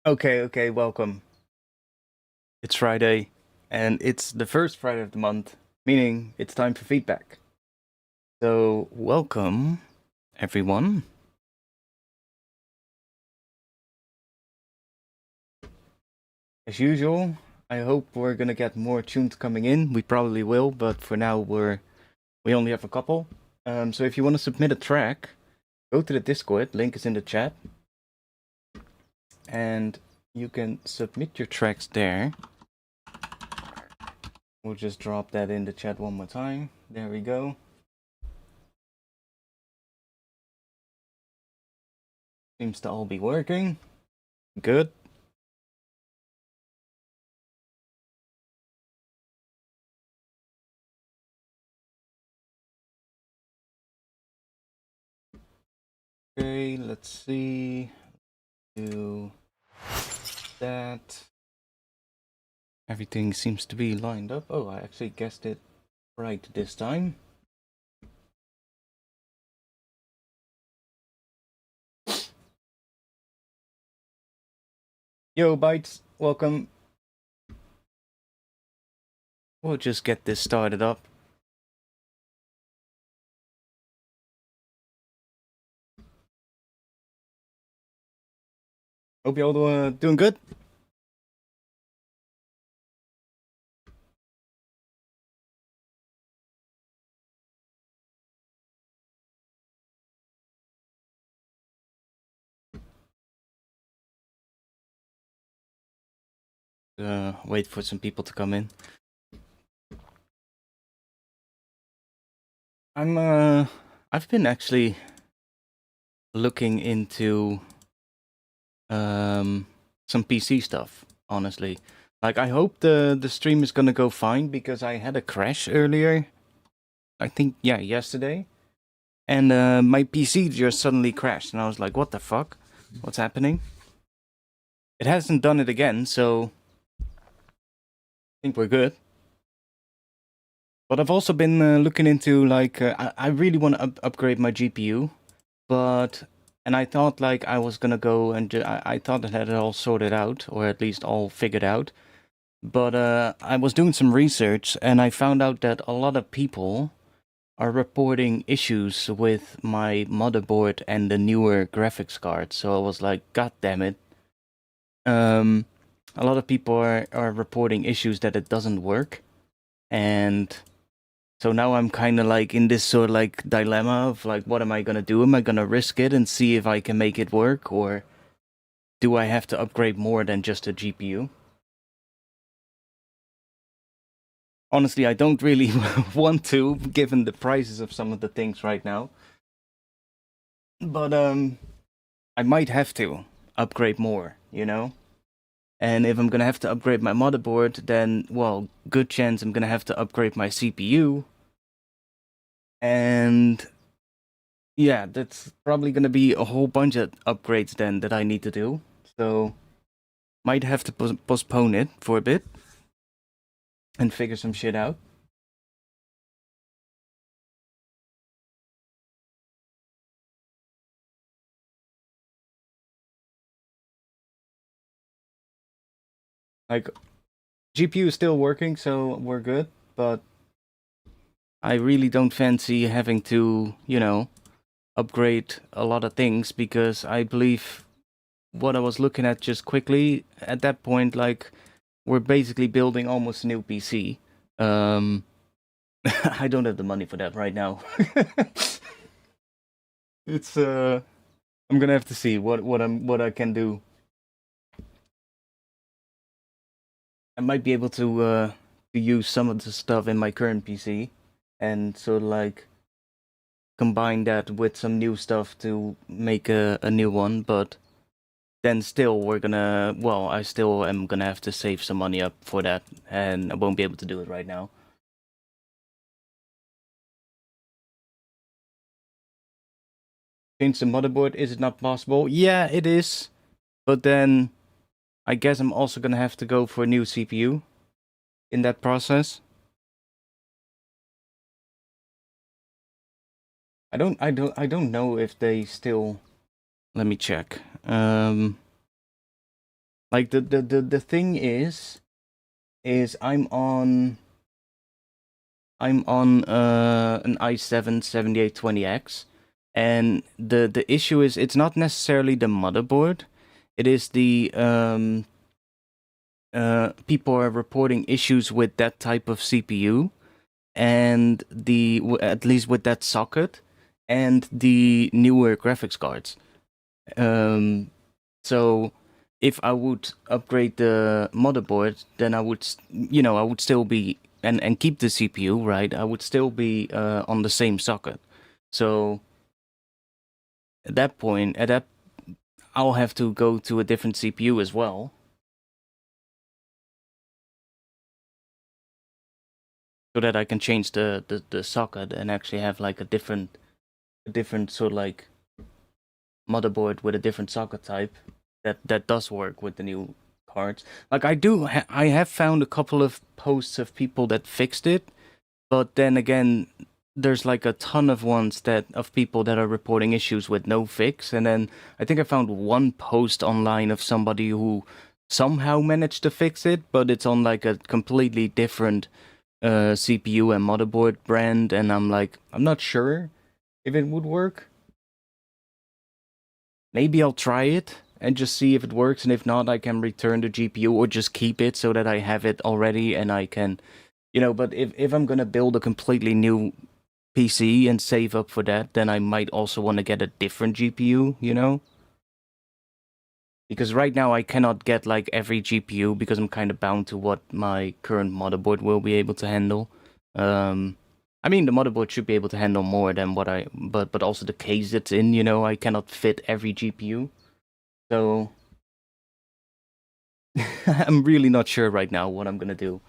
Okay, welcome. It's Friday, and it's the first Friday of the month, meaning it's time for feedback. So, welcome, everyone. As usual, I hope we're gonna get more tunes coming in. We probably will, but for now we only have a couple. So if you want to submit a track, go to the Discord. Link is in the chat, and you can submit your tracks there. We'll just drop that in the chat one more time. There we go. Seems to all be working. Good. Okay, let's see. Do that. Everything seems to be lined up. Oh, I actually guessed it right this time. Yo, Bites, welcome. We'll just get this started up. Hope you all doing good. Wait for some people to come in. I've been actually looking into some PC stuff, honestly. Like, I hope the stream is gonna go fine, because I had a crash earlier. I think, yeah, yesterday. And my PC just suddenly crashed, and I was like, what the fuck? What's happening? It hasn't done it again, so I think we're good. But I've also been looking into, like, I really want to upgrade my GPU, and I thought, like, I was gonna go and I thought I had it all sorted out, or at least all figured out. But I was doing some research, and I found out that a lot of people are reporting issues with my motherboard and the newer graphics card. So I was like, God damn it. A lot of people are reporting issues that it doesn't work. And so now I'm kind of like in this sort of like dilemma of like, what am I going to do? Am I going to risk it and see if I can make it work? Or do I have to upgrade more than just a GPU? Honestly, I don't really want to, given the prices of some of the things right now. But I might have to upgrade more, you know? And if I'm gonna have to upgrade my motherboard, then, well, good chance I'm gonna have to upgrade my CPU. And yeah, that's probably gonna be a whole bunch of upgrades then that I need to do. So, might have to postpone it for a bit and figure some shit out. Like, GPU is still working, so we're good, but I really don't fancy having to, you know, upgrade a lot of things, because I believe what I was looking at just quickly at that point, like, we're basically building almost a new PC. I don't have the money for that right now. It's I'm gonna have to see what I can do. I might be able to use some of the stuff in my current PC and sort of like combine that with some new stuff to make a new one, but then still I still am gonna have to save some money up for that, and I won't be able to do it right now. Change the motherboard, is it not possible? Yeah, it is, but then I guess I'm also gonna have to go for a new CPU in that process. I don't know if they still. Let me check. Like the thing is I'm on an i7 7820X, and the issue is it's not necessarily the motherboard, it is the people are reporting issues with that type of CPU, and at least with that socket, and the newer graphics cards. So if I would upgrade the motherboard, then I would, I would still be and keep the CPU, right? I would still be on the same socket. So at that point, I'll have to go to a different CPU as well. So that I can change the socket and actually have like a different sort of like motherboard with a different socket type that does work with the new cards. Like I have found a couple of posts of people that fixed it, but then again, there's like a ton of ones of people that are reporting issues with no fix, and then I think I found one post online of somebody who somehow managed to fix it, but it's on like a completely different CPU and motherboard brand, and I'm like, I'm not sure if it would work. Maybe I'll try it and just see if it works, and if not, I can return the GPU or just keep it so that I have it already and I can, but if I'm gonna build a completely new PC and save up for that, then I might also want to get a different GPU, Because right now I cannot get like every GPU because I'm kind of bound to what my current motherboard will be able to handle. I mean, the motherboard should be able to handle more than what but also the case it's in, I cannot fit every GPU. So I'm really not sure right now what I'm gonna do.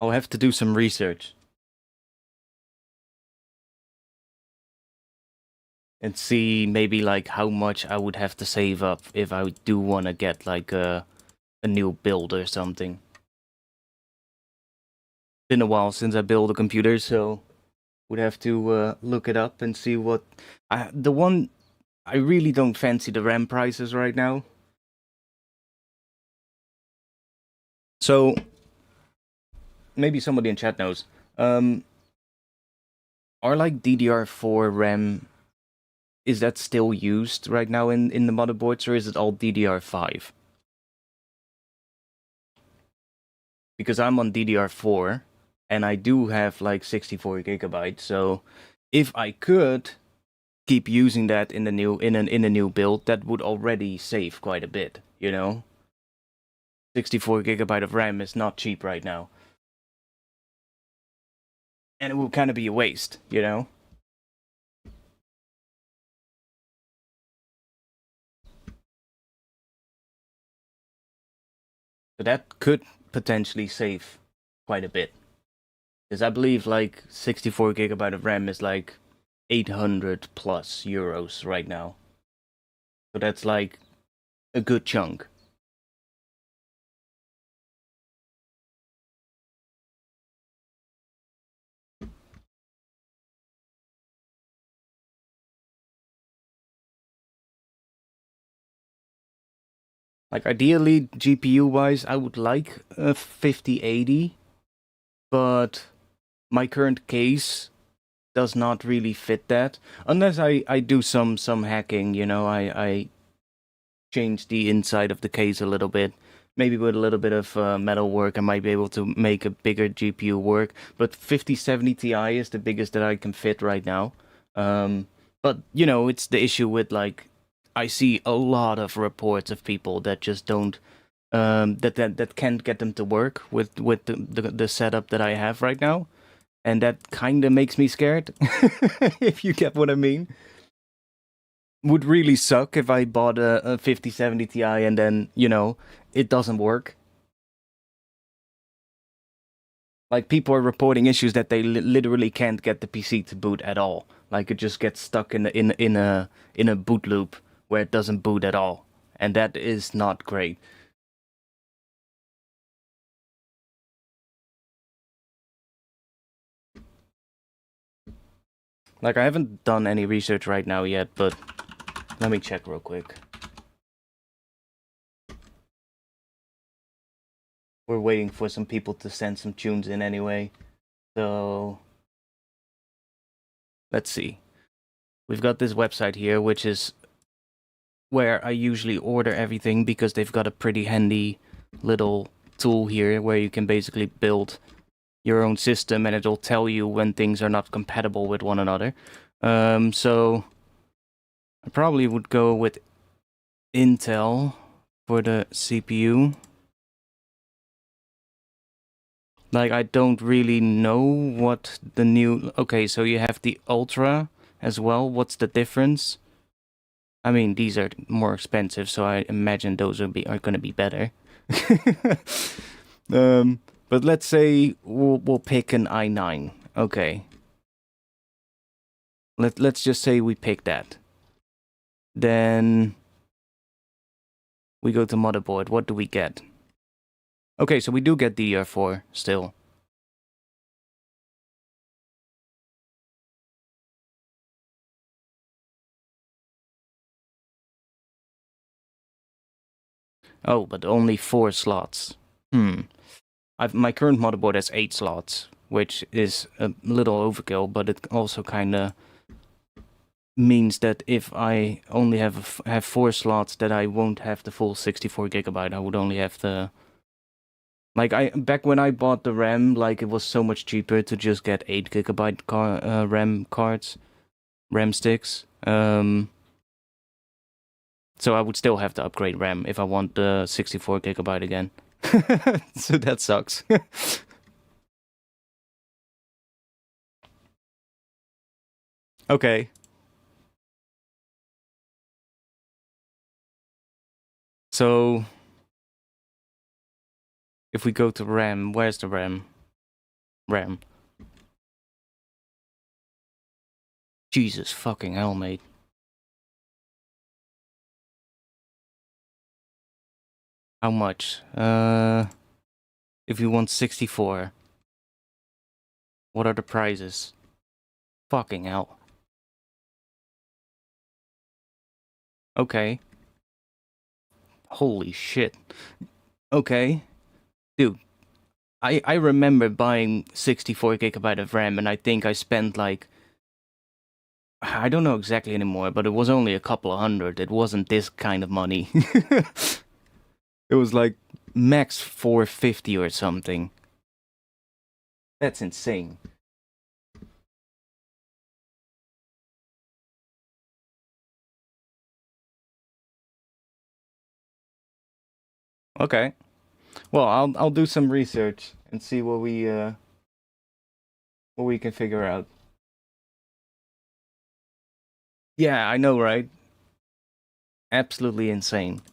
I'll have to do some research and see maybe like how much I would have to save up if I do want to get like a new build or something. Been a while since I built a computer, so would have to look it up and see what the one I really don't fancy the RAM prices right now. So maybe somebody in chat knows. Are like DDR4 RAM, is that still used right now in the motherboards, or is it all DDR5? Because I'm on DDR4 and I do have like 64 gigabytes, so if I could keep using that in the new in a new build, that would already save quite a bit, 64 gigabyte of RAM is not cheap right now. And it will kind of be a waste, So that could potentially save quite a bit. Because I believe like 64 gigabyte of RAM is like 800 plus euros right now. So that's like a good chunk. Like ideally, GPU wise, I would like a 5080, but my current case does not really fit that. Unless I do some hacking, I change the inside of the case a little bit. Maybe with a little bit of metal work, I might be able to make a bigger GPU work. But 5070 Ti is the biggest that I can fit right now. But it's the issue with like I see a lot of reports of people that just don't that can't get them to work with the setup that I have right now, and that kind of makes me scared. If you get what I mean. Would really suck if I bought a 5070 Ti and then it doesn't work. Like people are reporting issues that they literally can't get the PC to boot at all. Like it just gets stuck in a boot loop where it doesn't boot at all, and that is not great. Like I haven't done any research right now yet, but Let me check real quick. We're waiting for some people to send some tunes in anyway. So let's see. We've got this website here, which is where I usually order everything because they've got a pretty handy little tool here where you can basically build your own system and it'll tell you when things are not compatible with one another. So I probably would go with Intel for the CPU. Like, I don't really know what the new... Okay, so you have the Ultra as well. What's the difference? I mean, these are more expensive, so I imagine those are gonna be better. But let's say we'll pick an i9. Okay. Let's just say we pick that. Then we go to motherboard. What do we get? Okay, so we do get DDR4 still. Oh, but only 4 slots. My current motherboard has 8 slots, which is a little overkill, but it also kinda means that if I only have 4 slots, that I won't have the full 64 gigabyte. I would only have the... Like, back when I bought the RAM, like, it was so much cheaper to just get 8 gigabyte RAM cards, RAM sticks. So I would still have to upgrade RAM if I want the 64 gigabyte again. So that sucks. Okay. So if we go to RAM, where's the RAM? RAM. Jesus fucking hell, mate. How much? If you want 64. What are the prices? Fucking hell. Okay. Holy shit. Okay. Dude, I remember buying 64 gigabyte of RAM and I think I spent like... I don't know exactly anymore, but it was only a couple of hundred. It wasn't this kind of money. It was like max 450 or something. That's insane. Okay. Well, I'll do some research and see what we can figure out. Yeah, I know, right? Absolutely insane.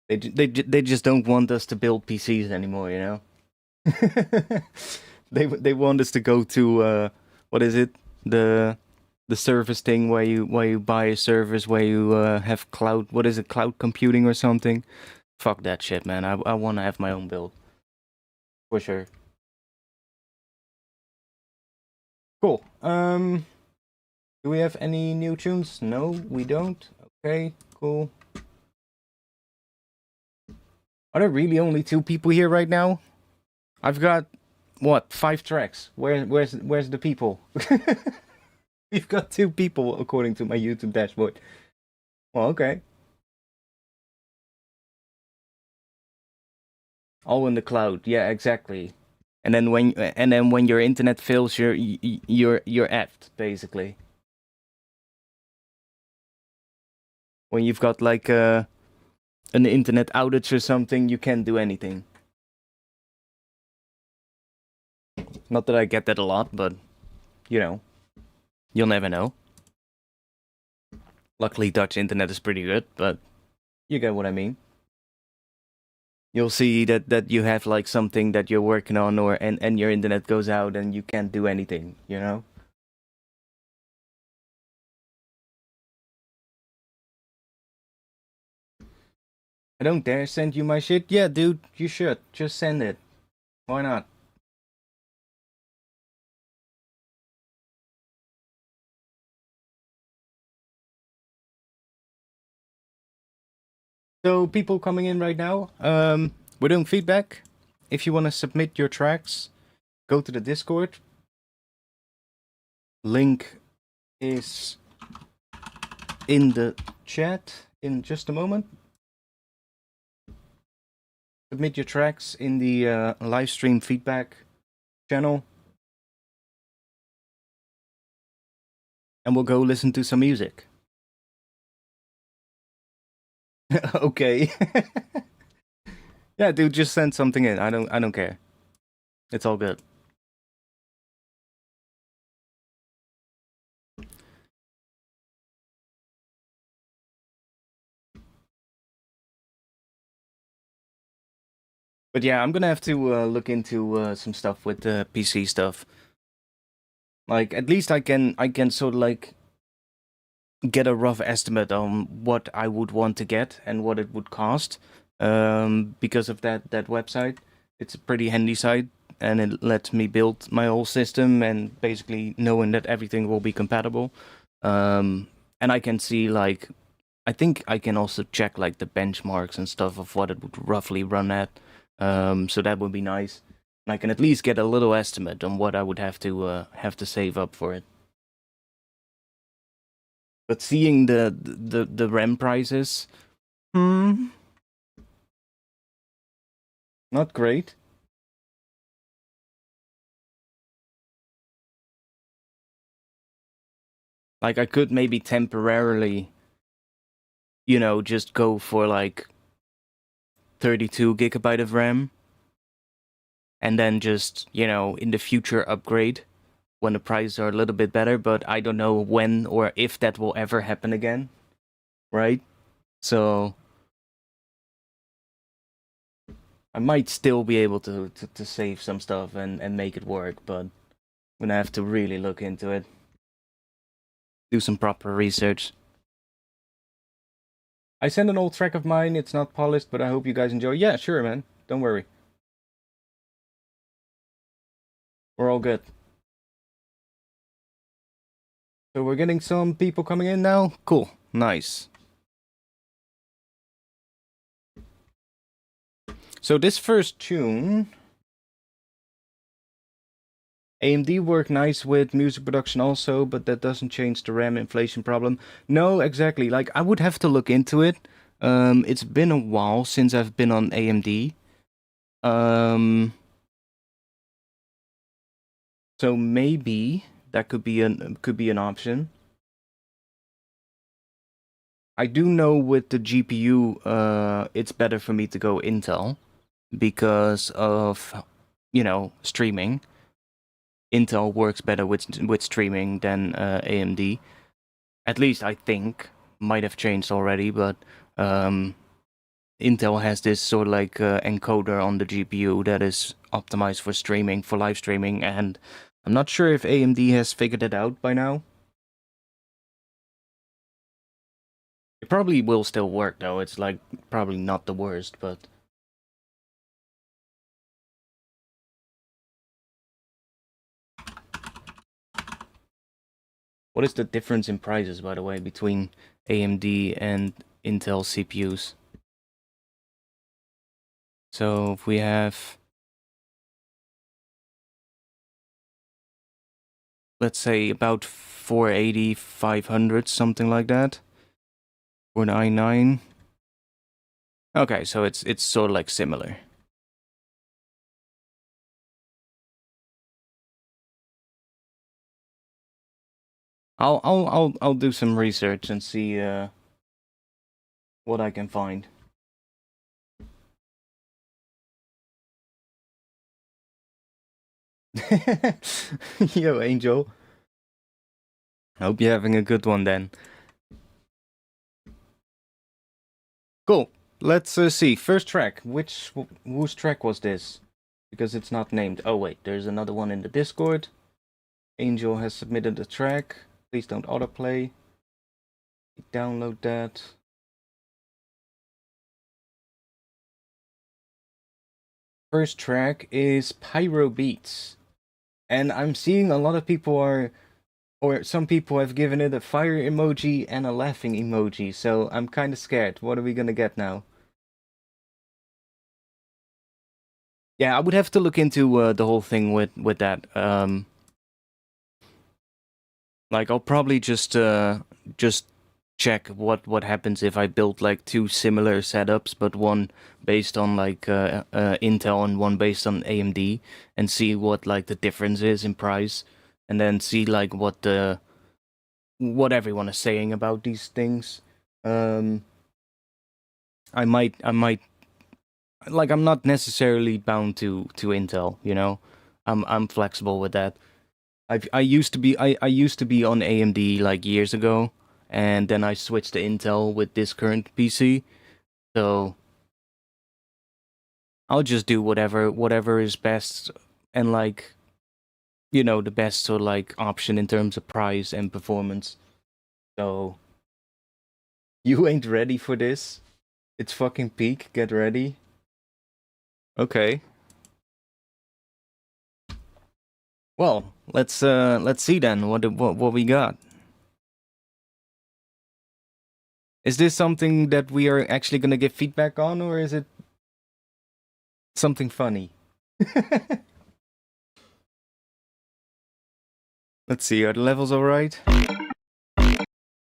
They just don't want us to build PCs anymore, you know? They want us to go to what is it? The service thing where you buy a service where you have cloud, what is it, cloud computing or something? Fuck that shit, man. I want to have my own build. For sure. Cool. Do we have any new tunes? No, we don't. Okay, cool. Are there really only 2 people here right now? I've got what, 5 tracks. Where's the people? We've got 2 people according to my YouTube dashboard. Well, okay. All in the cloud. Yeah, exactly. And then when your internet fails, you're effed, basically. When you've got like an internet outage or something, you can't do anything. Not that I get that a lot, but you know, you'll never know. Luckily, Dutch internet is pretty good, but you get what I mean. You'll see that you have like something that you're working on, and your internet goes out and you can't do anything, you know? I don't dare send you my shit. Yeah, dude, you should. Just send it. Why not? So people coming in right now, we're doing feedback. If you want to submit your tracks, go to the Discord. Link is in the chat in just a moment. Submit your tracks in the live stream feedback channel. And we'll go listen to some music. Okay. Yeah, dude, just send something in. I don't care. It's all good. But yeah, I'm gonna have to look into some stuff with the PC stuff. Like, at least I can sort of like get a rough estimate on what I would want to get and what it would cost. Because of that website, it's a pretty handy site, and it lets me build my whole system, and basically knowing that everything will be compatible. And I can see, like, I think I can also check like the benchmarks and stuff of what it would roughly run at. So that would be nice. And I can at least get a little estimate on what I would have to save up for it. But seeing the RAM prices, not great. Like, I could maybe temporarily, just go for like 32 gigabyte of RAM, and then just, in the future upgrade when the prices are a little bit better, but I don't know when or if that will ever happen again, right? So I might still be able to save some stuff and make it work, but I'm gonna have to really look into it. Do some proper research. I sent an old track of mine, it's not polished, but I hope you guys enjoy. Yeah, sure, man. Don't worry. We're all good. So we're getting some people coming in now? Cool. Nice. So this first tune, AMD work nice with music production also, but that doesn't change the RAM inflation problem. No, exactly. Like, I would have to look into it. It's been a while since I've been on AMD. So maybe that could be an option. I do know with the GPU, it's better for me to go Intel because of, streaming. Intel works better with streaming than AMD. At least I think. Might have changed already, but Intel has this sort of like encoder on the GPU that is optimized for streaming, for live streaming, and I'm not sure if AMD has figured it out by now. It probably will still work though. It's like probably not the worst, but what is the difference in prices, by the way, between AMD and Intel CPUs? So if we have, let's say, about 480, 500, something like that, for an i9. Okay, so it's sort of like similar. I'll do some research and see what I can find. Yo, Angel. Hope you're having a good one then. Cool. Let's see. First track. Whose track was this? Because it's not named. Oh wait, there's another one in the Discord. Angel has submitted a track. Please don't autoplay. Download that. First track is Pyro Beats. And I'm seeing a lot of people are Or some people have given it a fire emoji and a laughing emoji, so I'm kind of scared. What are we gonna get now? Yeah, I would have to look into the whole thing with that. Like I'll probably just check what happens if I build like two similar setups, but one based on like Intel and one based on AMD, and see what like the difference is in price, and then see like what everyone is saying about these things. I might like I'm not necessarily bound to Intel, you know. I'm flexible with that. I used to be on AMD like years ago, and then I switched to Intel with this current PC. So I'll just do whatever is best, and like, you know, the best sort of like option in terms of price and performance. So you ain't ready for this? It's fucking peak. Get ready. Okay. Well, let's see then what we got. Is this something that we are actually gonna give feedback on, or is it something funny? Let's see, are the levels alright?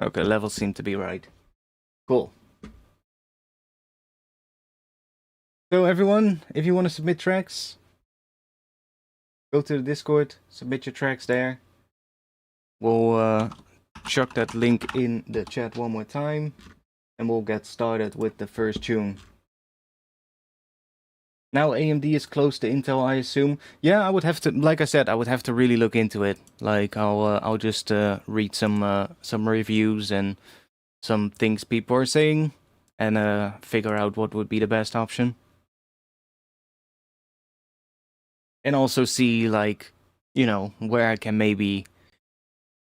Okay, levels seem to be right. Cool. So everyone, if you want to submit tracks, go to the Discord, submit your tracks there. We'll chuck that link in the chat one more time, and we'll get started with the first tune. Now AMD is close to Intel, I assume. Yeah, I would have to, like I said, I would have to really look into it. Like I'll just read some reviews and some things people are saying, and figure out what would be the best option. And also see, like, you know, where I can maybe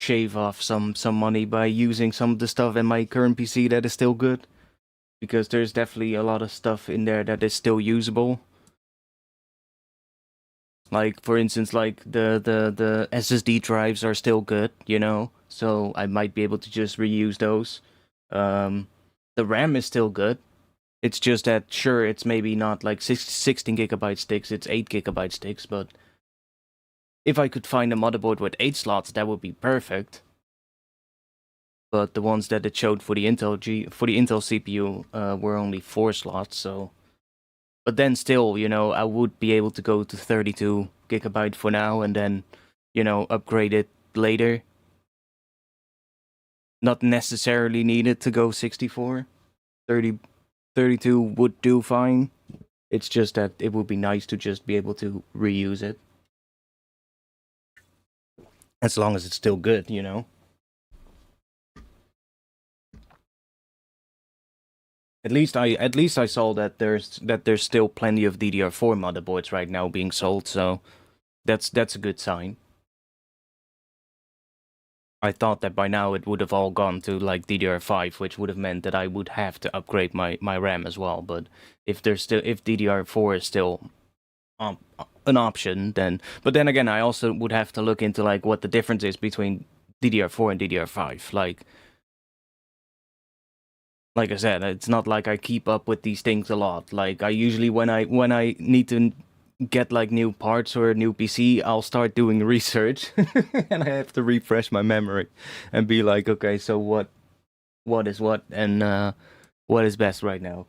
shave off some money by using some of the stuff in my current PC that is still good, because there's definitely a lot of stuff in there that is still usable. Like, for instance, like the SSD drives are still good, you know, so I might be able to just reuse those. The RAM is still good. It's just that, sure, it's maybe not like 16 gigabyte sticks, it's 8 gigabyte sticks, but if I could find a motherboard with 8 slots, that would be perfect. But the ones that it showed for the Intel CPU were only 4 slots, so. But then still, you know, I would be able to go to 32 gigabyte for now, and then, you know, upgrade it later. Not necessarily needed to go 64. 32 would do fine. It's just that it would be nice to just be able to reuse it. As long as it's still good, you know. At least I saw that there's still plenty of DDR4 motherboards right now being sold, so that's a good sign. I thought that by now it would have all gone to like DDR5, which would have meant that I would have to upgrade my RAM as well. But if DDR4 is still an option, then. But then again, I also would have to look into like what the difference is between DDR4 and DDR5. Like I said, it's not like I keep up with these things a lot. Like I usually when I need to get like new parts or a new PC, I'll start doing research and I have to refresh my memory and be like, okay, so what is what, and what is best right now.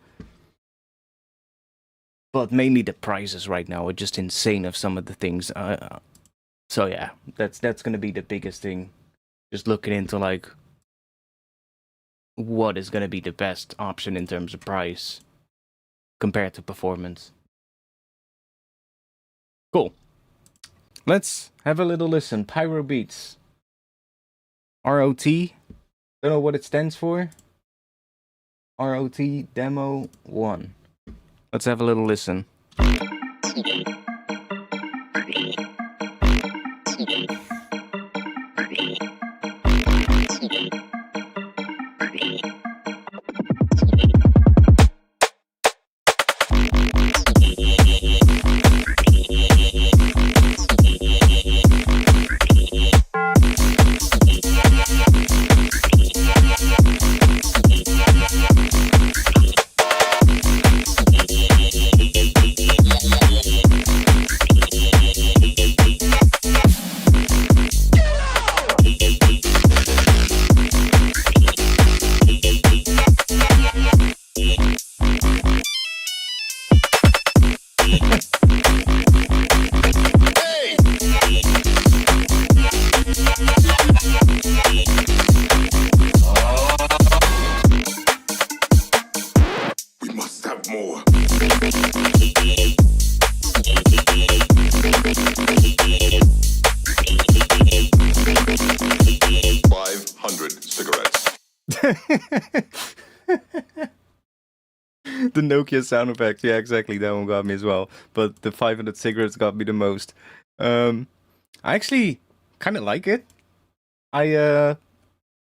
But mainly the prices right now are just insane of some of the things. So yeah, that's gonna be the biggest thing. Just looking into like what is gonna be the best option in terms of price compared to performance. Cool. Let's have a little listen. Pyro Beats. ROT. Don't know what it stands for. ROT Demo 1. Let's have a little listen. The Nokia sound effects, yeah, exactly. That one got me as well. But the 500 cigarettes got me the most. I actually kind of like it. I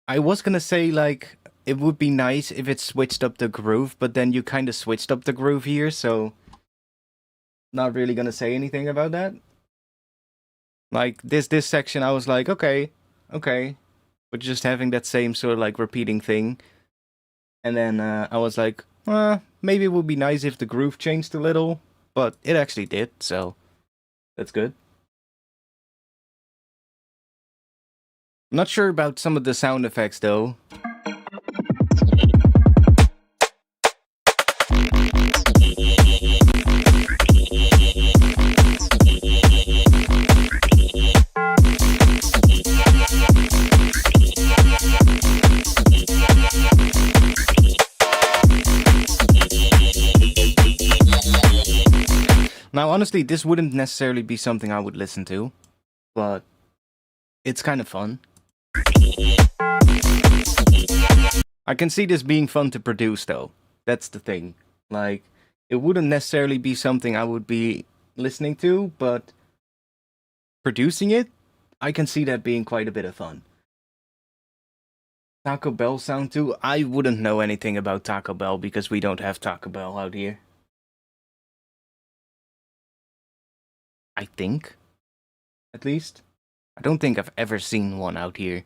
was gonna say like it would be nice if it switched up the groove, but then you kind of switched up the groove here, so not really gonna say anything about that. Like this section, I was like, okay, but just having that same sort of like repeating thing, and then I was like, maybe it would be nice if the groove changed a little, but it actually did, so that's good. I'm not sure about some of the sound effects though. Now, honestly, this wouldn't necessarily be something I would listen to, but it's kind of fun. I can see this being fun to produce, though. That's the thing. Like, it wouldn't necessarily be something I would be listening to, but producing it, I can see that being quite a bit of fun. Taco Bell sound too? I wouldn't know anything about Taco Bell because we don't have Taco Bell out here. I think. At least. I don't think I've ever seen one out here.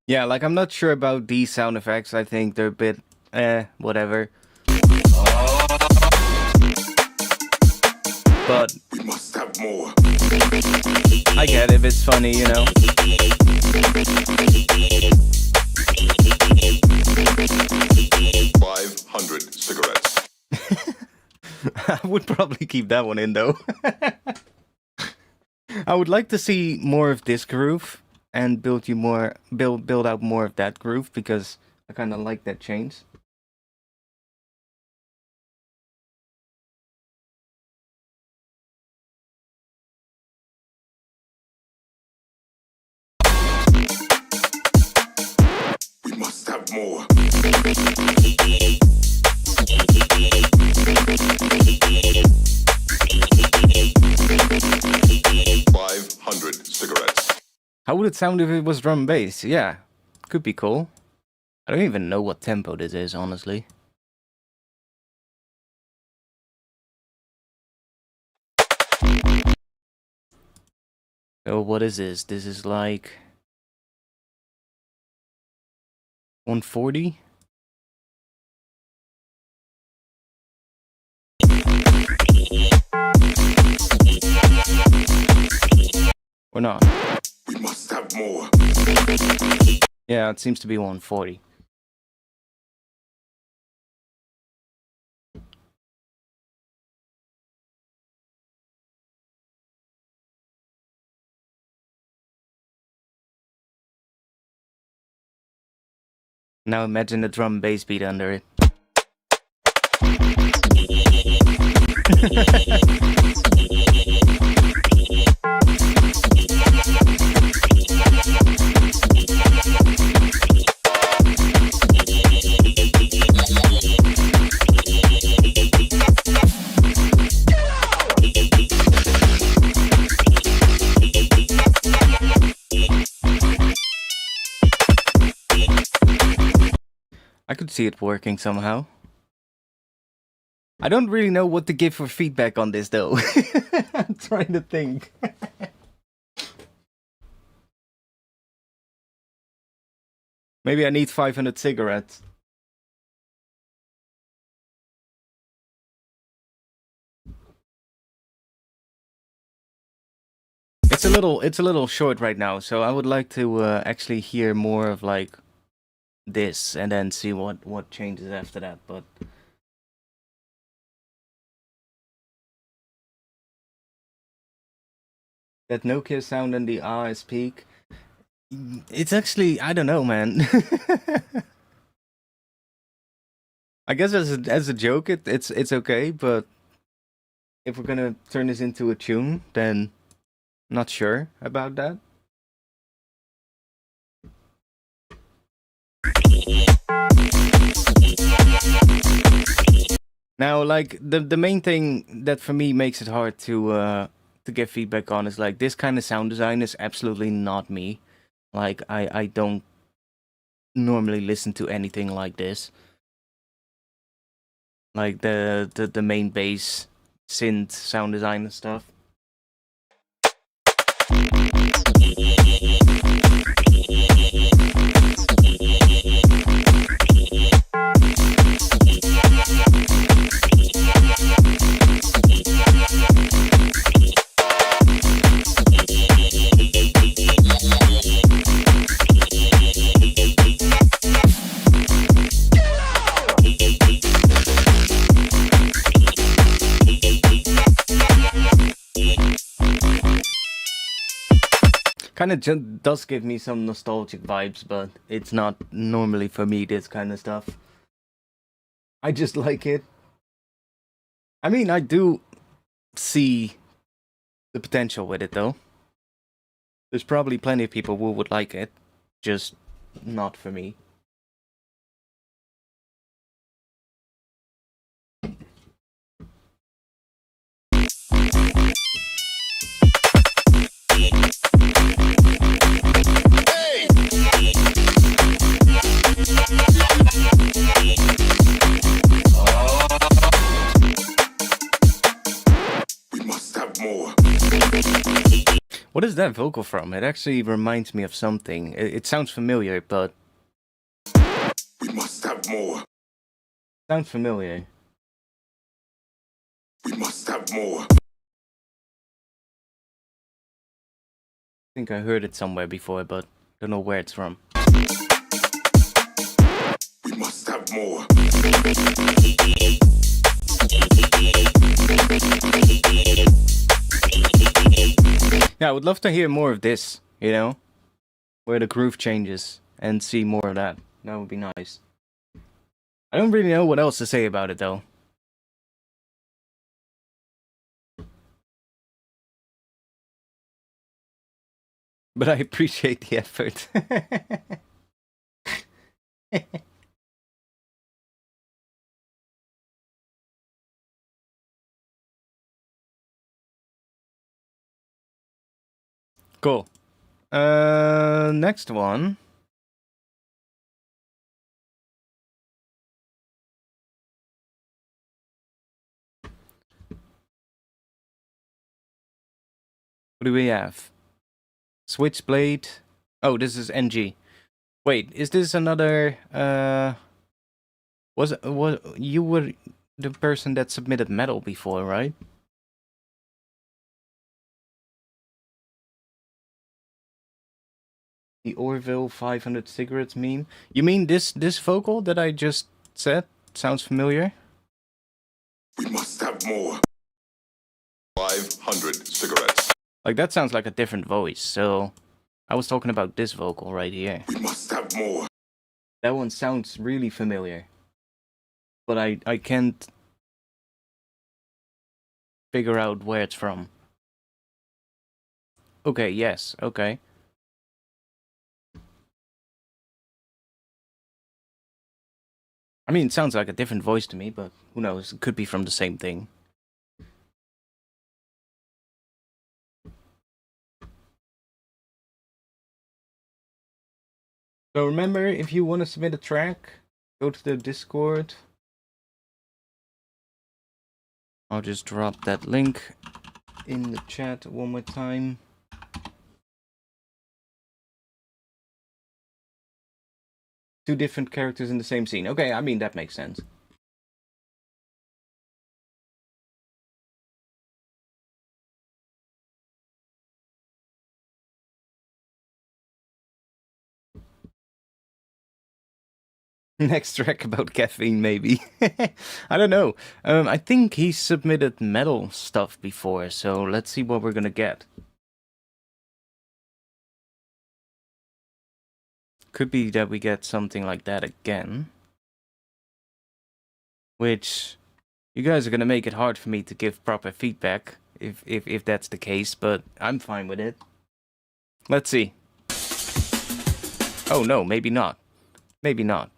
Yeah, like I'm not sure about these sound effects. I think they're a bit, whatever. But we must have more. I get if it's funny, you know. 500 cigarettes. I would probably keep that one in though. I would like to see more of this groove and build out more of that groove because I kind of like that change. We must have more. 500 cigarettes. How would it sound if it was drum and bass? Yeah, could be cool. I don't even know what tempo this is, honestly. So what is this? This is like 140? Or not? We must have more. Yeah, it seems to be 140. Now imagine the drum and bass beat under it. I could see it working somehow. I don't really know what to give for feedback on this though. I'm trying to think. Maybe I need 500 cigarettes. it's a little short right now, so I would like to actually hear more of like this and then see what changes after that. But that Nokia sound and the RS peak, it's actually, I don't know, man. I guess as a joke, it's okay, but if we're gonna turn this into a tune, then not sure about that. Now, like the main thing that for me makes it hard to get feedback on is like this kind of sound design is absolutely not me. Like I don't normally listen to anything like this. Like the main bass synth sound design and stuff. Kind of does give me some nostalgic vibes, but it's not normally for me this kind of stuff. I just like it. I mean, I do see the potential with it though. There's probably plenty of people who would like it, just not for me. We must have more. What is that vocal from? It actually reminds me of something. It sounds familiar, but We must have more. sounds familiar. We must have more. I think I heard it somewhere before, but don't know where it's from. We must have more. Yeah, I would love to hear more of this, you know? Where the groove changes and see more of that. That would be nice. I don't really know what else to say about it though. But I appreciate the effort. Cool. Next one. What do we have? Switchblade. Oh, this is NG. Wait, is this another was you were the person that submitted metal before, right? The Orville 500 cigarettes meme. You mean this vocal that I just said sounds familiar? We must have more. 500 cigarettes. Like that sounds like a different voice. So I was talking about this vocal right here. We must have more. That one sounds really familiar. But I can't figure out where it's from. Okay, yes, okay. I mean, it sounds like a different voice to me, but who knows? It could be from the same thing. So remember, if you want to submit a track, go to the Discord. I'll just drop that link in the chat one more time. Two different characters in the same scene. Okay, I mean, that makes sense. Next track about caffeine, maybe. I don't know. I think he submitted metal stuff before, so let's see what we're gonna get. Could be that we get something like that again. Which, you guys are gonna make it hard for me to give proper feedback, if that's the case, but I'm fine with it. Let's see. Oh no, maybe not. Maybe not.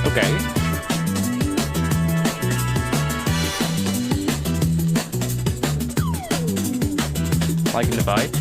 Okay. Liking the vibe.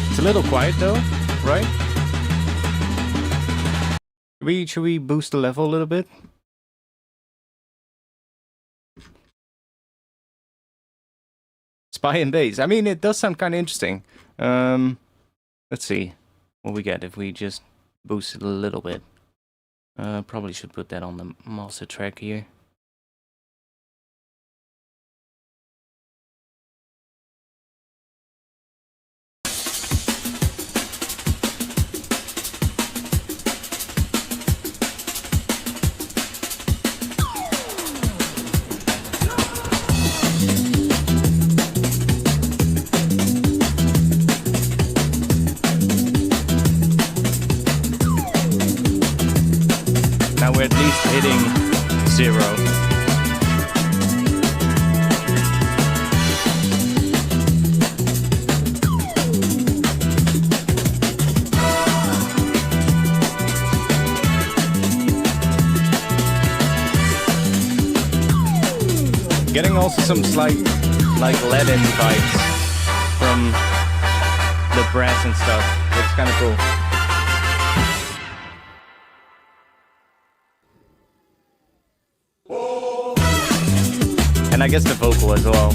It's a little quiet though, right? Should we boost the level a little bit? Spy and base. I mean, it does sound kind of interesting. Let's see what we get if we just boost it a little bit. Probably should put that on the master track here. Now we're at least hitting 0. Getting also some slight, like, Latin vibes from the brass and stuff. It's kind of cool. And I guess the vocal as well.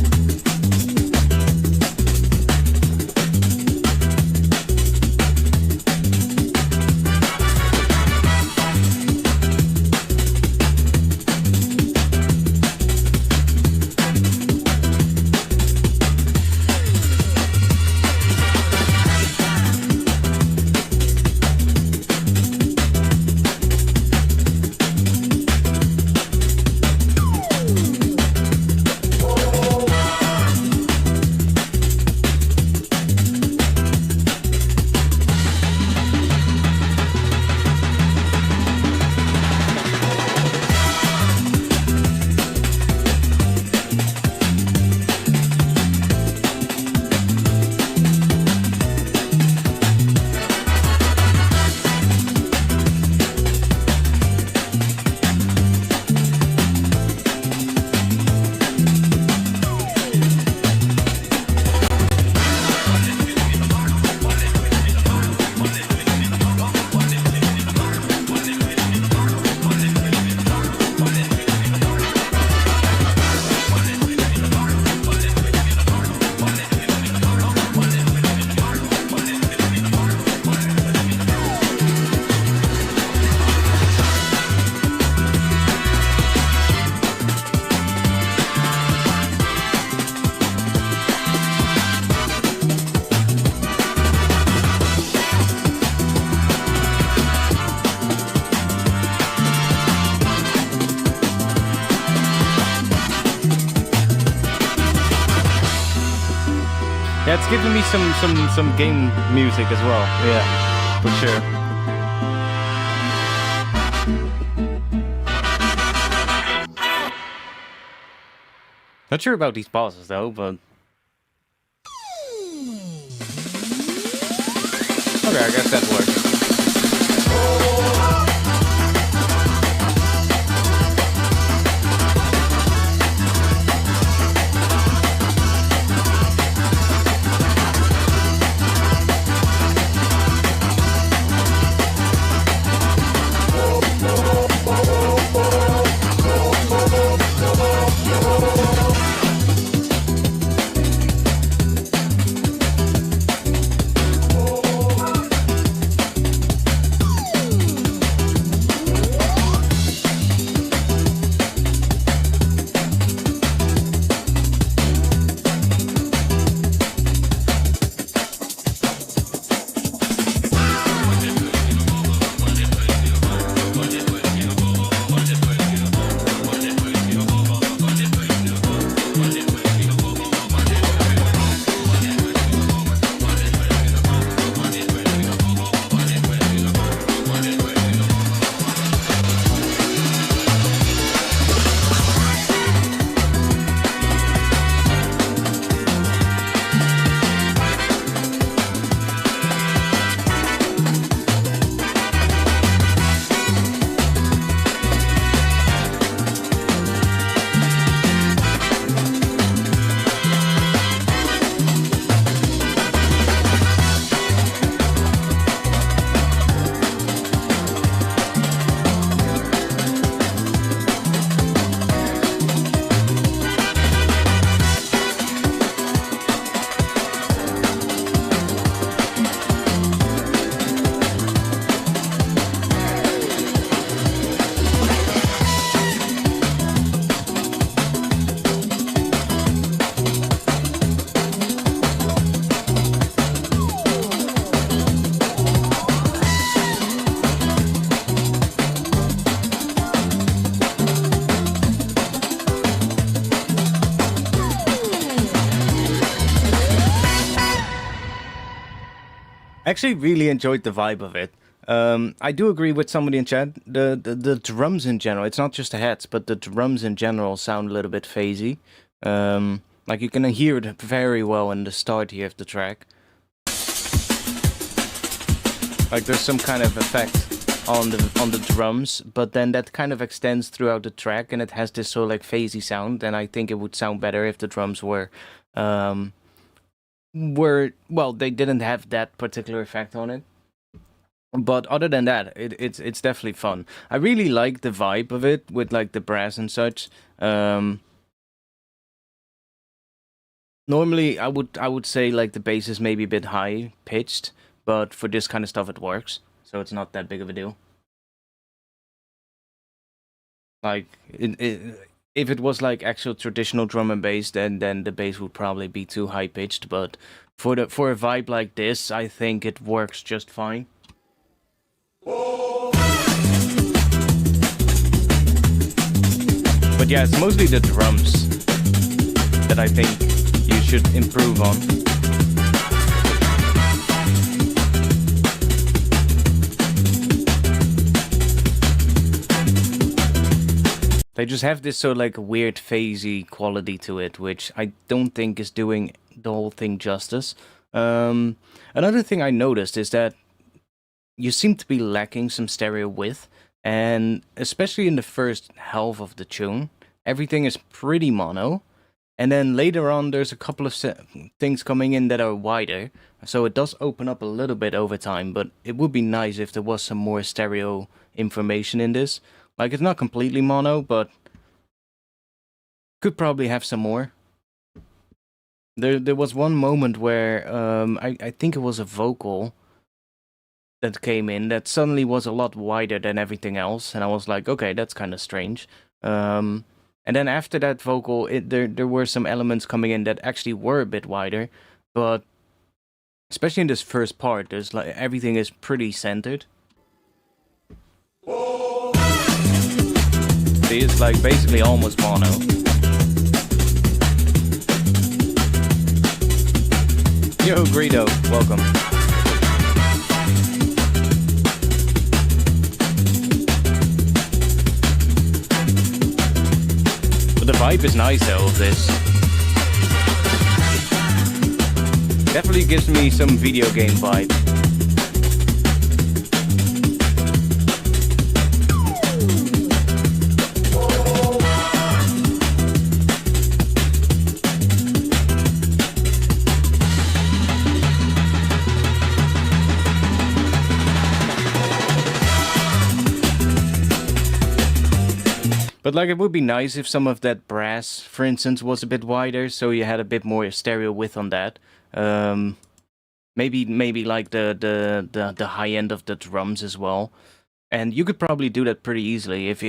Yeah, it's giving me some game music as well. Yeah, for sure. Not sure about these bosses though, but okay, I guess that works. Actually really enjoyed the vibe of it. I do agree with somebody in chat. The drums in general, it's not just the heads, but the drums in general sound a little bit phasey. Like you can hear it very well in the start here of the track. Like there's some kind of effect on the drums, but then that kind of extends throughout the track, and it has this sort of like phasey sound. And I think it would sound better if the drums were well, they didn't have that particular effect on it. But other than that, it's definitely fun. I really like the vibe of it with like the brass and such. Normally, I would say like the bass is maybe a bit high pitched, but for this kind of stuff, it works. So it's not that big of a deal. Like if it was like actual traditional drum and bass, then the bass would probably be too high pitched. But for a vibe like this, I think it works just fine. But yeah, it's mostly the drums that I think you should improve on. They just have this sort of like weird phasey quality to it, which I don't think is doing the whole thing justice. Another thing I noticed is that you seem to be lacking some stereo width, and especially in the first half of the tune, everything is pretty mono. And then later on, there's a couple of things coming in that are wider, so it does open up a little bit over time, but it would be nice if there was some more stereo information in this. Like, it's not completely mono, but could probably have some more. There was one moment where I think it was a vocal that came in that suddenly was a lot wider than everything else, and I was like, okay, that's kind of strange. And then after that vocal, there were some elements coming in that actually were a bit wider, but especially in this first part, there's like everything is pretty centered. See, it's like basically almost mono. Yo, Greedo, welcome. But the vibe is nice though of this. Definitely gives me some video game vibe. But like, it would be nice if some of that brass, for instance, was a bit wider, so you had a bit more stereo width on that. Maybe like the high end of the drums as well. And you could probably do that pretty easily if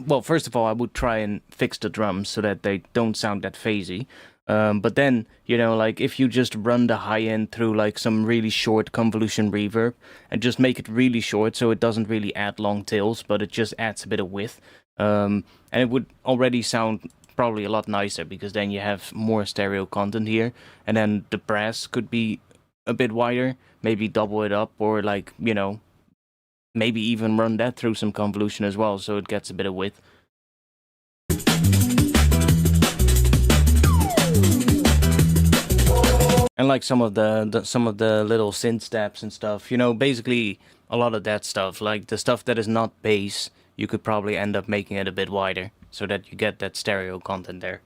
well, first of all, I would try and fix the drums so that they don't sound that phasey. But then, you know, like if you just run the high end through like some really short convolution reverb and just make it really short so it doesn't really add long tails, but it just adds a bit of width. And it would already sound probably a lot nicer because then you have more stereo content here. And then the brass could be a bit wider, maybe double it up, or like, you know, maybe even run that through some convolution as well so it gets a bit of width. And like some of the little synth steps and stuff, you know, basically a lot of that stuff, like the stuff that is not bass, you could probably end up making it a bit wider so that you get that stereo content there.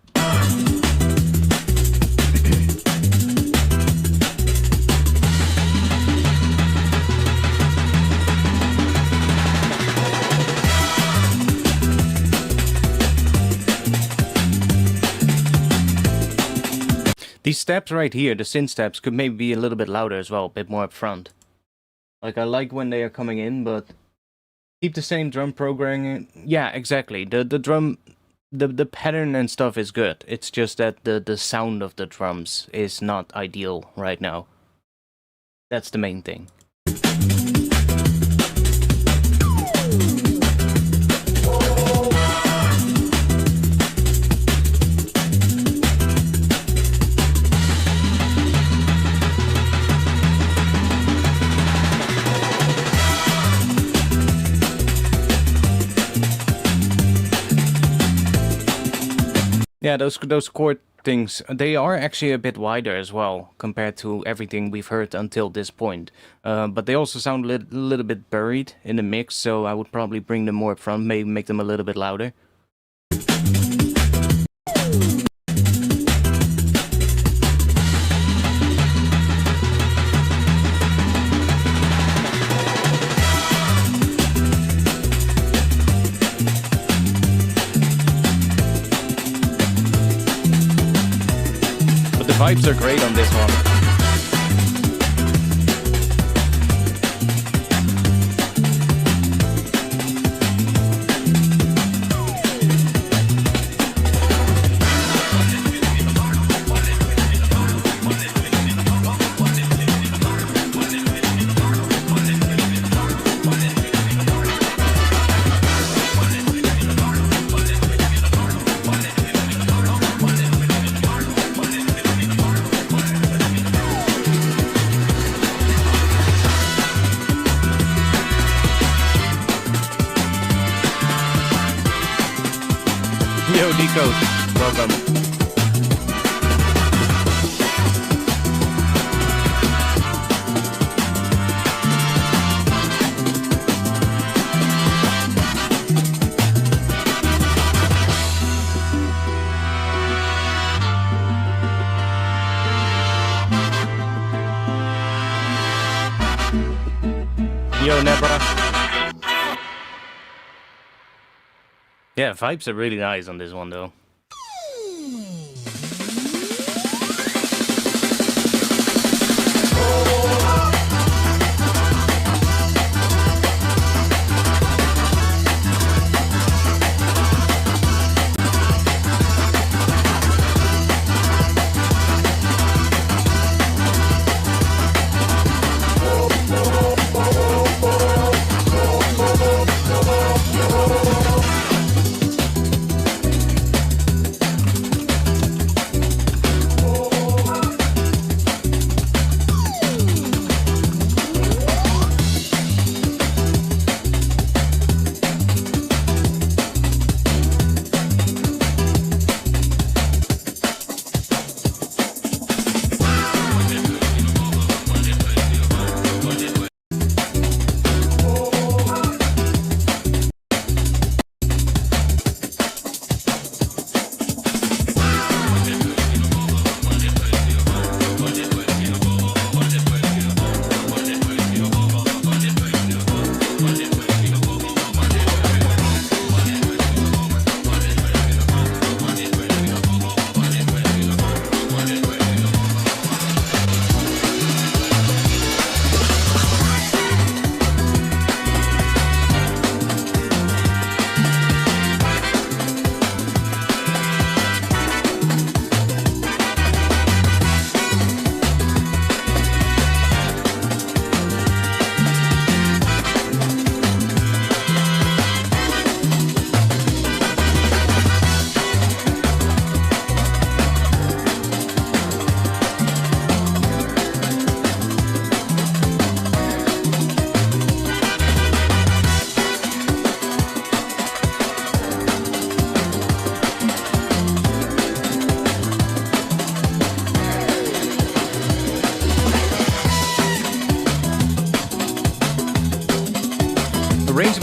These steps right here, the synth steps, could maybe be a little bit louder as well, a bit more up front. Like, I like when they are coming in, but keep the same drum programming. Yeah, exactly. The drum, the pattern and stuff is good. It's just that the sound of the drums is not ideal right now. That's the main thing. Yeah, those chord things, they are actually a bit wider as well compared to everything we've heard until this point. But they also sound a little bit buried in the mix, so I would probably bring them more up front, maybe make them a little bit louder. The vibes are great on this one. Yo, Decode, welcome. Yo, Nebra. Yeah, vibes are really nice on this one, though.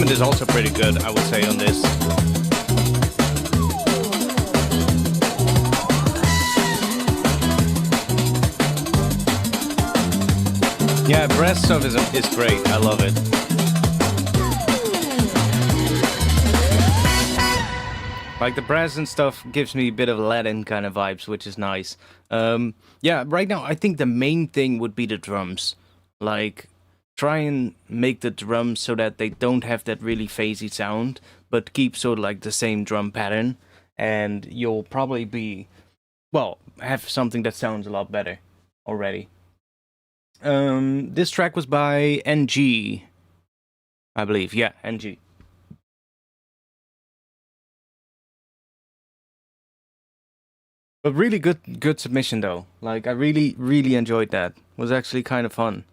placement is also pretty good, I would say, on this. Yeah, brass stuff is great. I love it. Like the brass and stuff gives me a bit of Latin kind of vibes, which is nice. Yeah, right now I think the main thing would be the drums. Like, try and make the drums so that they don't have that really phasey sound, but keep sort of like the same drum pattern, and you'll probably be, well, have something that sounds a lot better already. This track was by NG, I believe. Yeah, NG. But really good submission though. Like I really enjoyed that. It was actually kind of fun.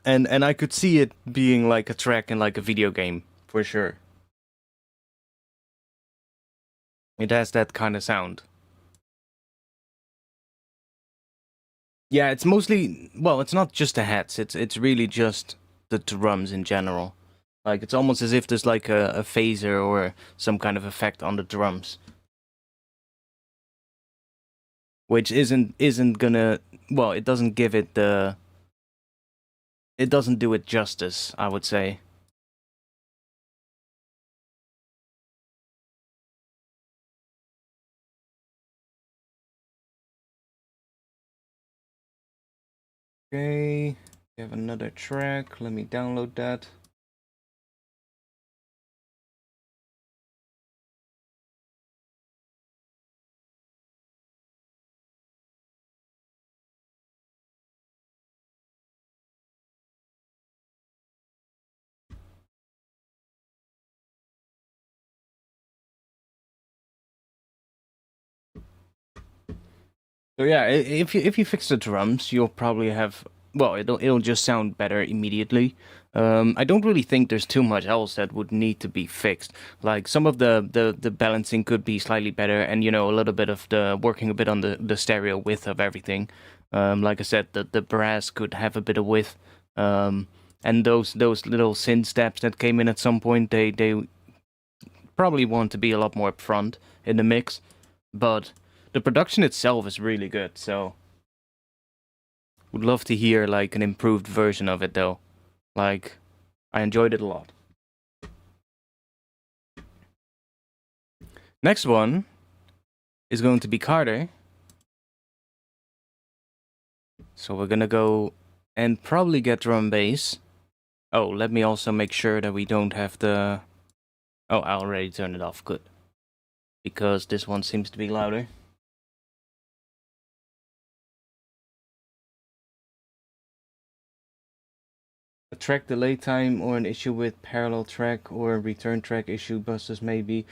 And I could see it being like a track in like a video game for sure. It has that kind of sound. Yeah, it's mostly, well, it's not just the hats. It's really just the drums in general. Like it's almost as if there's like a phaser or some kind of effect on the drums. Which isn't gonna, well, it doesn't give it the, it doesn't do it justice, I would say. Okay, we have another track. Let me download that. So yeah, if you fix the drums, you'll probably have, well, it'll just sound better immediately. I don't really think there's too much else that would need to be fixed. Like some of the balancing could be slightly better, and you know, a little bit of the working a bit on the stereo width of everything. Like I said, the brass could have a bit of width. And those little synth steps that came in at some point, they probably want to be a lot more upfront in the mix, but the production itself is really good, so would love to hear like an improved version of it though. Like, I enjoyed it a lot. Next one is going to be Carter. So we're gonna go and probably get drum bass. Oh, let me also make sure that we don't have the... Oh, I already turned it off, good. Because this one seems to be louder. A track delay time or an issue with parallel track or a return track issue buses maybe.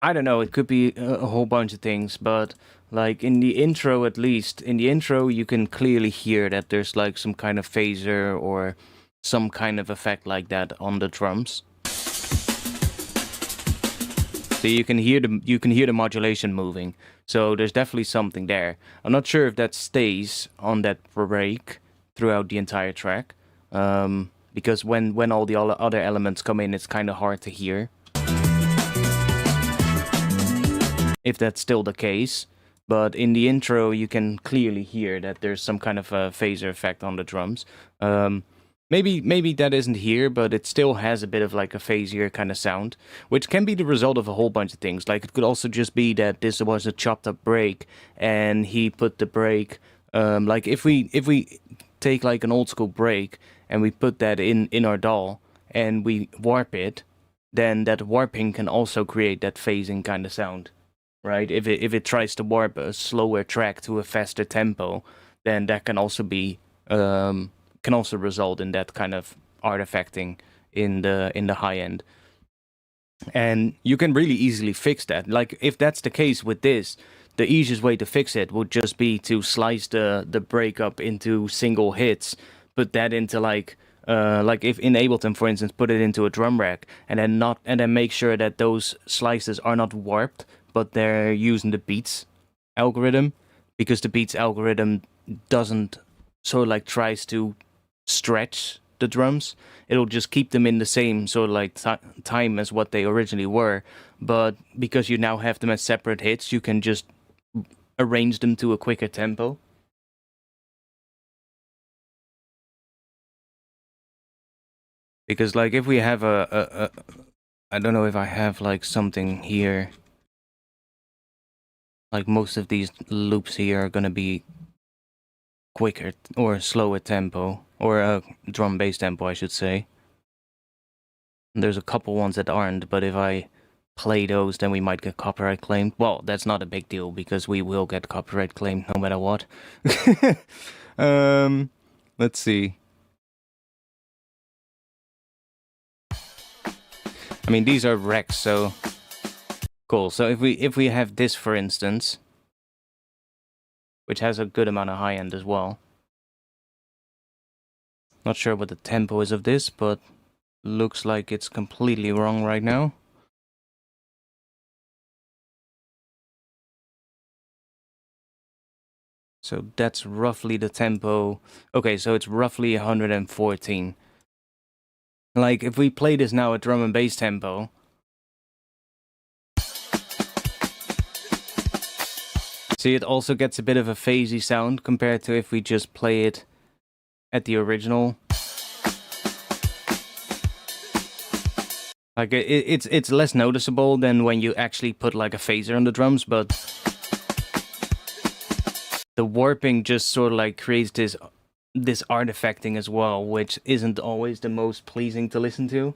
I don't know, it could be a whole bunch of things, but like in the intro at least, in the intro you can clearly hear that there's like some kind of phaser or some kind of effect like that on the drums. So you can hear the modulation moving. So there's definitely something there. I'm not sure if that stays on that break throughout the entire track. Because when all the other elements come in, it's kind of hard to hear. If that's still the case. But in the intro, you can clearly hear that there's some kind of a phaser effect on the drums. Maybe that isn't here, but it still has a bit of like a phasier kind of sound, which can be the result of a whole bunch of things. Like it could also just be that this was a chopped up break, and he put the break. Like if we take like an old school break and we put that in our DAW and we warp it, then that warping can also create that phasing kind of sound, right? If it tries to warp a slower track to a faster tempo, then that can also be can also result in that kind of artifacting in the high end. And you can really easily fix that. Like if that's the case with this, the easiest way to fix it would just be to slice the breakup into single hits, put that into like if in Ableton, for instance, put it into a drum rack, and then make sure that those slices are not warped, but they're using the Beats algorithm, because the Beats algorithm doesn't sort of like tries to stretch the drums. It'll just keep them in the same sort of like time as what they originally were. But because you now have them as separate hits, you can just arrange them to a quicker tempo. Because like if we have I don't know if I have like something here. Like most of these loops here are gonna be quicker or slower tempo, or a drum bass tempo, I should say. And there's a couple ones that aren't, but if I play those, then we might get copyright claimed. Well, that's not a big deal because we will get copyright claimed no matter what. Let's see. I mean, these are recs, so cool. So if we have this, for instance, which has a good amount of high end as well. Not sure what the tempo is of this, but looks like it's completely wrong right now. So that's roughly the tempo. Okay, so it's roughly 114. Like, if we play this now at drum and bass tempo, see, it also gets a bit of a phasey sound compared to if we just play it at the original. Like, it's less noticeable than when you actually put like a phaser on the drums, but the warping just sort of like creates this artifacting as well, which isn't always the most pleasing to listen to.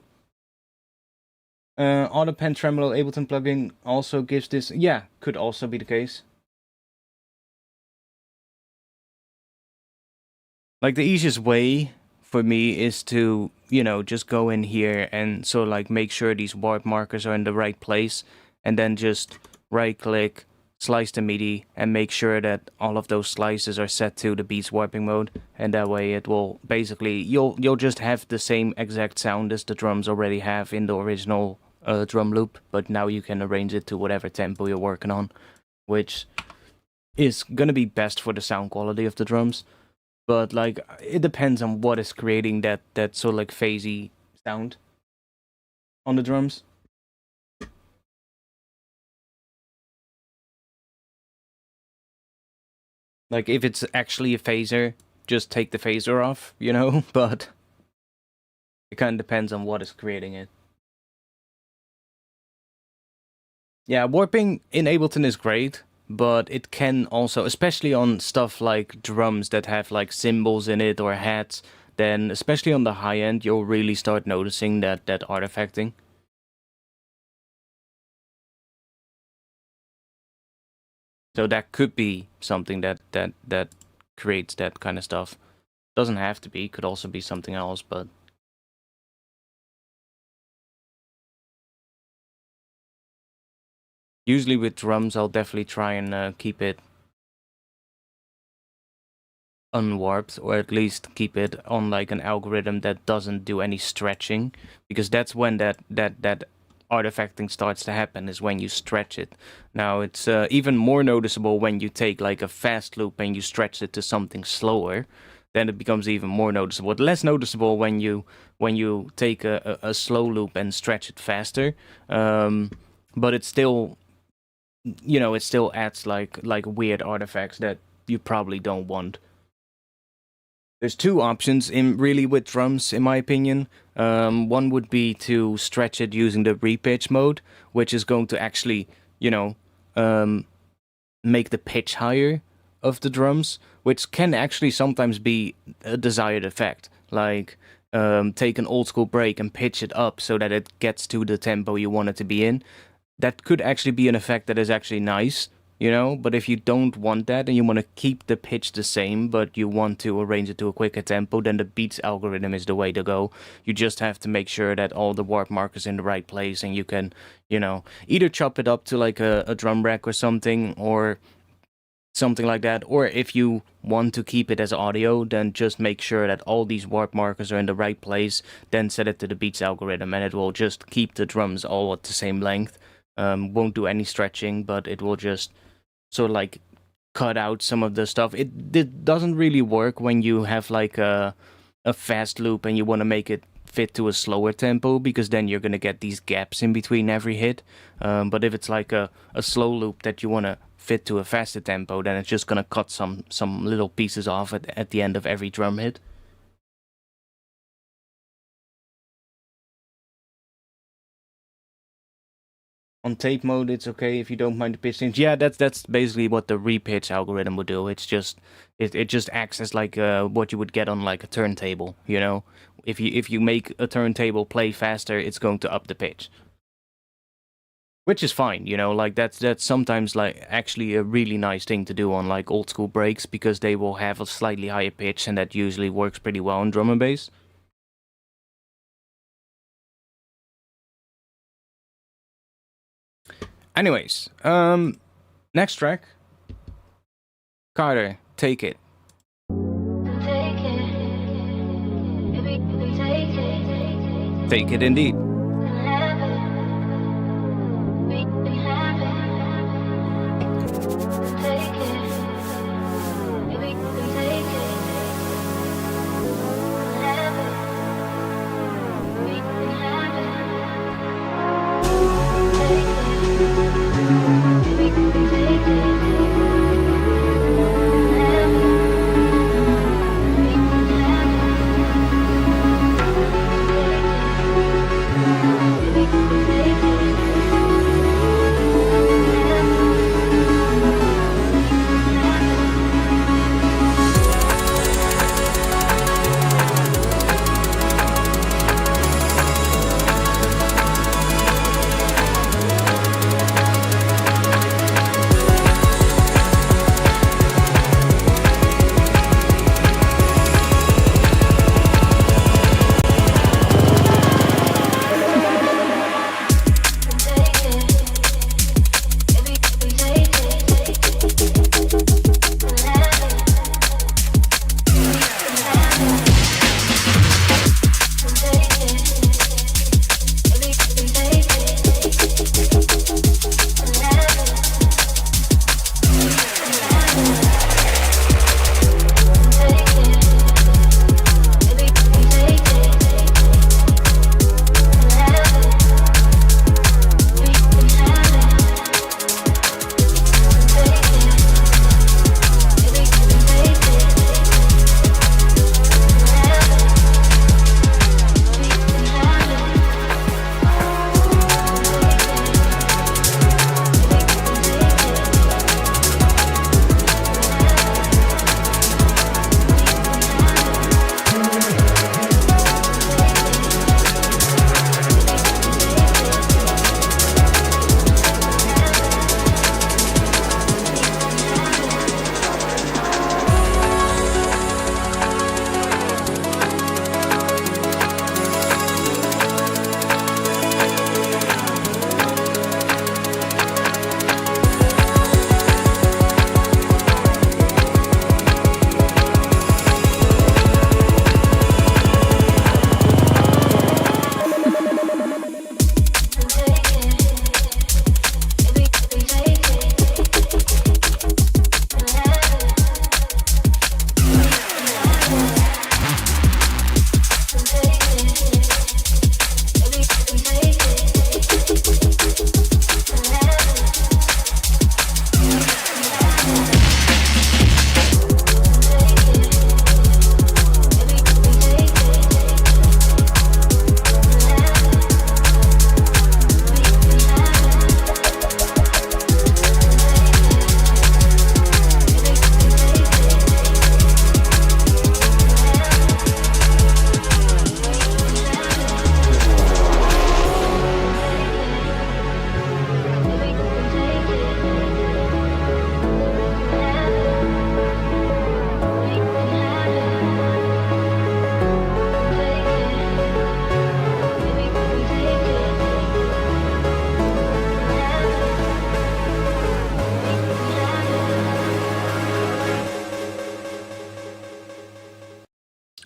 Auto Pen Tremolo Ableton plugin also gives this. Yeah, could also be the case. Like, the easiest way for me is to, you know, just go in here and sort of like make sure these warp markers are in the right place, and then just right click, slice the MIDI, and make sure that all of those slices are set to the beats warping mode, and that way it will basically, you'll just have the same exact sound as the drums already have in the original drum loop, but now you can arrange it to whatever tempo you're working on, which is gonna be best for the sound quality of the drums. But like, it depends on what is creating that sort of like phasey sound on the drums. Like, if it's actually a phaser, just take the phaser off, you know? But it kind of depends on what is creating it. Yeah, warping in Ableton is great, but it can also, especially on stuff like drums that have like cymbals in it or hats, then especially on the high end, you'll really start noticing that artifacting. So that could be something that creates that kind of stuff. Doesn't have to be, could also be something else, but usually with drums, I'll definitely try and keep it unwarped, or at least keep it on like an algorithm that doesn't do any stretching, because that's when that artifacting starts to happen, is when you stretch it. Now it's even more noticeable when you take like a fast loop and you stretch it to something slower. Then it becomes even more noticeable. It's less noticeable when you take a slow loop and stretch it faster, but it's still, you know, it still adds like weird artifacts that you probably don't want. There's two options in really with drums, in my opinion. One would be to stretch it using the repitch mode, which is going to actually, you know, make the pitch higher of the drums, which can actually sometimes be a desired effect. Like, take an old school break and pitch it up so that it gets to the tempo you want it to be in. That could actually be an effect that is actually nice, you know? But if you don't want that and you want to keep the pitch the same, but you want to arrange it to a quicker tempo, then the beats algorithm is the way to go. You just have to make sure that all the warp markers in the right place, and you can, you know, either chop it up to like a drum rack or something, or something like that. Or if you want to keep it as audio, then just make sure that all these warp markers are in the right place, then set it to the beats algorithm, and it will just keep the drums all at the same length. Won't do any stretching, but it will just sort of like cut out some of the stuff. It doesn't really work when you have like a a fast loop and you want to make it fit to a slower tempo, because then you're gonna get these gaps in between every hit. But if it's like a slow loop that you want to fit to a faster tempo, then it's just gonna cut some little pieces off at the end of every drum hit. On tape mode, it's okay if you don't mind the pitch change. Yeah, that's basically what the repitch algorithm would do. It's just it just acts as like what you would get on like a turntable. You know, if you make a turntable play faster, it's going to up the pitch, which is fine. You know, like that's sometimes like actually a really nice thing to do on like old school breaks, because they will have a slightly higher pitch, and that usually works pretty well on drum and bass. Anyways, next track. Carter, take it. Take it indeed.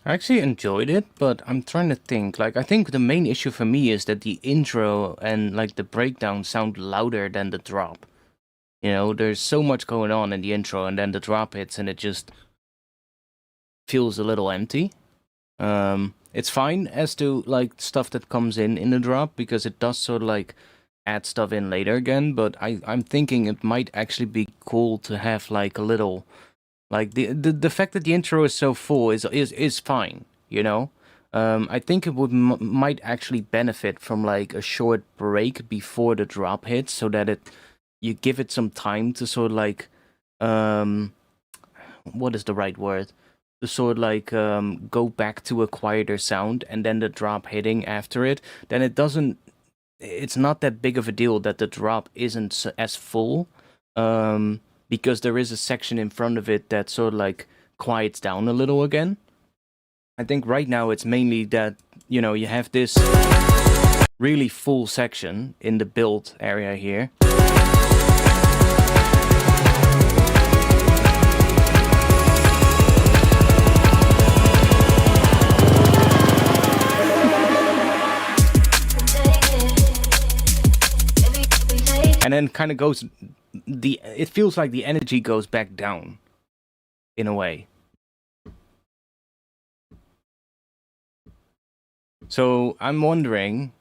I actually enjoyed it, but I'm trying to think. Like, I think the main issue for me is that the intro and like the breakdown sound louder than the drop. You know, there's so much going on in the intro, and then the drop hits, and it just feels a little empty. It's fine as to like stuff that comes in the drop, because it does sort of like add stuff in later again, but I'm thinking it might actually be cool to have like a little, like the fact that the intro is so full is fine, you know. I think it would might actually benefit from like a short break before the drop hits, so that you give it some time to sort of like what is the right word, to sort of like go back to a quieter sound, and then the drop hitting after it. Then it's not that big of a deal that the drop isn't as full, because there is a section in front of it that sort of like quiets down a little again. I think right now it's mainly that, you know, you have this really full section in the build area here. And then kind of goes, it feels like the energy goes back down in a way. So I'm wondering,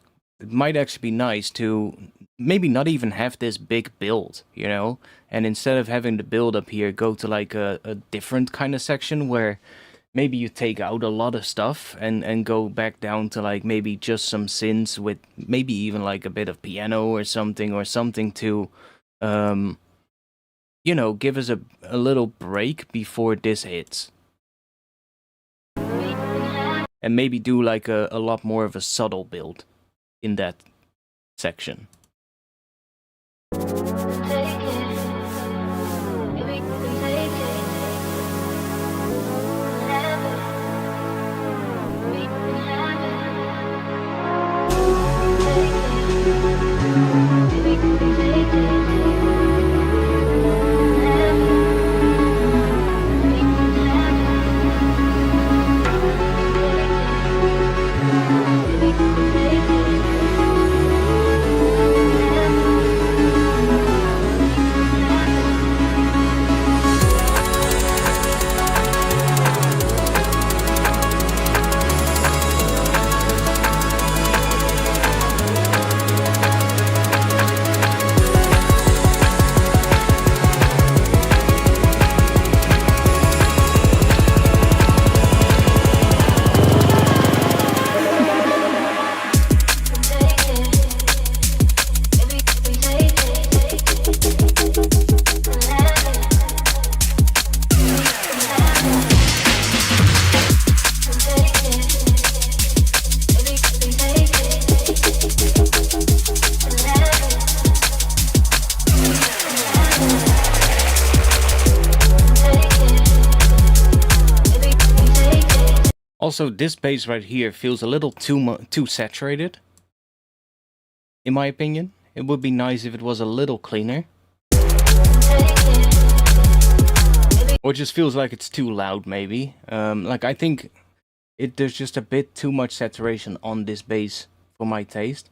it might actually be nice to maybe not even have this big build, you know, and instead of having the build up here, go to like a different kind of section where maybe you take out a lot of stuff and go back down to like maybe just some synths with maybe even like a bit of piano or something to, you know, give us a little break before this hits. And maybe do like a lot more of a subtle build in that section. Also, this bass right here feels a little too saturated, in my opinion. It would be nice if it was a little cleaner. Or just feels like it's too loud, maybe. Like, I think there's just a bit too much saturation on this bass for my taste.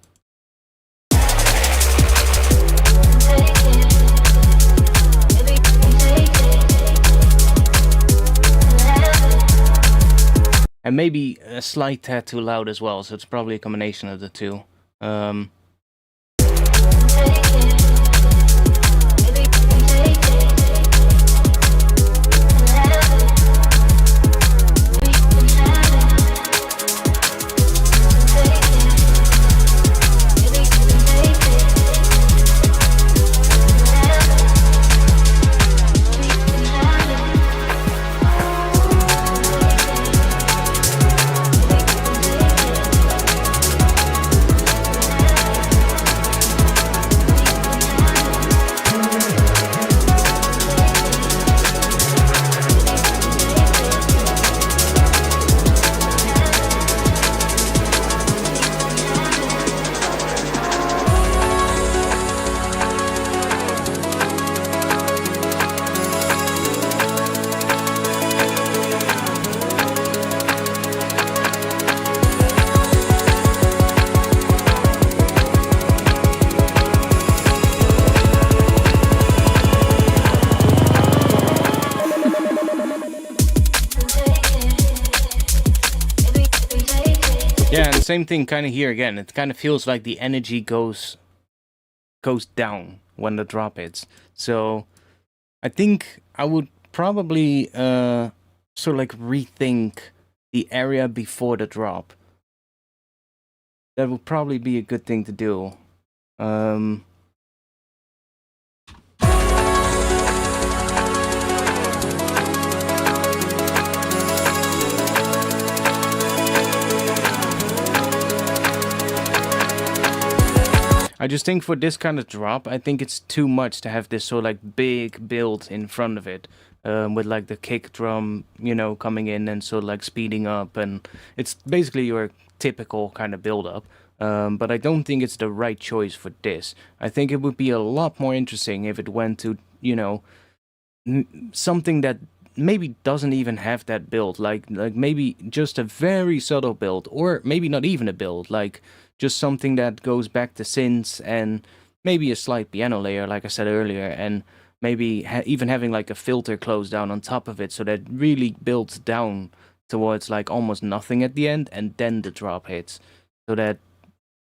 And maybe a slight tad too loud as well, so it's probably a combination of the two. Yeah, and same thing kind of here again. It kind of feels like the energy goes down when the drop hits. So I think I would probably sort of like rethink the area before the drop. That would probably be a good thing to do. I just think for this kind of drop, I think it's too much to have this sort of like big build in front of it. With like the kick drum, you know, coming in and sort of like speeding up. And it's basically your typical kind of build up. But I don't think it's the right choice for this. I think it would be a lot more interesting if it went to, you know, something that maybe doesn't even have that build. Like maybe just a very subtle build. Or maybe not even a build. Like just something that goes back to synths and maybe a slight piano layer, like I said earlier, and maybe even having like a filter closed down on top of it, so that really builds down towards like almost nothing at the end, and then the drop hits, so that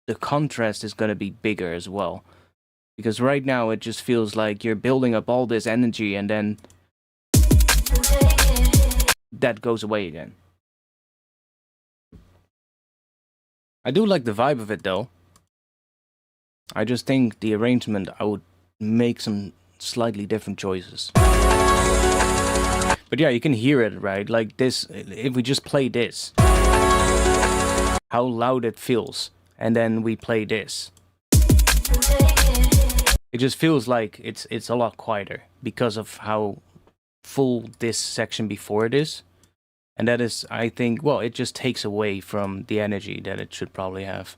the contrast is going to be bigger as well. Because right now it just feels like you're building up all this energy and then that goes away again. I do like the vibe of it though. I just think the arrangement, I would make some slightly different choices. But yeah, you can hear it, right? Like this, if we just play this, how loud it feels, and then we play this. It just feels like it's a lot quieter because of how full this section before it is. And that is, I think, well, it just takes away from the energy that it should probably have.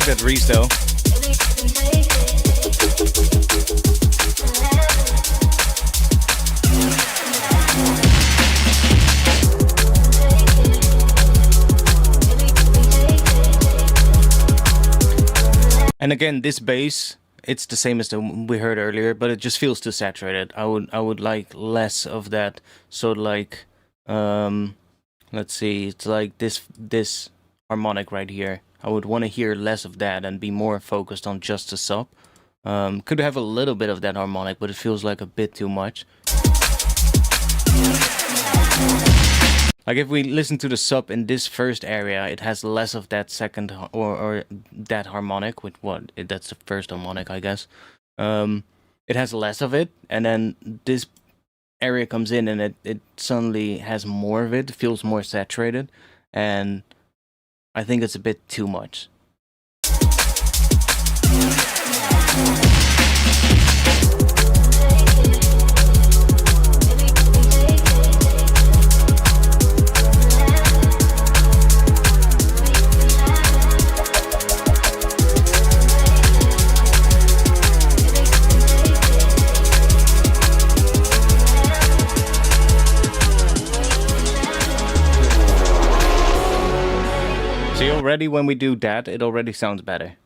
That Reese though. And again, this bass, it's the same as the one we heard earlier, but it just feels too saturated. I would like less of that. So like, let's see, it's like this harmonic right here. I would want to hear less of that and be more focused on just the sub. Could have a little bit of that harmonic, but it feels like a bit too much. Like if we listen to the sub in this first area, it has less of that second or that harmonic with what? That's the first harmonic, I guess. It has less of it, and then this area comes in and it suddenly has more of it, feels more saturated, and I think it's a bit too much. See, already when we do that, it already sounds better.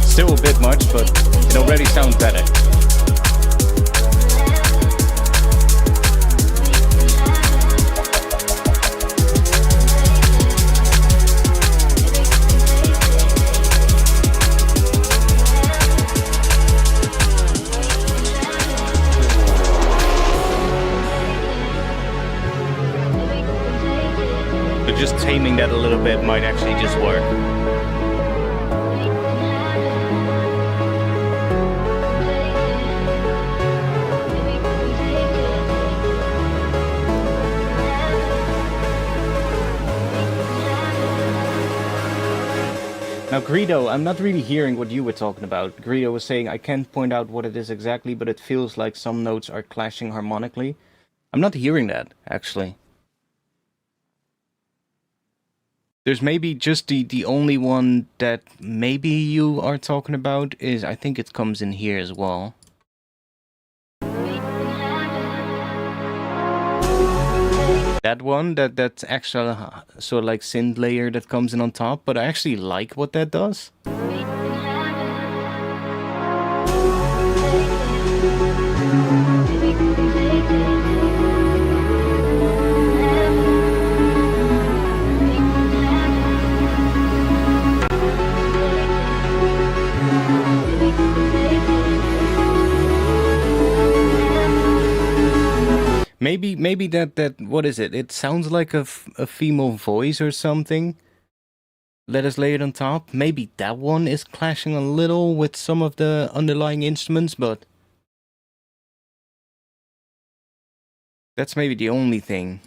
Still a bit much, but it already sounds better. Just taming that a little bit might actually just work. Greedo, I'm not really hearing what you were talking about. Greedo was saying, I can't point out what it is exactly, but it feels like some notes are clashing harmonically. I'm not hearing that, actually. There's maybe just the only one that maybe you are talking about is, I think it comes in here as well. That one, that's extra sort of like synth layer that comes in on top, but I actually like what that does. Maybe that what is it? It sounds like a female voice or something. Let us lay it on top. Maybe that one is clashing a little with some of the underlying instruments, but that's maybe the only thing.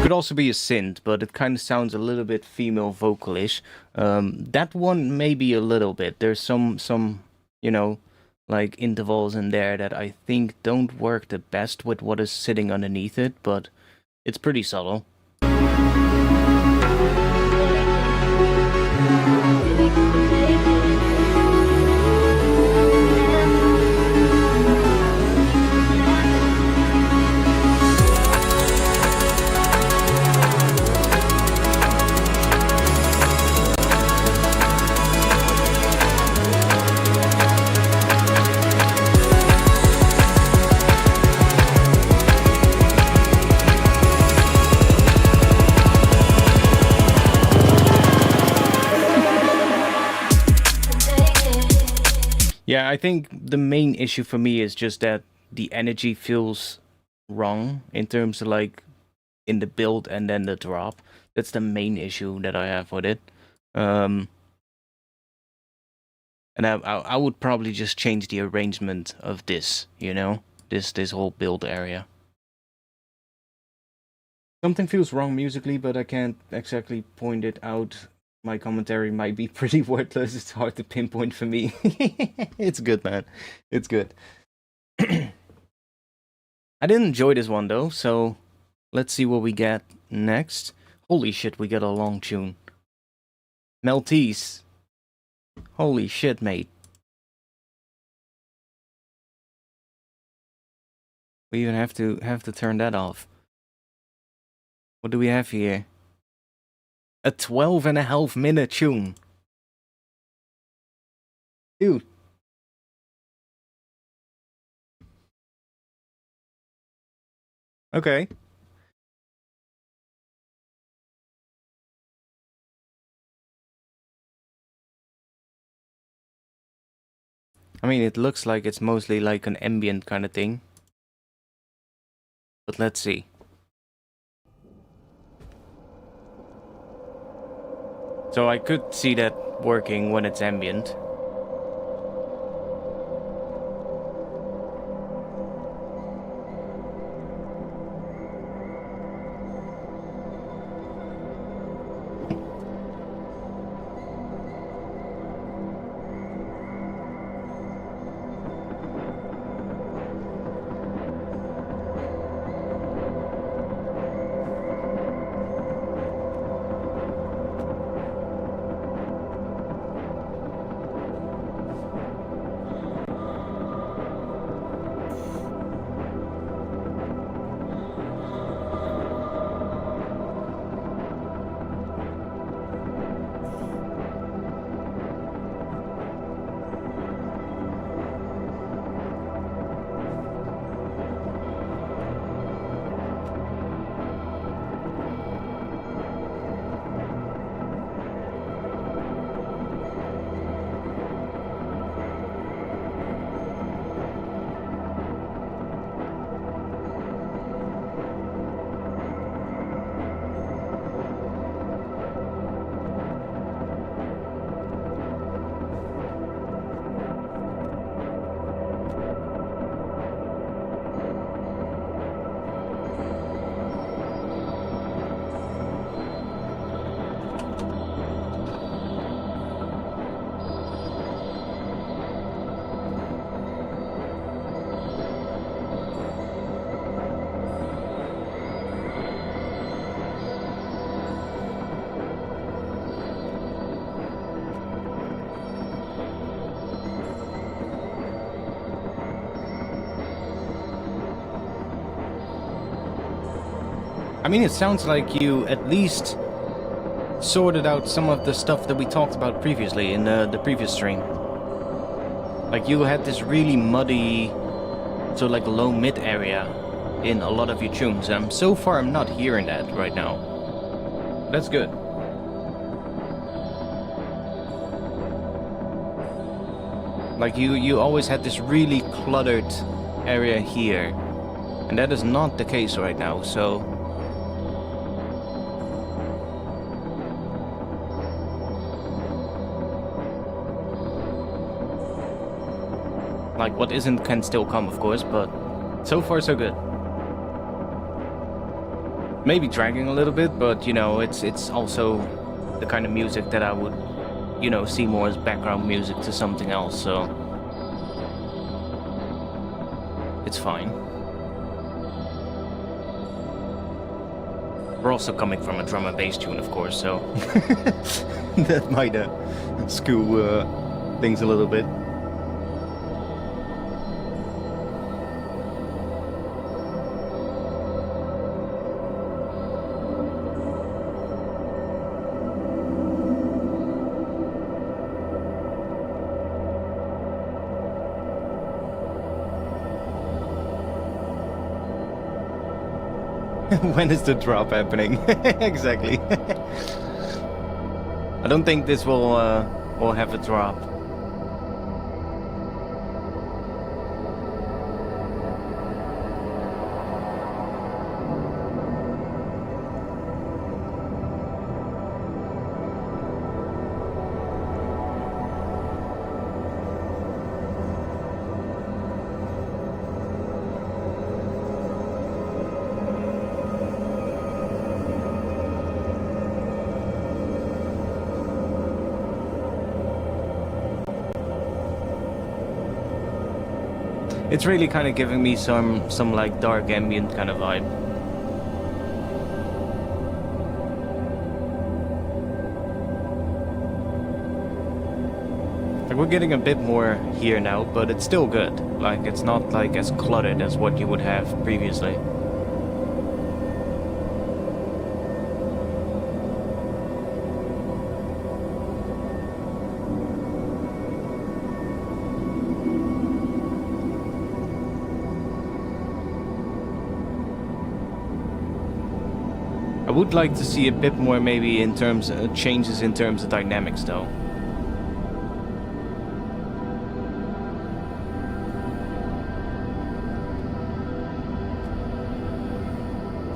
Could also be a synth, but it kind of sounds a little bit female vocalish. That one maybe a little bit. There's some you know, like intervals in there that I think don't work the best with what is sitting underneath it, but it's pretty subtle. Yeah, I think the main issue for me is just that the energy feels wrong in terms of like in the build and then the drop. That's the main issue that I have with it. And I would probably just change the arrangement of this, you know, this whole build area. Something feels wrong musically, but I can't exactly point it out. My commentary might be pretty worthless. It's hard to pinpoint for me. It's good, man. It's good. I didn't enjoy this one, though, so let's see what we get next. Holy shit, we get a long tune. Maltese. Holy shit, mate. We even have to turn that off. What do we have here? A 12.5-minute tune. Dude. Okay. I mean, it looks like it's mostly like an ambient kind of thing. But let's see. So I could see that working when it's ambient. I mean, it sounds like you at least sorted out some of the stuff that we talked about previously in the previous stream. Like, you had this really muddy, so like low mid area in a lot of your tunes, and so far I'm not hearing that right now. That's good. Like, you always had this really cluttered area here, and that is not the case right now, so... Like, what isn't can still come, of course, but so far so good. Maybe dragging a little bit, but, you know, it's also the kind of music that I would, you know, see more as background music to something else, so... It's fine. We're also coming from a drum and bass tune, of course, so... that might skew things a little bit. When is the drop happening? Exactly. I don't think this will have a drop. It's really kind of giving me some like dark ambient kind of vibe. Like, we're getting a bit more here now, but it's still good. Like, it's not like as cluttered as what you would have previously. I would like to see a bit more maybe in terms of changes in terms of dynamics though.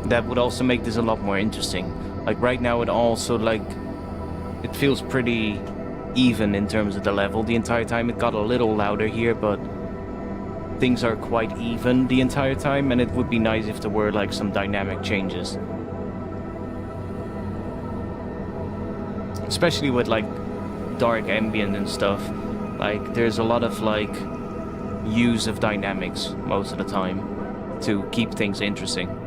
That would also make this a lot more interesting. Like right now it also like, it feels pretty even in terms of the level the entire time. It got a little louder here, but things are quite even the entire time, and it would be nice if there were like some dynamic changes. Especially with like dark ambient and stuff. Like there's a lot of like use of dynamics most of the time to keep things interesting.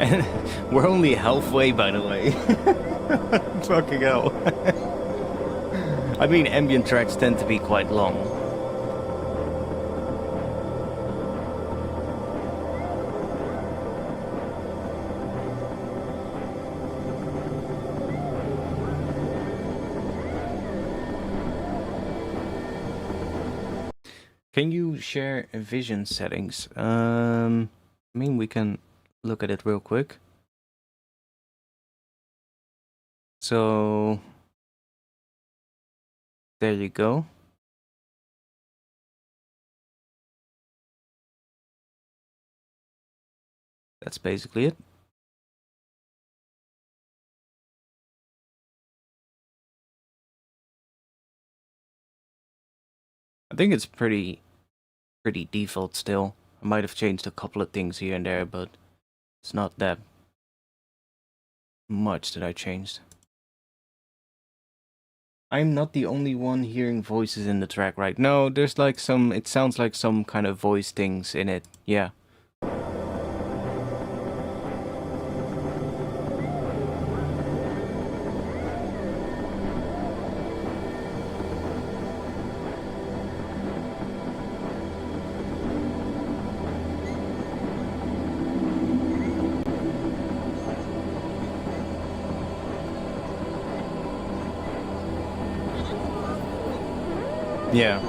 And we're only halfway, by the way. Fucking hell. I mean, ambient tracks tend to be quite long. Can you share vision settings? I mean, we can look at it real quick. So there you go. That's basically it. I think it's pretty default still. I might have changed a couple of things here and there, but it's not that much that I changed. I'm not the only one hearing voices in the track, right? No, there's like some, it sounds like some kind of voice things in it, yeah. Yeah.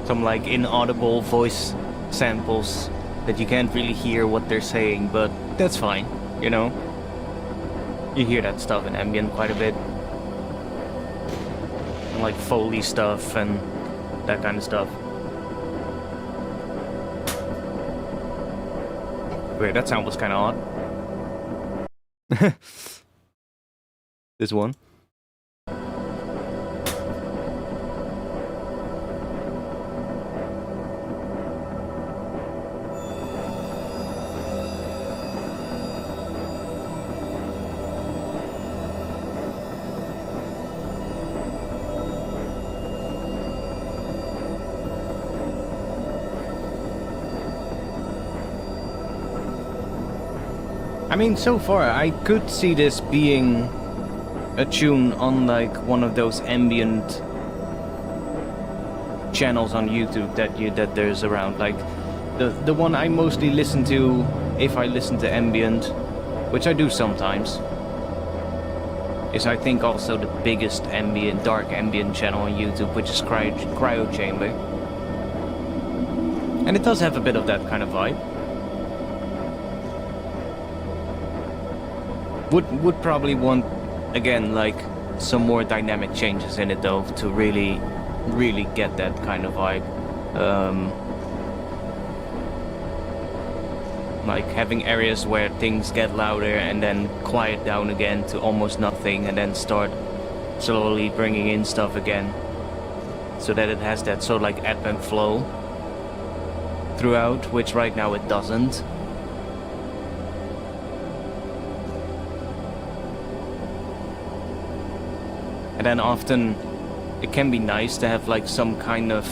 Some like inaudible voice samples that you can't really hear what they're saying, but that's fine, you know? You hear that stuff in ambient quite a bit. And like Foley stuff and that kind of stuff. Weird, that sound was kind of odd. This one. I mean, so far, I could see this being a tune on like one of those ambient channels on YouTube that there's around. Like the one I mostly listen to if I listen to ambient, which I do sometimes, is I think also the biggest ambient, dark ambient channel on YouTube, which is Cryo Chamber, and it does have a bit of that kind of vibe. Would probably want, again, like some more dynamic changes in it though to really get that kind of vibe. Like having areas where things get louder and then quiet down again to almost nothing, and then start slowly bringing in stuff again, so that it has that sort of like ebb and flow throughout, which right now it doesn't. And then often it can be nice to have like some kind of,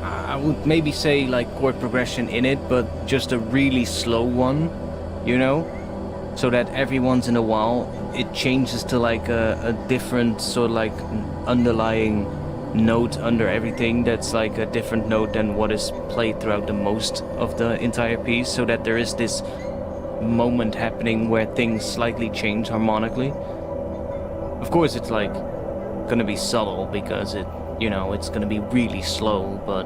I would maybe say like chord progression in it, but just a really slow one, you know? So that every once in a while it changes to like a different sort of like underlying note under everything that's like a different note than what is played throughout the most of the entire piece, so that there is this moment happening where things slightly change harmonically. Of course, it's like gonna be subtle because it, you know, it's gonna be really slow, but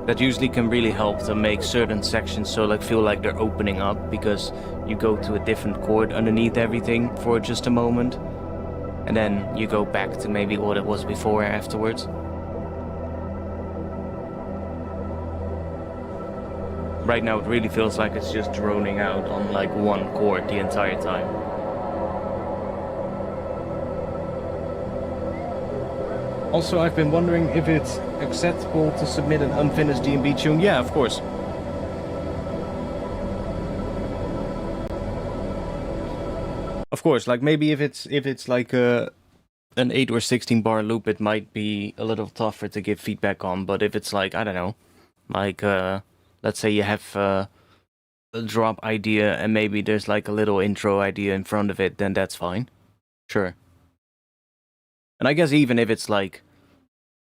that usually can really help to make certain sections so like feel like they're opening up, because you go to a different chord underneath everything for just a moment, and then you go back to maybe what it was before afterwards. Right now it really feels like it's just droning out on like one chord the entire time. Also, I've been wondering if it's acceptable to submit an unfinished D&B tune. Yeah, of course. Of course, like maybe if it's like an 8 or 16 bar loop, it might be a little tougher to give feedback on, but if it's like, I don't know, like let's say you have a drop idea and maybe there's like a little intro idea in front of it, then that's fine. Sure. And I guess even if it's like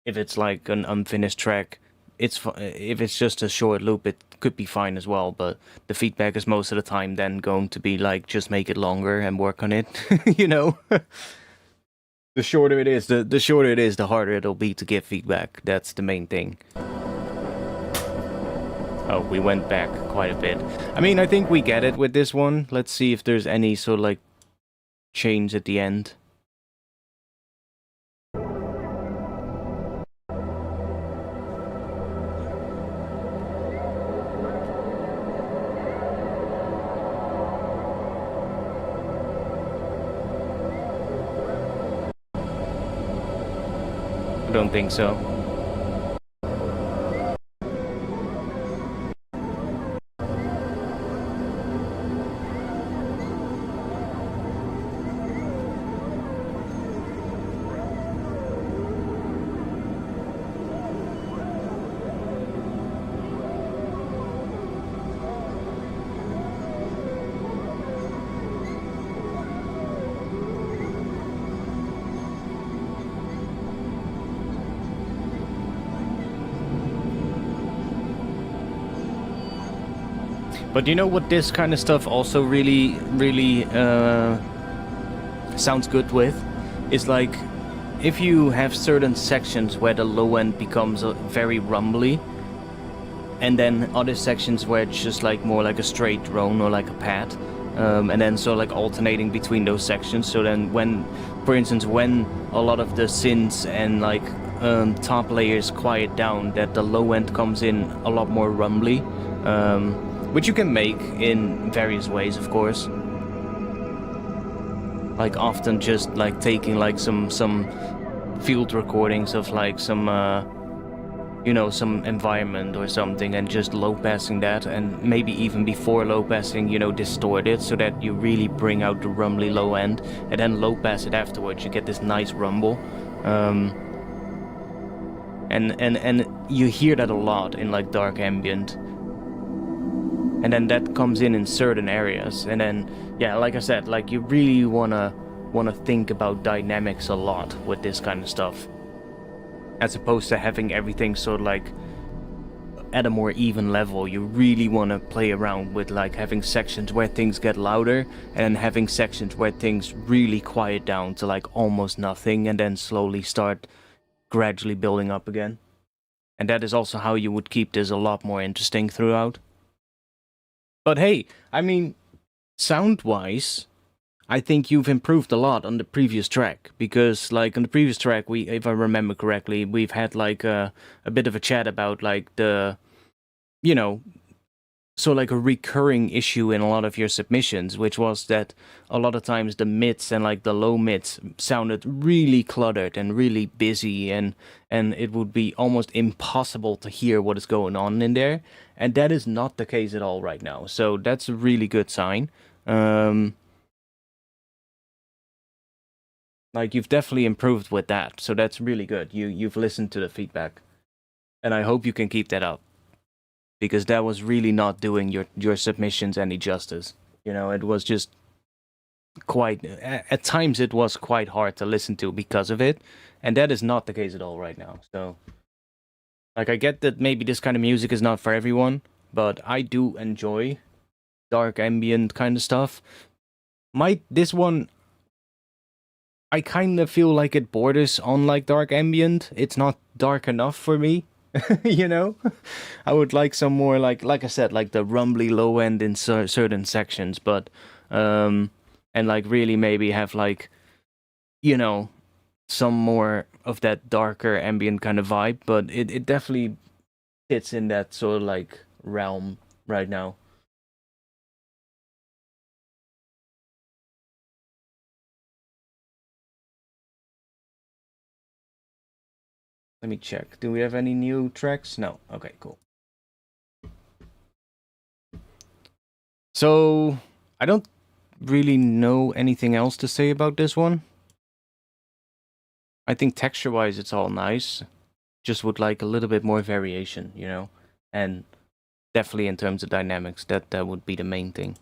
an unfinished track, if it's just a short loop, it could be fine as well, but the feedback is most of the time then going to be like, just make it longer and work on it, you know? The shorter it is, the shorter it is, the harder it'll be to give feedback. That's the main thing. Oh, we went back quite a bit. I mean, I think we get it with this one. Let's see if there's any sort of like change at the end. I don't think so. But you know what this kind of stuff also really sounds good with? Is like, if you have certain sections where the low end becomes very rumbly, and then other sections where it's just like more like a straight drone or like a pad, and then so like alternating between those sections. So then when, for instance, when a lot of the synths and like top layers quiet down, that the low end comes in a lot more rumbly, which you can make in various ways, of course. Like often just like taking like some field recordings of like some you know, some environment or something, and just low passing that, and maybe even before low passing, you know, distort it so that you really bring out the rumbly low end, and then low pass it afterwards. You get this nice rumble, and you hear that a lot in like dark ambient. And then that comes in certain areas, and then yeah, like I said, like you really wanna think about dynamics a lot with this kind of stuff, as opposed to having everything sort of like at a more even level. You really want to play around with like having sections where things get louder, and then having sections where things really quiet down to like almost nothing, and then slowly start gradually building up again. And that is also how you would keep this a lot more interesting throughout. But hey, I mean, sound-wise, I think you've improved a lot on the previous track, because like on the previous track, we, if I remember correctly, we've had like a bit of a chat about like the, you know, so like a recurring issue in a lot of your submissions, which was that a lot of times the mids and like the low mids sounded really cluttered and really busy, and it would be almost impossible to hear what is going on in there. And that is not the case at all right now. So that's a really good sign. Like you've definitely improved with that. So that's really good. You've listened to the feedback, and I hope you can keep that up, because that was really not doing your submissions any justice. You know, it was just quite, at times it was quite hard to listen to because of it, and that is not the case at all right now. So like I get that maybe this kind of music is not for everyone, but I do enjoy dark ambient kind of stuff. This one, I kind of feel like it borders on like dark ambient. It's not dark enough for me. You know, I would like some more like I said, like the rumbly low end in certain sections, but and like really maybe have like, you know, some more of that darker ambient kind of vibe. But it definitely fits in that sort of like realm right now. Let me check. Do we have any new tracks? No. Okay, cool. So I don't really know anything else to say about this one. I think texture-wise it's all nice. Just would like a little bit more variation, you know? And definitely in terms of dynamics, that would be the main thing.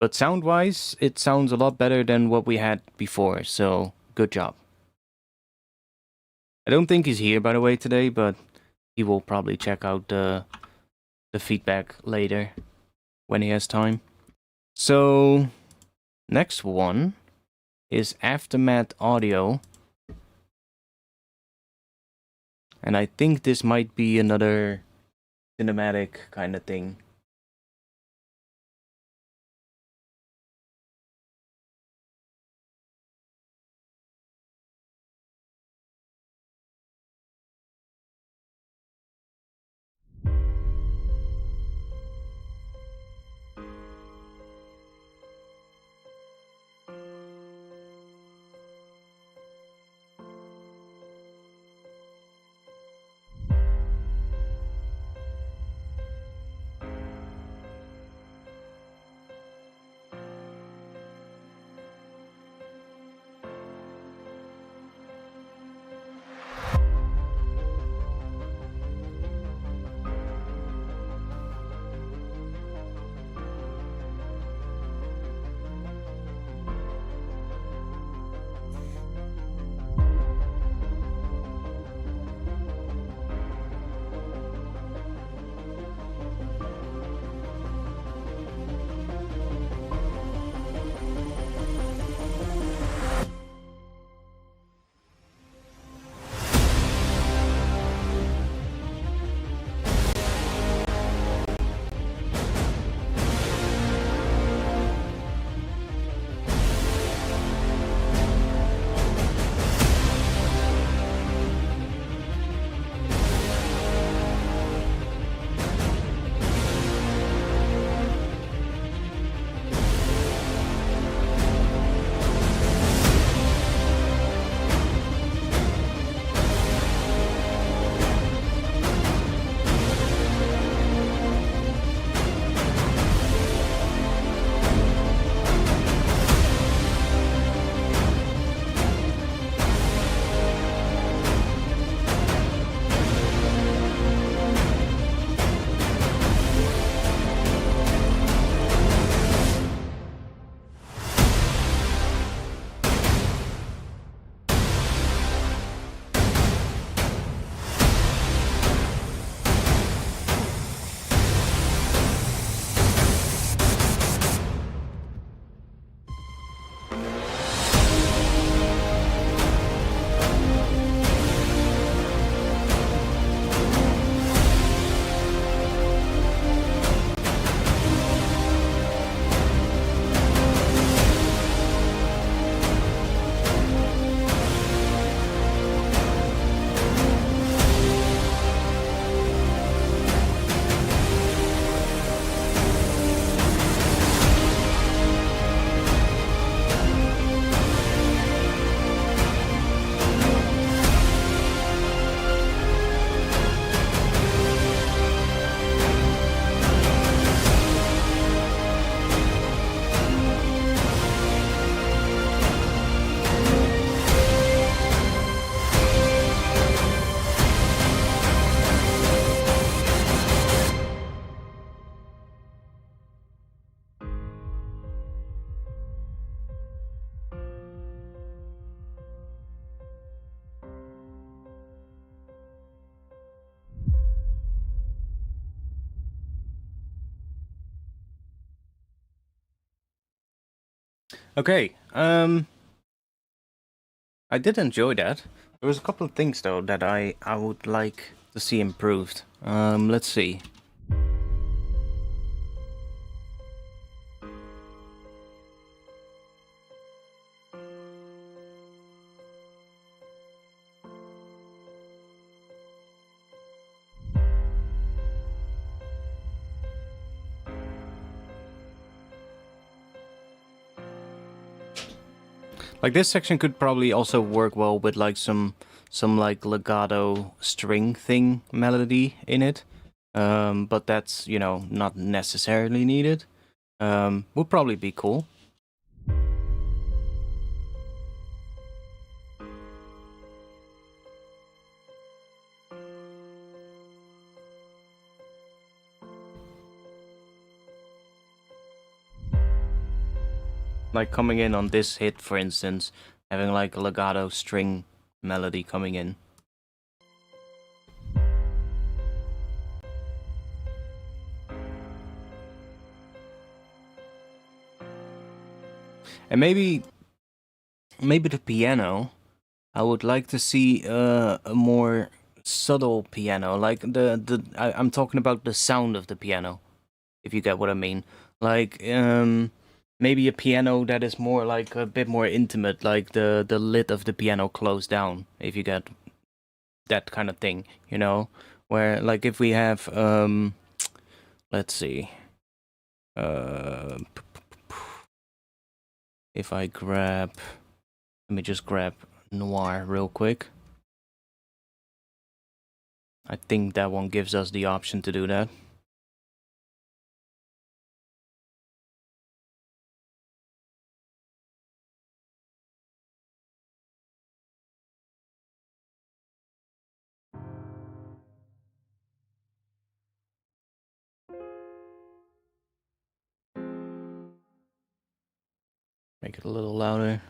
But sound-wise, it sounds a lot better than what we had before, so good job. I don't think he's here, by the way, today, but he will probably check out the feedback later when he has time. So, next one is Aftermath Audio. And I think this might be another cinematic kind of thing. Okay, I did enjoy that. There was a couple of things though that I would like to see improved. Let's see. Like this section could probably also work well with like some like legato string thing melody in it. But that's, you know, not necessarily needed. Would probably be cool. Like coming in on this hit, for instance, having like a legato string melody coming in. And maybe the piano, I would like to see a more subtle piano, like I'm talking about the sound of the piano, if you get what I mean. Like maybe a piano that is more like a bit more intimate, like the lid of the piano closed down, if you get that kind of thing, you know, where like if we have let's see, if I grab, let me just grab Noir real quick. I think that one gives us the option to do that. Make it a little louder.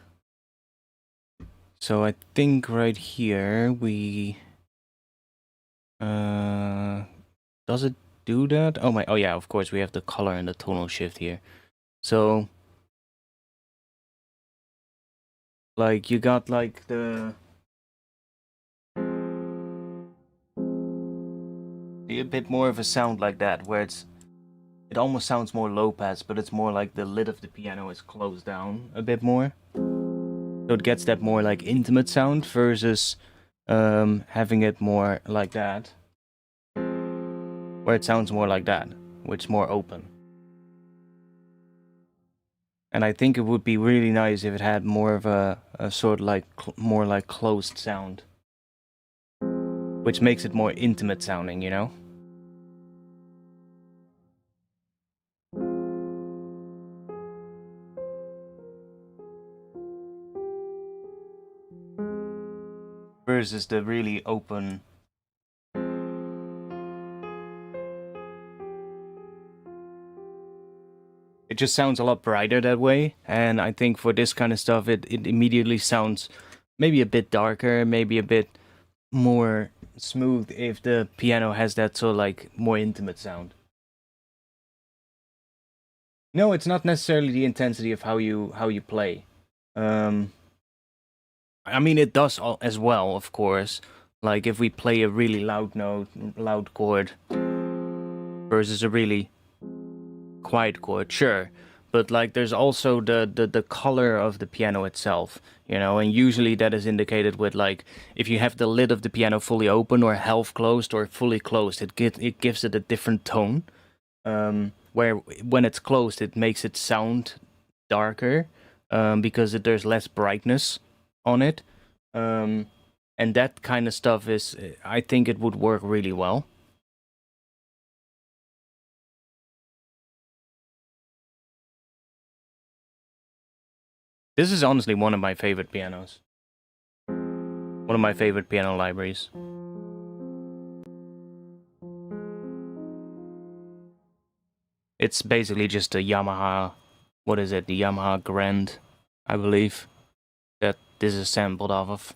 So I think right here we does it do that? Oh yeah, of course we have the color and the tonal shift here. So like you got like the a bit more of a sound like that, where it almost sounds more low pass, but it's more like the lid of the piano is closed down a bit more. So it gets that more like intimate sound versus having it more like that, where it sounds more like that, which is more open. And I think it would be really nice if it had more of a sort of like more like closed sound, which makes it more intimate sounding, you know? Versus the really open. It just sounds a lot brighter that way, and I think for this kind of stuff, it immediately sounds maybe a bit darker, maybe a bit more smooth if the piano has that sort of like more intimate sound. No, it's not necessarily the intensity of how you play. I mean, it does as well, of course. Like if we play a really loud note, loud chord, versus a really quiet chord, sure. But like, there's also the color of the piano itself, you know. And usually that is indicated with like if you have the lid of the piano fully open or half closed or fully closed, it gives it a different tone. Where when it's closed, it makes it sound darker because there's less brightness on it. And that kind of stuff is, I think it would work really well. This is honestly one of my favorite pianos. One of my favorite piano libraries. It's basically just a Yamaha, what is it, the Yamaha Grand, I believe, that this is sampled off of.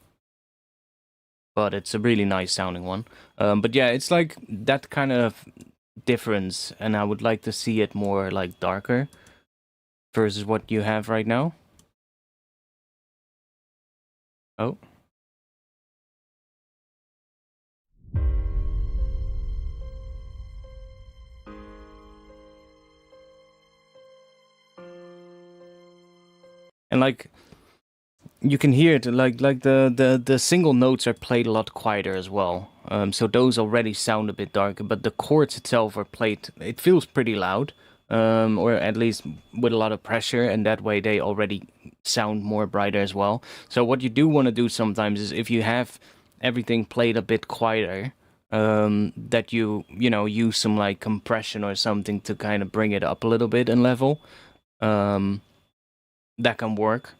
But it's a really nice sounding one. But yeah, it's like that kind of difference, and I would like to see it more like darker versus what you have right now. Oh. And like, you can hear it, like the single notes are played a lot quieter as well. So those already sound a bit darker, but the chords itself are played, it feels pretty loud, or at least with a lot of pressure, and that way they already sound more brighter as well. So what you do want to do sometimes is, if you have everything played a bit quieter, that you know, use some like compression or something to kind of bring it up a little bit in level. That can work.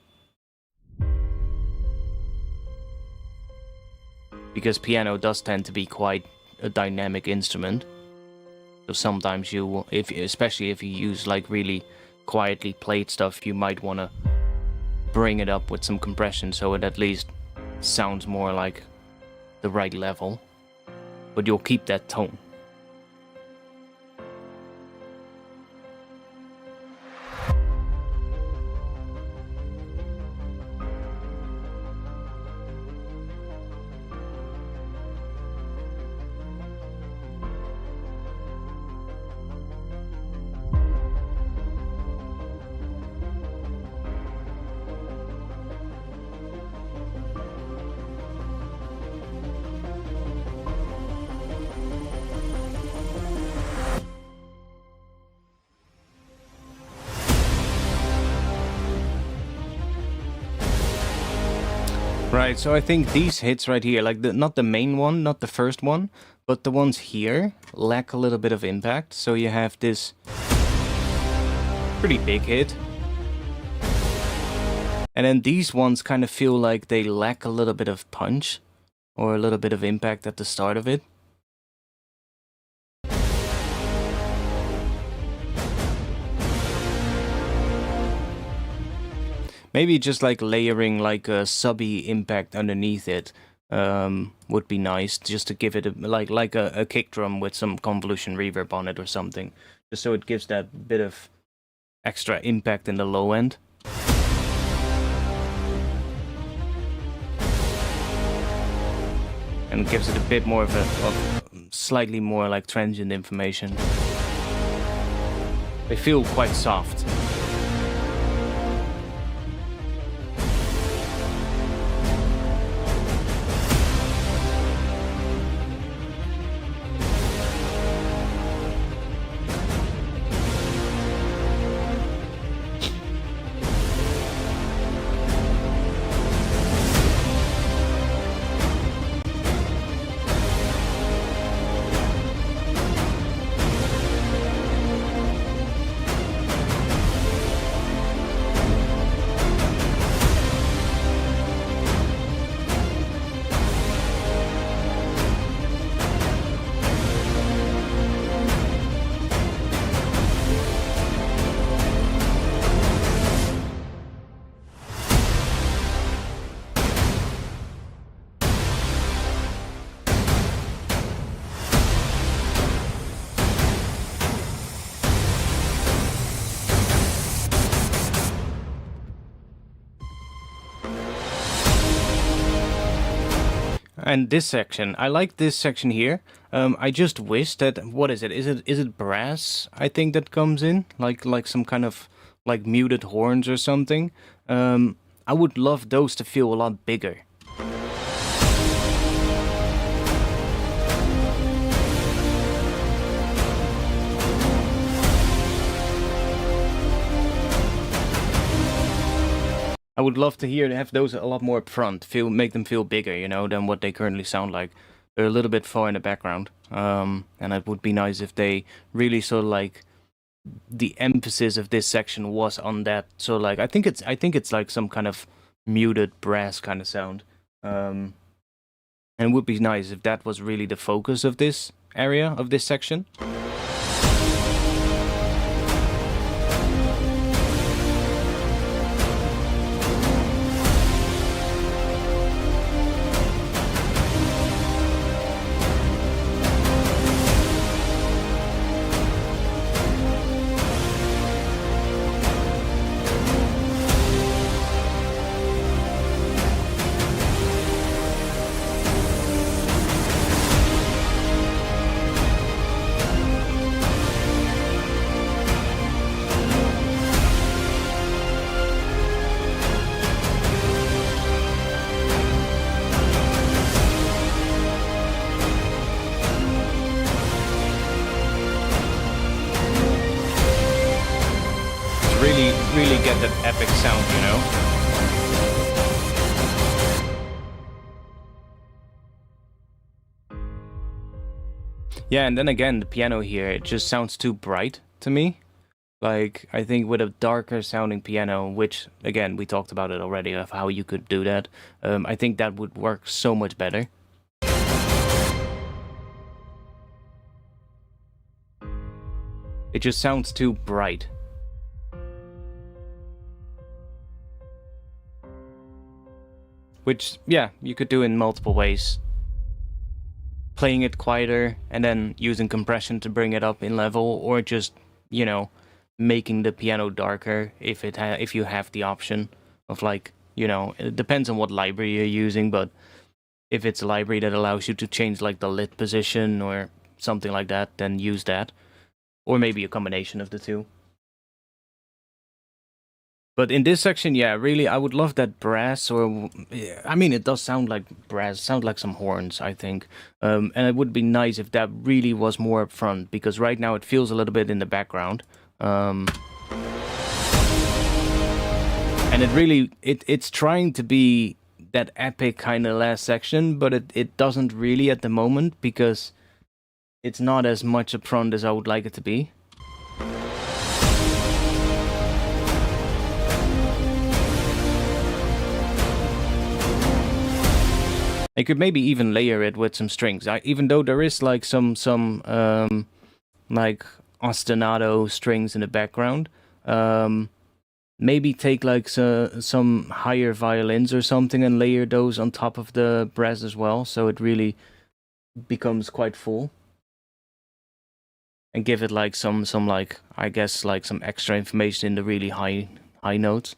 Because piano does tend to be quite a dynamic instrument. So sometimes you, especially if you use like really quietly played stuff, you might want to bring it up with some compression so it at least sounds more like the right level. But you'll keep that tone. Right, so I think these hits right here, like not the main one, not the first one, but the ones here lack a little bit of impact. So you have this pretty big hit. And then these ones kind of feel like they lack a little bit of punch or a little bit of impact at the start of it. Maybe just like layering like a subby impact underneath it would be nice, just to give it a, like a kick drum with some convolution reverb on it or something, just so it gives that bit of extra impact in the low end. And gives it a bit more of slightly more like transient information. They feel quite soft. And this section, I like this section here. I just wish that, what is it? Is it brass? I think that comes in like some kind of like muted horns or something. I would love those to feel a lot bigger. I would love to have those a lot more up front, make them feel bigger, you know, than what they currently sound like. They're a little bit far in the background, and it would be nice if they really sort of like the emphasis of this section was on that. So like I think it's like some kind of muted brass kind of sound, and it would be nice if that was really the focus of this area of this section. really get that epic sound, you know? Yeah, and then again, the piano here, it just sounds too bright to me. Like, I think with a darker sounding piano, which, again, we talked about it already, of how you could do that, I think that would work so much better. It just sounds too bright. Which, yeah, you could do in multiple ways. Playing it quieter, and then using compression to bring it up in level, or just, you know, making the piano darker if you have the option of, like, you know, it depends on what library you're using, but if it's a library that allows you to change, like, the lid position or something like that, then use that. Or maybe a combination of the two. But in this section, yeah, really, I would love that brass, or, I mean, it does sound like brass, sound like some horns, I think. And it would be nice if that really was more up front, because right now it feels a little bit in the background. And it really, it's trying to be that epic kind of last section, but it doesn't really at the moment, because it's not as much up front as I would like it to be. I could maybe even layer it with some strings. Even though there is like some like ostinato strings in the background, maybe take like some higher violins or something and layer those on top of the brass as well, so it really becomes quite full. And give it like some like, I guess, like some extra information in the really high notes.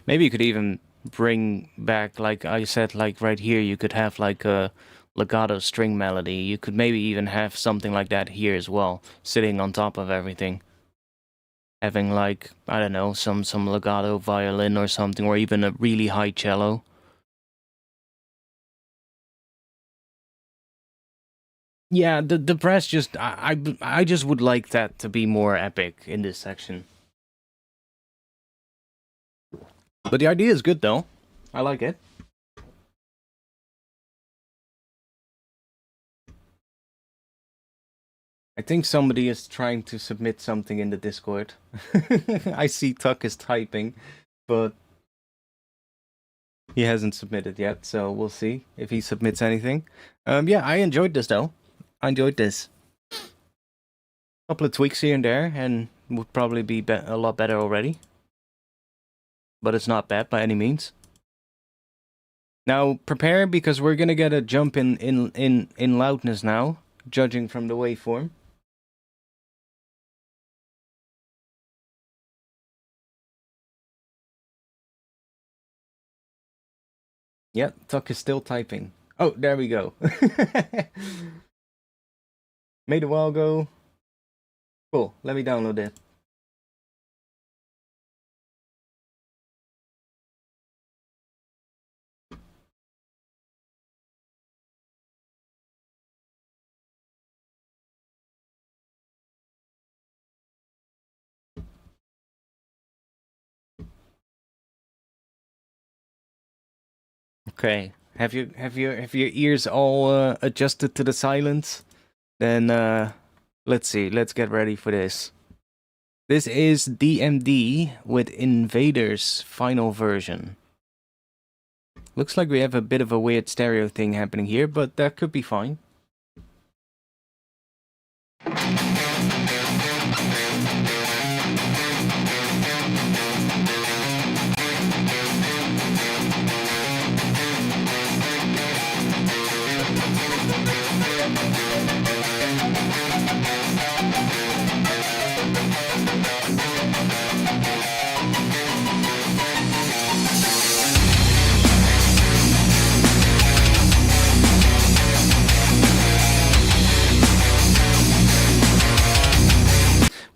Maybe you could even bring back, like I said, like right here, you could have like a legato string melody. You could maybe even have something like that here as well, sitting on top of everything. Having like, I don't know, some legato violin or something, or even a really high cello. Yeah, the brass just, I just would like that to be more epic in this section. But the idea is good, though. I like it. I think somebody is trying to submit something in the Discord. I see Tuck is typing, but he hasn't submitted yet, so we'll see if he submits anything. Yeah, I enjoyed this, though. I enjoyed this. A couple of tweaks here and there, and would probably be a lot better already. But it's not bad by any means. Now prepare, because we're gonna get a jump in loudness now, judging from the waveform. Yep, Tuck is still typing. Oh, there we go. Made a while ago. Cool, let me download it. Okay, have your ears all adjusted to the silence? Then let's see. Let's get ready for this. This is DMD with Invaders final version. Looks like we have a bit of a weird stereo thing happening here, but that could be fine.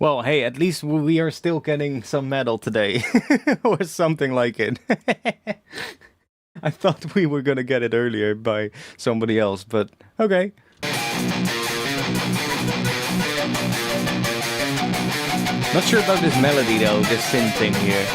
Well, hey, at least we are still getting some metal today. Or something like it. I thought we were gonna get it earlier by somebody else, but okay. Not sure about this melody though, this synth thing here.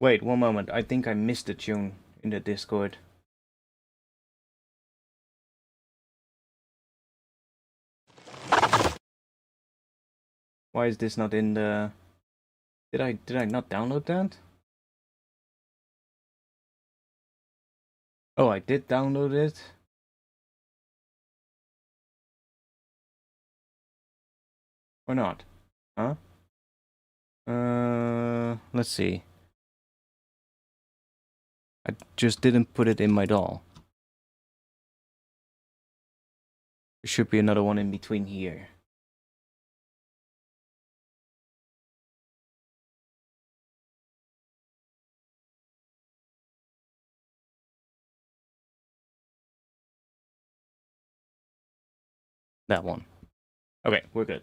Wait, one moment. I think I missed a tune in the Discord. Why is this not in the... Did I not download that? Oh, I did download it. Or not? Huh? Let's see. I just didn't put it in my DAW. There should be another one in between here. That one. Okay, we're good.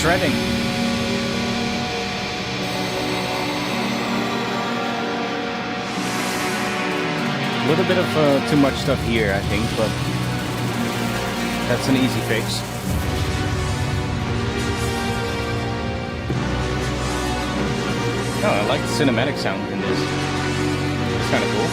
Shredding. A little bit of too much stuff here, I think, but that's an easy fix. Oh, I like the cinematic sound in this. It's kind of cool.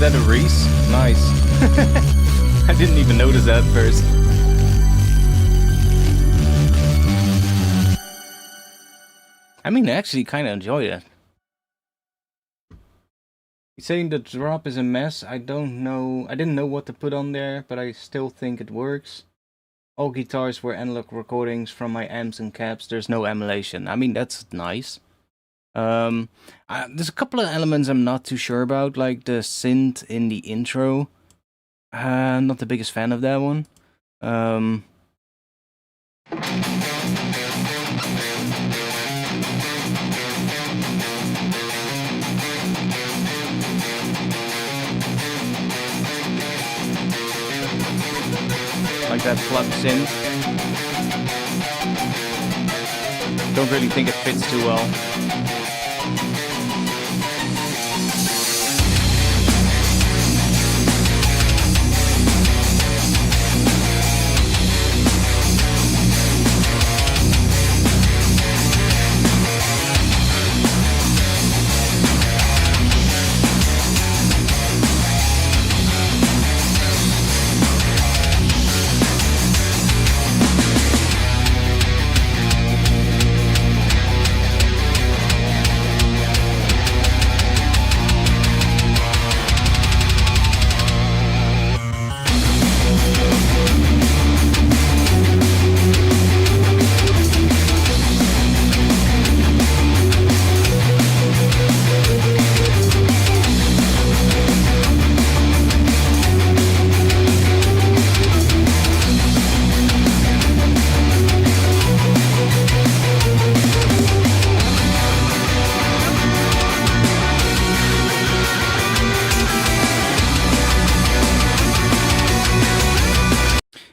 that a Reese? Nice. I didn't even notice that at first. I mean, I actually kind of enjoy it. You're saying the drop is a mess? I don't know. I didn't know what to put on there, but I still think it works. All guitars were analog recordings from my amps and cabs. There's no emulation. I mean, that's nice. There's a couple of elements I'm not too sure about, like the synth in the intro. Not the biggest fan of that one. Like that flux synth. Don't really think it fits too well.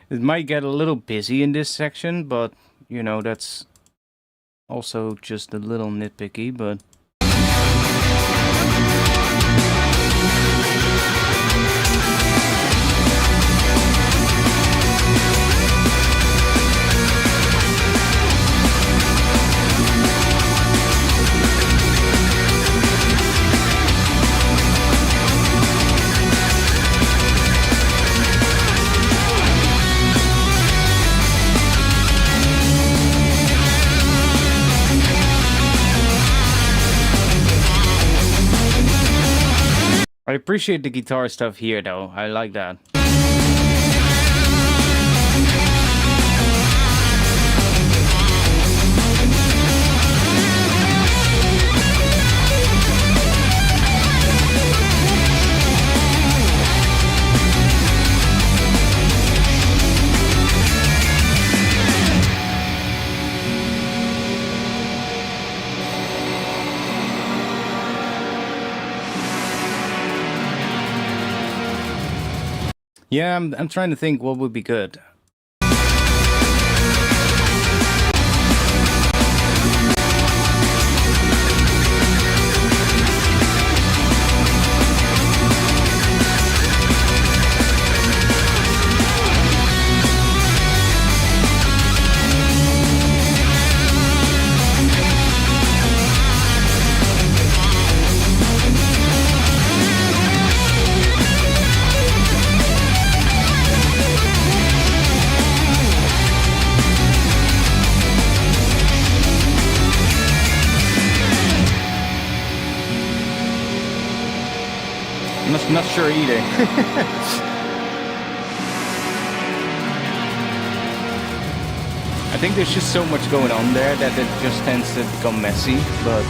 It might get a little busy in this section, but, you know, that's also just a little nitpicky, but... I appreciate the guitar stuff here, though. I like that. Yeah, I'm trying to think what would be good. I'm not sure either. I think there's just so much going on there that it just tends to become messy, but...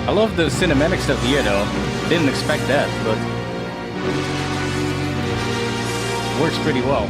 I love the cinematic stuff here though. Didn't expect that, but... works pretty well.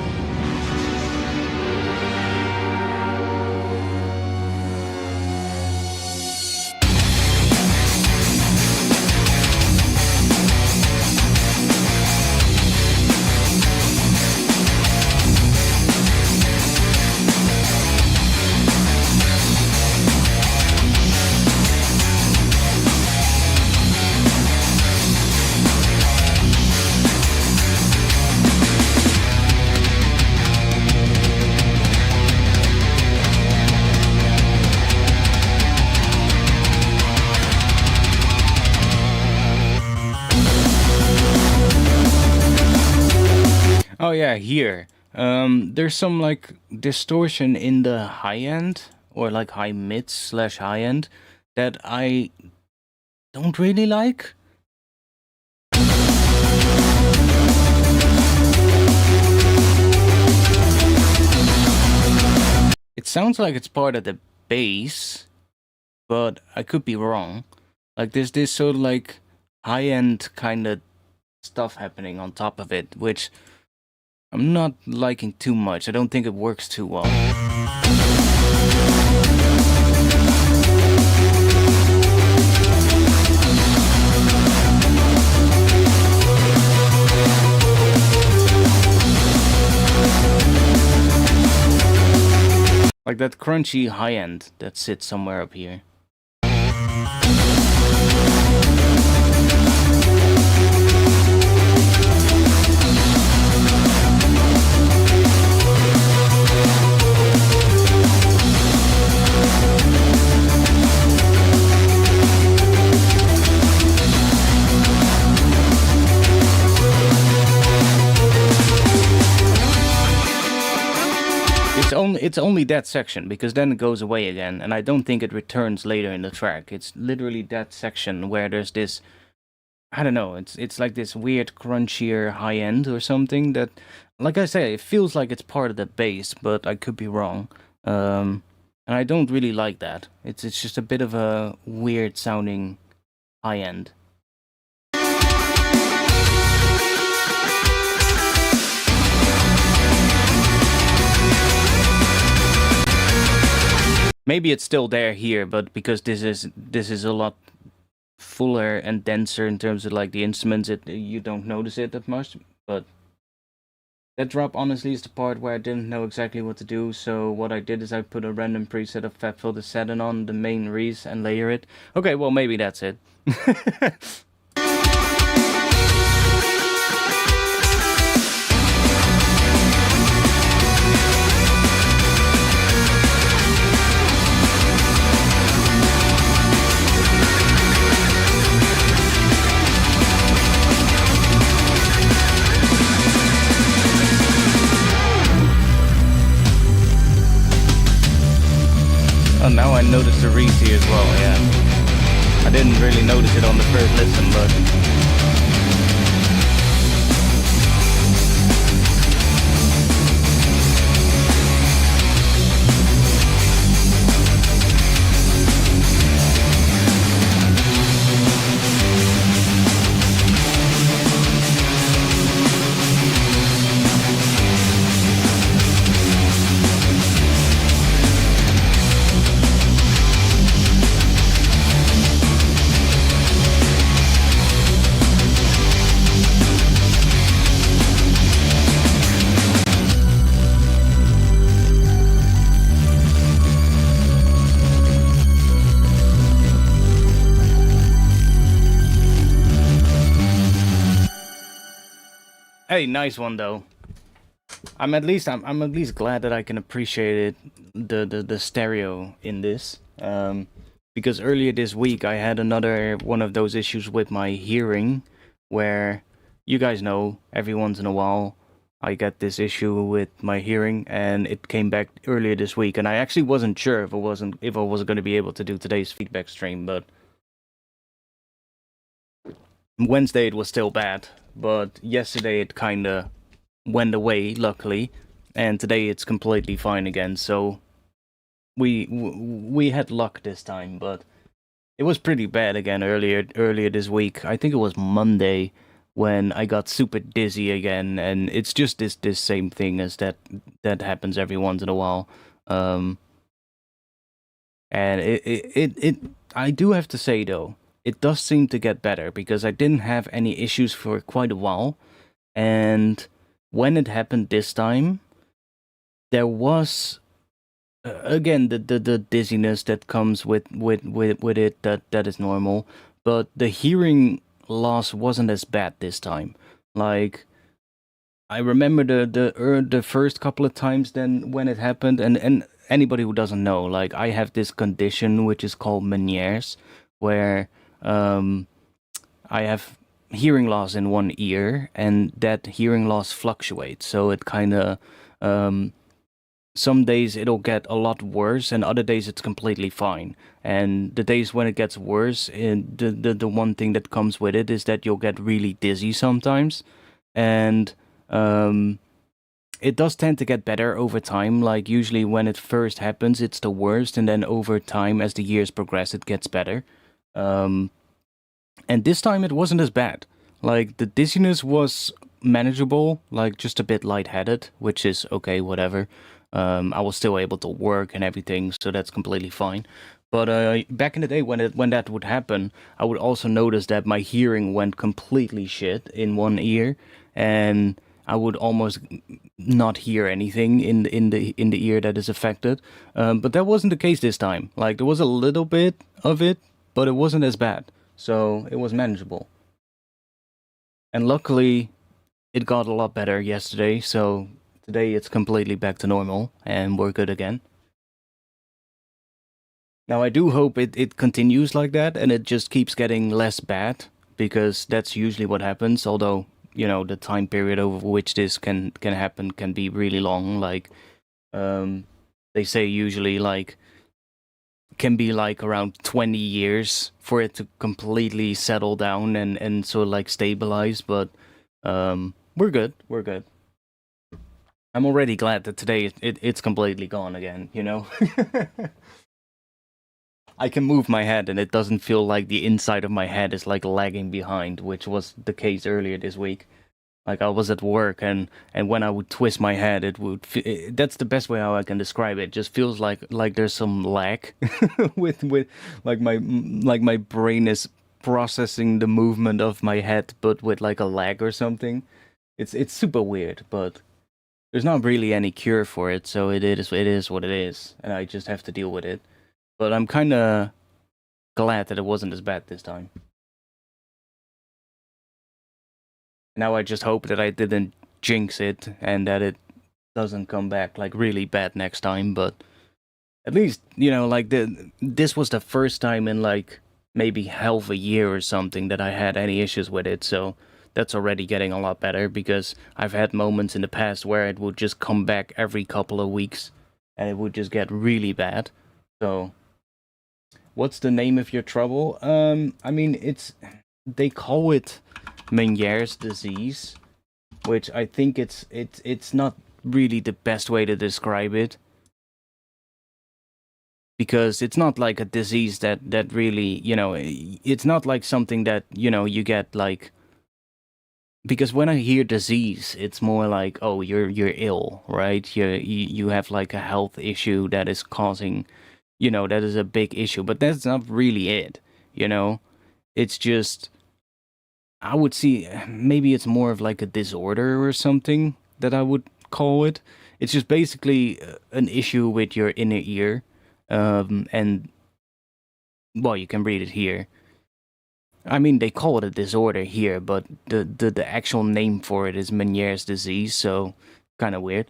Oh yeah, here. There's some like distortion in the high end or like high mid slash high end that I don't really like. It sounds like it's part of the bass, but I could be wrong. Like there's this sort of like high end kind of stuff happening on top of it, which I'm not liking too much. I don't think it works too well. Like that crunchy high end that sits somewhere up here. It's only that section, because then it goes away again, and I don't think it returns later in the track. It's literally that section where there's this, I don't know, it's like this weird crunchier high end or something that, like I say, it feels like it's part of the bass, but I could be wrong. And I don't really like that. It's just a bit of a weird sounding high end. Maybe it's still there here, but because this is a lot fuller and denser in terms of like the instruments, you don't notice it that much. But that drop honestly is the part where I didn't know exactly what to do. So what I did is I put a random preset of Fab Filter 7 on the main Reese and layer it. Okay, well maybe that's it. Oh, now I noticed the Reese here as well, yeah. I didn't really notice it on the first listen, but... Hey, nice one though. I'm at least glad that I can appreciate the stereo in this. Because earlier this week I had another one of those issues with my hearing, where you guys know every once in a while I get this issue with my hearing, and it came back earlier this week, and I actually wasn't sure if I was going to be able to do today's feedback stream, but Wednesday it was still bad. But yesterday it kinda went away, luckily, and today it's completely fine again. So we had luck this time, but it was pretty bad again earlier this week. I think it was Monday when I got super dizzy again, and it's just this same thing as that happens every once in a while. And it I do have to say though, it does seem to get better, because I didn't have any issues for quite a while, and when it happened this time, there was again the dizziness that comes with it, that is normal, but the hearing loss wasn't as bad this time. Like, I remember the first couple of times then when it happened, and anybody who doesn't know, like, I have this condition which is called Meniere's, where I have hearing loss in one ear, and that hearing loss fluctuates. So it kind of some days it'll get a lot worse, and other days it's completely fine. And the days when it gets worse, the one thing that comes with it is that you'll get really dizzy sometimes, and it does tend to get better over time. Like usually when it first happens, it's the worst, and then over time, as the years progress, it gets better. And this time it wasn't as bad. Like the dizziness was manageable, like just a bit lightheaded, which is okay, whatever. I was still able to work and everything, so that's completely fine. But back in the day when that would happen, I would also notice that my hearing went completely shit in one ear, and I would almost not hear anything in the ear that is affected. But that wasn't the case this time. Like there was a little bit of it, but it wasn't as bad, so it was manageable. And luckily, it got a lot better yesterday, so today it's completely back to normal and we're good again. Now I do hope it continues like that and it just keeps getting less bad, because that's usually what happens, although, you know, the time period over which this can happen can be really long. Like, they say usually, like, can be like around 20 years for it to completely settle down and sort of like stabilize, but we're good. I'm already glad that today it's completely gone again, you know? I can move my head and it doesn't feel like the inside of my head is like lagging behind, which was the case earlier this week. Like I was at work and when I would twist my head, it would. That's the best way how I can describe it. It just feels like there's some lag with my brain is processing the movement of my head, but with like a lag or something. It's super weird, but there's not really any cure for it, so it is what it is, and I just have to deal with it. But I'm kind of glad that it wasn't as bad this time. Now I just hope that I didn't jinx it and that it doesn't come back like really bad next time. But at least, you know, like this was the first time in like maybe half a year or something that I had any issues with it. So that's already getting a lot better, because I've had moments in the past where it would just come back every couple of weeks and it would just get really bad. So what's the name of your trouble? I mean, they call it Meniere's disease, which I think it's not really the best way to describe it, because it's not like a disease that really, you know, it's not like something that, you know, you get like, because when I hear disease, it's more like, oh, you're ill, right? You have like a health issue that is causing, you know, that is a big issue, but that's not really it, you know? It's just, I would see, maybe it's more of like a disorder or something that I would call it. It's just basically an issue with your inner ear, and, well, you can read it here. I mean, they call it a disorder here, but the actual name for it is Meniere's disease, so kind of weird.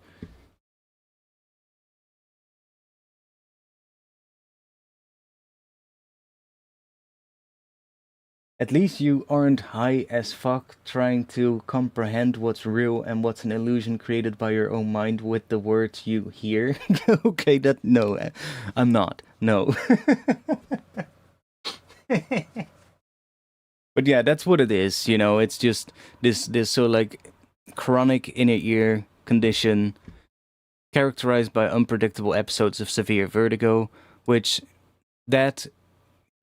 At least you aren't high as fuck trying to comprehend what's real and what's an illusion created by your own mind with the words you hear. Okay, no, I'm not. No. But yeah, that's what it is, you know, it's just this so like chronic inner ear condition characterized by unpredictable episodes of severe vertigo, which that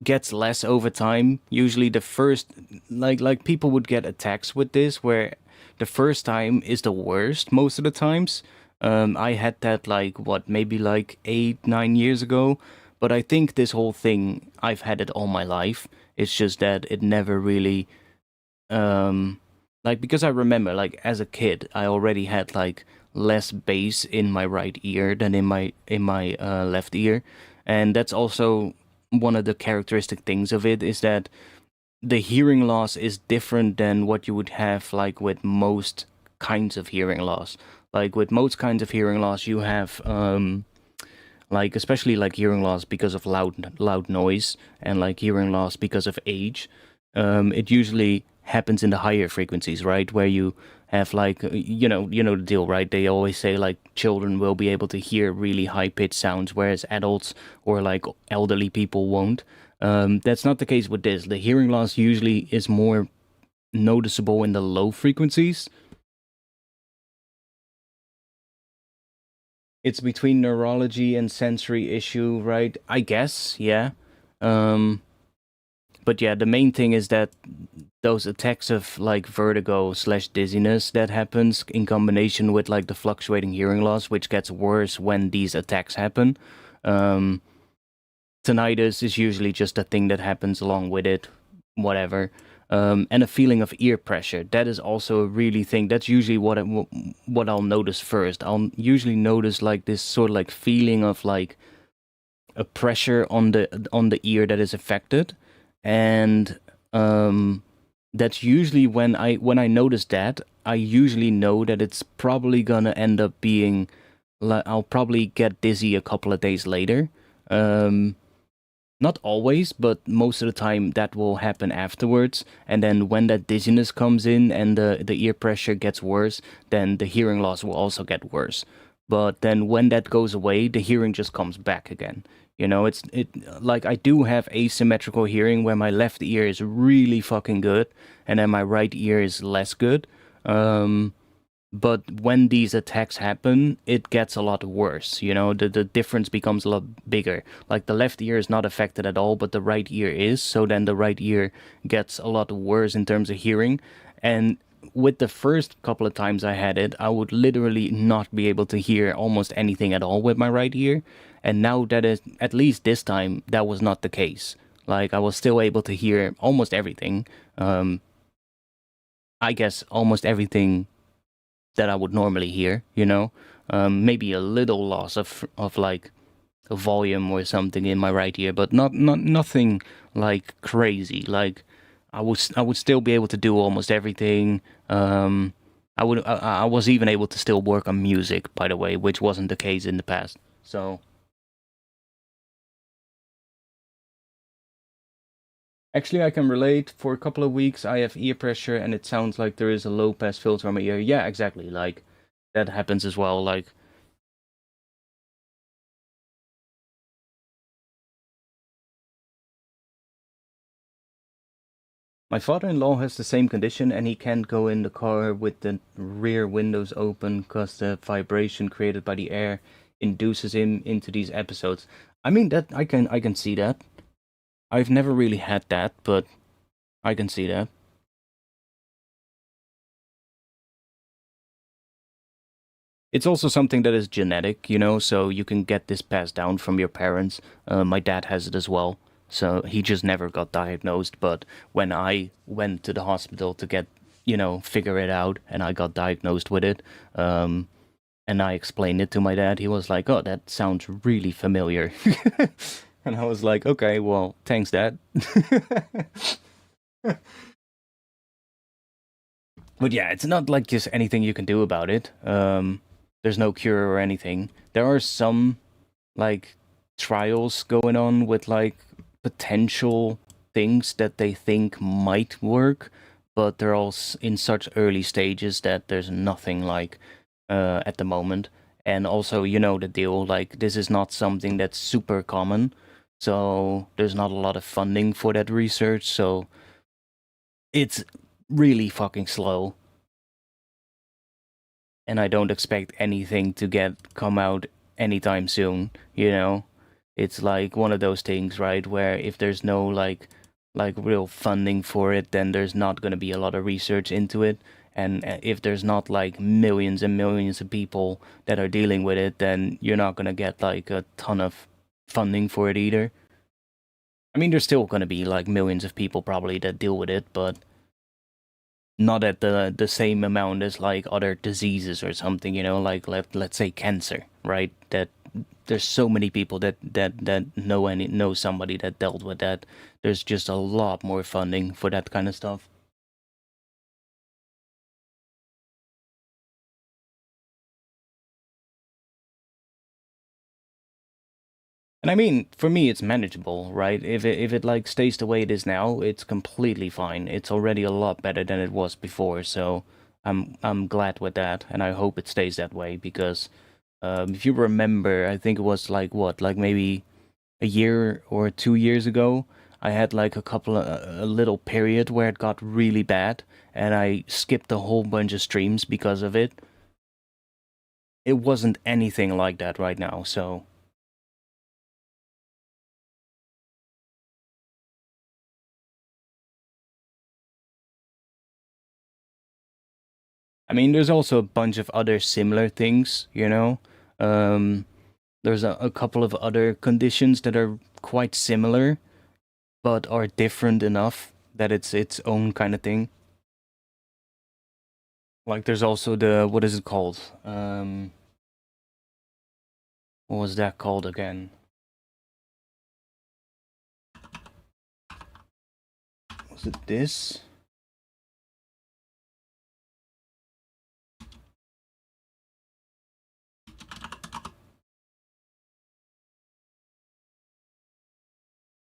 gets less over time. Usually the first, like people would get attacks with this where the first time is the worst most of the times. I had that like what, maybe like 8-9 years ago, but I think this whole thing, I've had it all my life. It's just that it never really like, because I remember like as a kid I already had like less bass in my right ear than in my left ear, and that's also one of the characteristic things of it, is that the hearing loss is different than what you would have like with most kinds of hearing loss. Like with most kinds of hearing loss, you have like especially like hearing loss because of loud noise, and like hearing loss because of age. It usually happens in the higher frequencies, right? Where you have like you know the deal, right? They always say like children will be able to hear really high pitched sounds, whereas adults or like elderly people won't. That's not the case with this. The hearing loss usually is more noticeable in the low frequencies. It's between neurology and sensory issue, right? I guess, yeah. Um, but yeah, the main thing is that those attacks of like vertigo slash dizziness that happens in combination with like the fluctuating hearing loss, which gets worse when these attacks happen. Um, Tinnitus is usually just a thing that happens along with it, whatever. And a feeling of ear pressure. That is also a really thing. That's usually what I'll notice first. I'll usually notice like this sort of like feeling of like a pressure on the ear that is affected, and that's usually when I notice that, I usually know that it's probably gonna end up being like I'll probably get dizzy a couple of days later. Um, Not always, but most of the time that will happen afterwards. And then when that dizziness comes in and the ear pressure gets worse, then the hearing loss will also get worse. But then when that goes away, the hearing just comes back again. You know, it like I do have asymmetrical hearing where my left ear is really fucking good and then my right ear is less good. Um, but when these attacks happen, it gets a lot worse. You know, the difference becomes a lot bigger. Like the left ear is not affected at all, but the right ear is. So then the right ear gets a lot worse in terms of hearing. And with the first couple of times I had it, I would literally not be able to hear almost anything at all with my right ear. And now that is, at least this time, that was not the case. Like I was still able to hear almost everything. Um, I guess almost everything that I would normally hear, you know. Maybe a little loss of like a volume or something in my right ear, but nothing like crazy. Like I would still be able to do almost everything. I was even able to still work on music, by the way, which wasn't the case in the past. So actually, I can relate. For a couple of weeks, I have ear pressure, and it sounds like there is a low pass filter on my ear. Yeah, exactly. Like that happens as well. Like my father-in-law has the same condition, and he can't go in the car with the rear windows open because the vibration created by the air induces him into these episodes. I mean that I can see that. I've never really had that, but I can see that. It's also something that is genetic, you know, so you can get this passed down from your parents. My dad has it as well, so he just never got diagnosed. But when I went to the hospital to get, figure it out, and I got diagnosed with it, and I explained it to my dad, he was like, "Oh, that sounds really familiar." And I was like, "Okay, well, thanks, Dad." But yeah, it's not like just anything you can do about it. There's no cure or anything. There are some like trials going on with like potential things that they think might work, but they're all in such early stages that there's nothing like at the moment. And also, you know the deal, like this is not something that's super common, so there's not a lot of funding for that research, so it's really fucking slow, and I don't expect anything to get come out anytime soon, you know? It's like one of those things, right, where if there's no like real funding for it, then there's not going to be a lot of research into it. And if there's not like millions and millions of people that are dealing with it, then you're not going to get like a ton of funding for it either. I mean, there's still going to be like millions of people probably that deal with it, but not at the same amount as like other diseases or something, you know, like let's say cancer, right? That there's so many people that know somebody that dealt with that. There's just a lot more funding for that kind of stuff. And And I mean, for me, it's manageable, right? If it like stays the way it is now, it's completely fine. It's already a lot better than it was before, so I'm glad with that, and I hope it stays that way because if you remember, I think it was like what, like maybe a year or 2 years ago, I had like a little period where it got really bad, and I skipped a whole bunch of streams because of it. It wasn't anything like that right now, so I mean, there's also a bunch of other similar things, you know. Um, there's a couple of other conditions that are quite similar, but are different enough that it's its own kind of thing. Like there's also the what is it called? What was that called again? Was it this?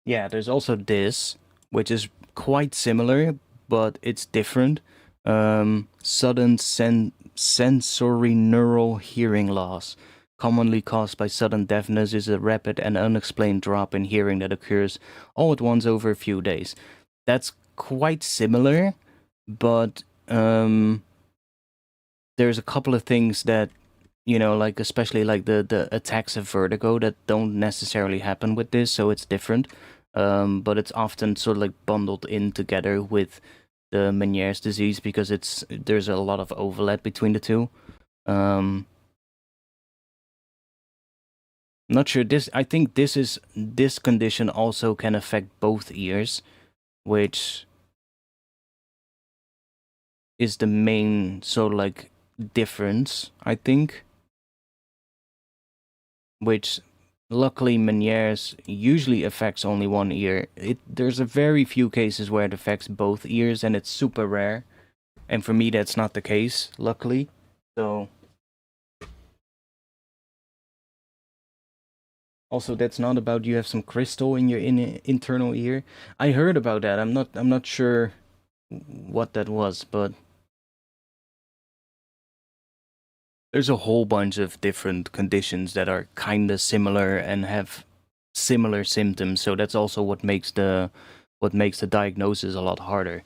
Yeah, there's also this, which is quite similar, but it's different. Sudden sensory neural hearing loss, commonly caused by sudden deafness, is a rapid and unexplained drop in hearing that occurs all at once over a few days. That's quite similar, but there's a couple of things that like especially like the attacks of vertigo that don't necessarily happen with this, so it's different. But it's often sort of like bundled in together with the Meniere's disease because there's a lot of overlap between the two. Not sure this. I think this condition also can affect both ears, which is the main sort of like difference, I think. Which luckily Meniere's usually affects only one ear. There's a very few cases where it affects both ears, and it's super rare. And for me, that's not the case, luckily. So also, that's not about you have some crystal in your internal ear. I heard about that. I'm not sure what that was, but there's a whole bunch of different conditions that are kind of similar and have similar symptoms. So that's also what makes the diagnosis a lot harder,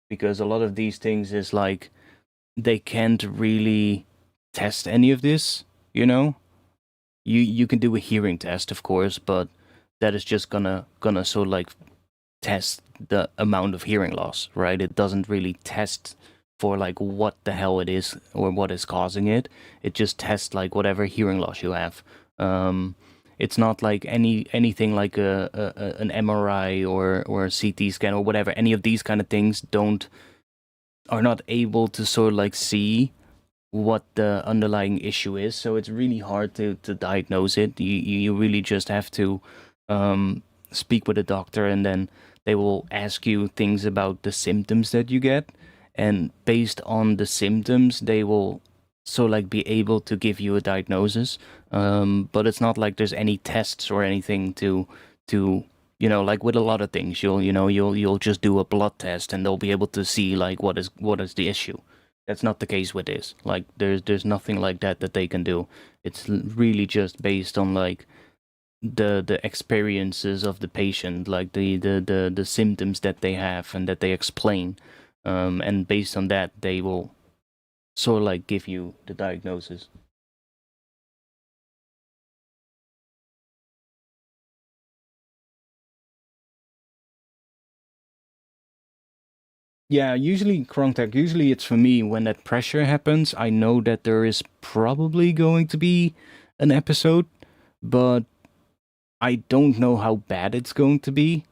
because a lot of these things is like they can't really test any of this, you know? You can do a hearing test, of course, but that is just gonna sort of like test the amount of hearing loss, right? It doesn't really test for like what the hell it is or what is causing it. It just tests like whatever hearing loss you have. It's not like anything like an MRI or a CT scan or whatever. Any of these kind of things are not able to sort of like see what the underlying issue is. So it's really hard to diagnose it. You really just have to speak with a doctor, and then they will ask you things about the symptoms that you get, and based on the symptoms they will so like be able to give you a diagnosis. But it's not like there's any tests or anything to like with a lot of things you'll just do a blood test and they'll be able to see like what is the issue. That's not the case with this. Like there's nothing like that they can do. It's really just based on like the experiences of the patient, like the symptoms that they have and that they explain, and based on that they will sort of like give you the diagnosis. Yeah, usually Krontak, usually it's for me when that pressure happens, I know that there is probably going to be an episode, but I don't know how bad it's going to be.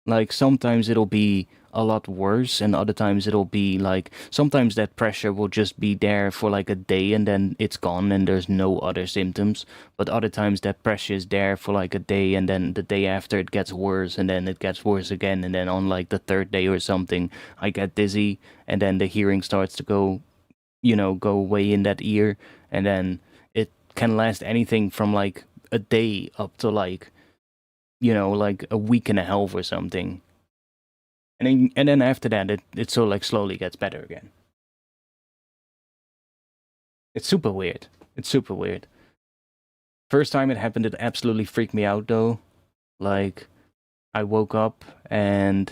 Like sometimes it'll be a lot worse, and other times it'll be like sometimes that pressure will just be there for like a day and then it's gone and there's no other symptoms. But other times that pressure is there for like a day and then the day after it gets worse and then it gets worse again, and then on like the third day or something I get dizzy and then the hearing starts to go away in that ear, and then it can last anything from like a day up to like, you know, like a week and a half or something. And then after that, it sort of like slowly gets better again. It's super weird. It's super weird. First time it happened, it absolutely freaked me out though. Like, I woke up and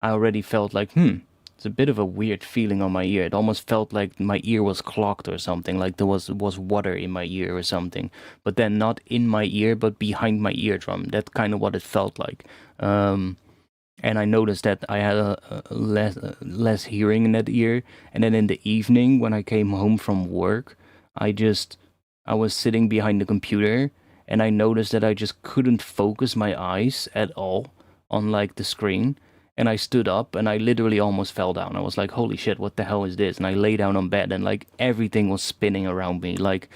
I already felt like, it's a bit of a weird feeling on my ear. It almost felt like my ear was clogged or something, like there was water in my ear or something. But then not in my ear, but behind my eardrum. That's kind of what it felt like. And I noticed that I had a less hearing in that ear. And then in the evening, when I came home from work, I was sitting behind the computer, and I noticed that I just couldn't focus my eyes at all on like the screen. And I stood up and I literally almost fell down. I was like, holy shit, what the hell is this? And I lay down on bed and like everything was spinning around me. Like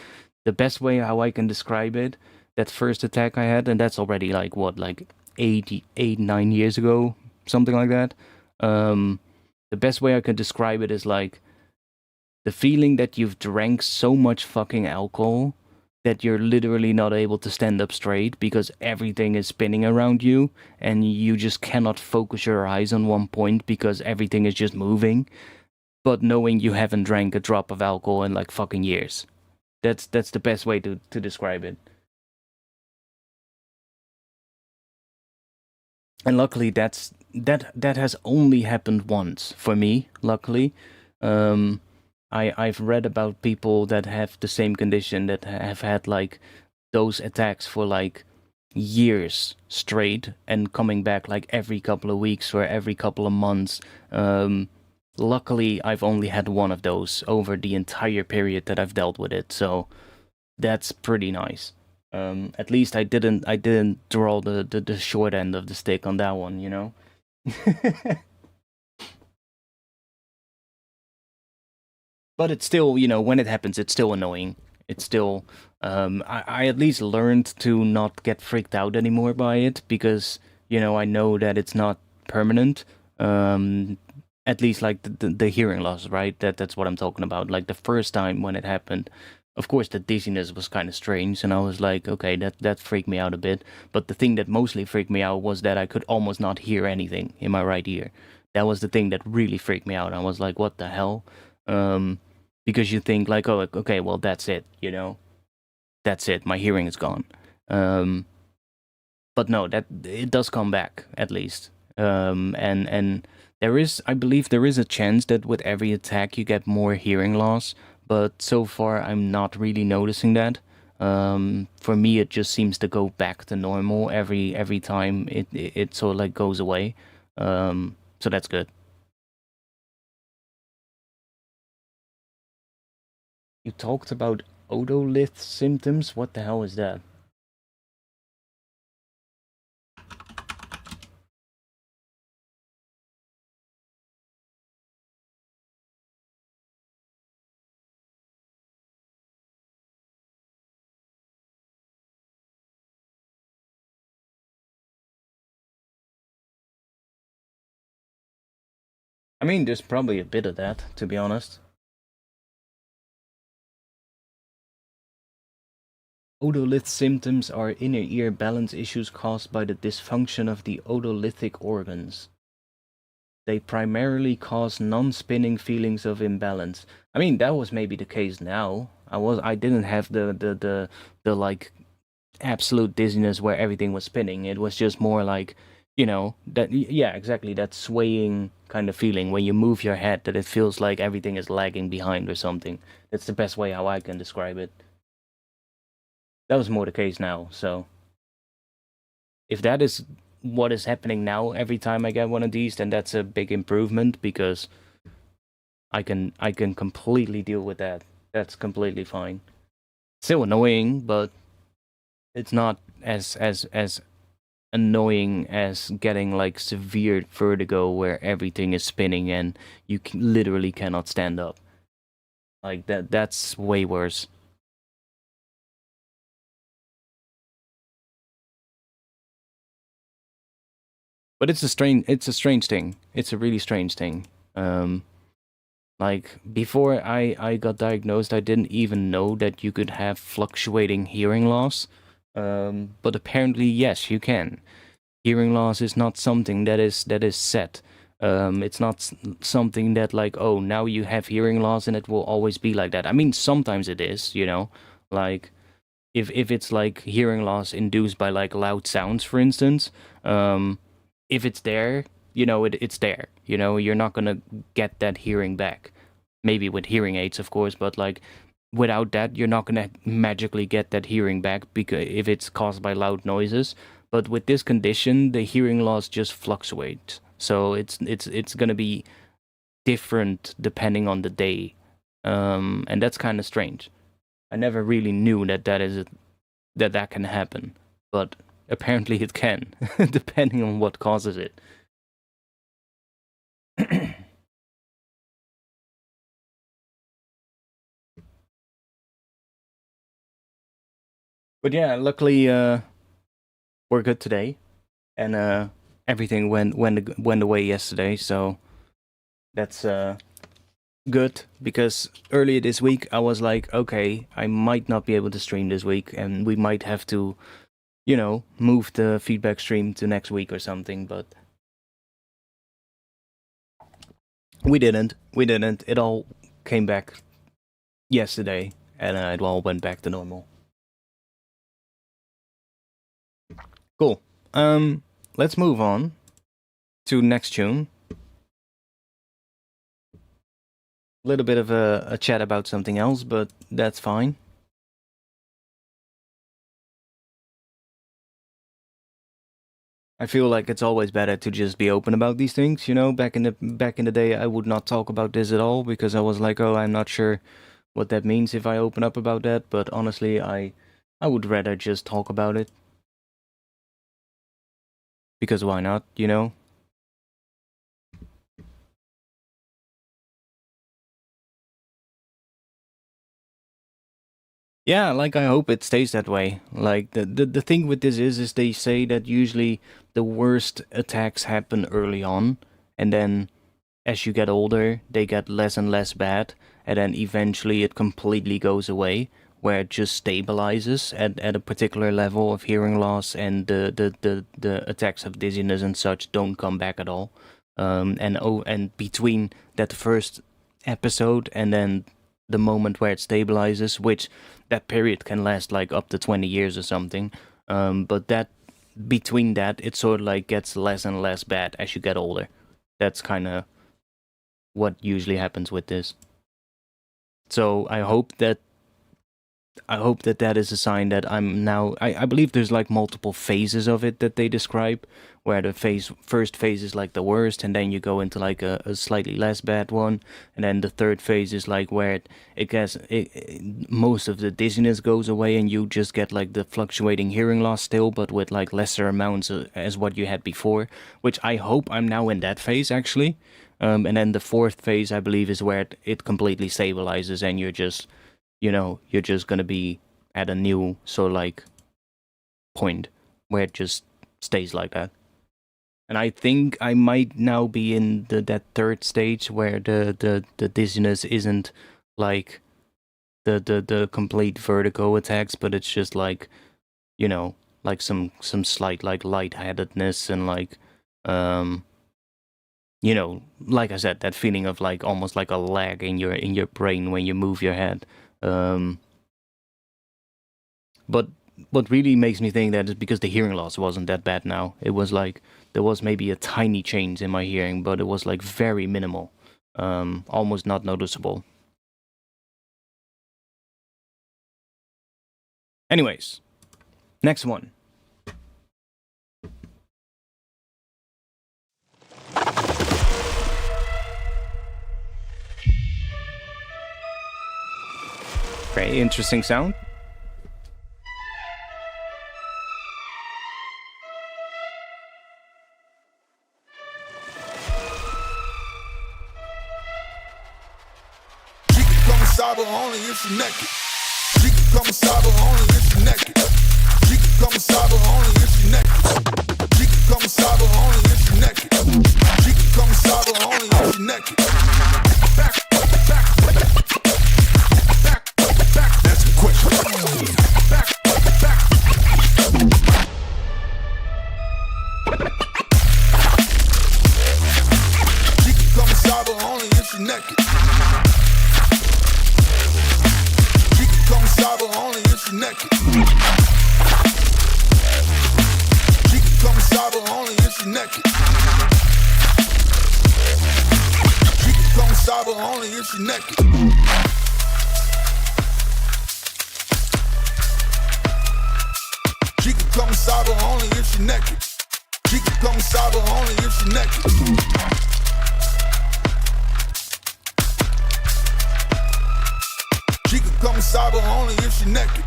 the best way how I can describe it, that first attack I had, and that's already like what, like 9 years ago, something like that. The best way I can describe it is like the feeling that you've drank so much fucking alcohol that you're literally not able to stand up straight because everything is spinning around you and you just cannot focus your eyes on one point because everything is just moving, but knowing you haven't drank a drop of alcohol in like fucking years. That's the best way to describe it. And luckily that has only happened once for me, luckily. I've read about people that have the same condition that have had like those attacks for like years straight and coming back like every couple of weeks or every couple of months. Luckily, I've only had one of those over the entire period that I've dealt with it, so that's pretty nice. At least I didn't draw the short end of the stick on that one, you know. But it's still, you know, when it happens, it's still annoying. It's still, I at least learned to not get freaked out anymore by it because, you know, I know that it's not permanent. At least like the hearing loss, right? That's what I'm talking about. Like the first time when it happened, of course the dizziness was kind of strange, and I was like, okay, that freaked me out a bit. But the thing that mostly freaked me out was that I could almost not hear anything in my right ear. That was the thing that really freaked me out. I was like, what the hell? Because you think like, oh, okay, well, that's it, you know, that's it, my hearing is gone. But no, that it does come back at least. And there is, I believe, there is a chance that with every attack you get more hearing loss, but so far I'm not really noticing that. For me, it just seems to go back to normal every time it sort of like goes away. So that's good. You talked about otolith symptoms. What the hell is that? I mean, there's probably a bit of that, to be honest. Otolith symptoms are inner ear balance issues caused by the dysfunction of the otolithic organs. They primarily cause non-spinning feelings of imbalance. I mean, that was maybe the case now. I didn't have the like absolute dizziness where everything was spinning. It was just more like, you know, that, yeah, exactly, that swaying kind of feeling when you move your head, that it feels like everything is lagging behind or something. That's the best way how I can describe it. That was more the case now. So if that is what is happening now every time I get one of these, then that's a big improvement because I can completely deal with that. That's completely fine. Still annoying, but it's not as annoying as getting like severe vertigo where everything is spinning and you literally cannot stand up. Like that's way worse. But it's a strange thing. It's a really strange thing. Like before I got diagnosed, I didn't even know that you could have fluctuating hearing loss. But apparently, yes, you can. Hearing loss is not something that is set. It's not something that like, oh, now you have hearing loss and it will always be like that. I mean, sometimes it is, like if it's like hearing loss induced by like loud sounds, for instance, if it's there, it's there. You're not gonna get that hearing back. Maybe with hearing aids, of course, but like without that, you're not gonna magically get that hearing back because if it's caused by loud noises. But with this condition, the hearing loss just fluctuates. So it's gonna be different depending on the day, and that's kind of strange. I never really knew that can happen, but apparently it can, depending on what causes it. But yeah, luckily we're good today, and everything went away yesterday, so that's good, because earlier this week I was like, okay, I might not be able to stream this week, and we might have to, move the feedback stream to next week or something, but we didn't. It all came back yesterday, and it all went back to normal. Cool. Let's move on to next tune. A little bit of a chat about something else, but that's fine. I feel like it's always better to just be open about these things, Back in the day, I would not talk about this at all because I was like, oh, I'm not sure what that means if I open up about that. But honestly, I would rather just talk about it, because why not, Yeah, like I hope it stays that way. Like the thing with this is they say that usually the worst attacks happen early on, and then as you get older, they get less and less bad, and then eventually it completely goes away, where it just stabilizes at a particular level of hearing loss, and the attacks of dizziness and such don't come back at all. And between that first episode and then the moment where it stabilizes, which that period can last like up to 20 years or something. But that between that, it sort of like gets less and less bad as you get older. That's kind of what usually happens with this. So I hope that that is a sign that I'm now. I believe there's like multiple phases of it that they describe, where the first phase is like the worst, and then you go into like a slightly less bad one, and then the third phase is like where most of the dizziness goes away, and you just get like the fluctuating hearing loss still, but with like lesser amounts as what you had before. Which I hope I'm now in that phase actually, and then the fourth phase I believe is where it completely stabilizes, and you're just gonna be at a new sort of like point where it just stays like that. And I think I might now be in that third stage where the dizziness isn't like the complete vertigo attacks, but it's just like, like some slight like lightheadedness and like like I said, that feeling of like almost like a lag in your brain when you move your head. But what really makes me think that is because the hearing loss wasn't that bad now. It was like there was maybe a tiny change in my hearing, but it was like very minimal, almost not noticeable. Anyways, next one. Very interesting sound. Cyber only if you naked. She can come cyber only if you naked. She can come cyber only if you naked. She can come cyber only if you naked. She can come cyber only if you naked. Back. That's the question. Back. you're naked. She can come inside, but only if you're naked. She can come inside, but only if you're naked.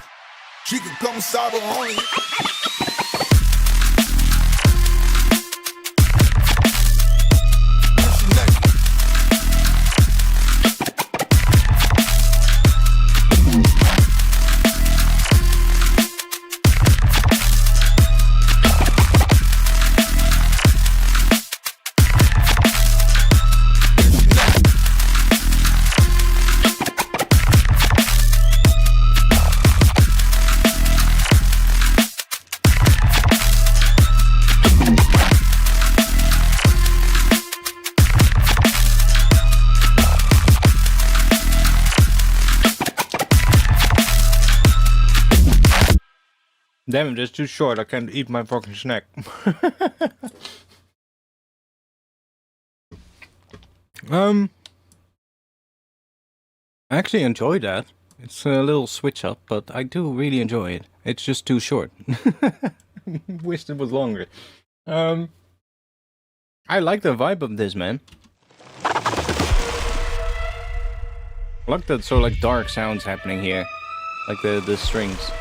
She can come inside, but only. Damn, that's too short. I can't eat my fucking snack. I actually enjoy that. It's a little switch up, but I do really enjoy it. It's just too short. Wished it was longer. I like the vibe of this, man. I like that sort of like dark sounds happening here. Like the strings.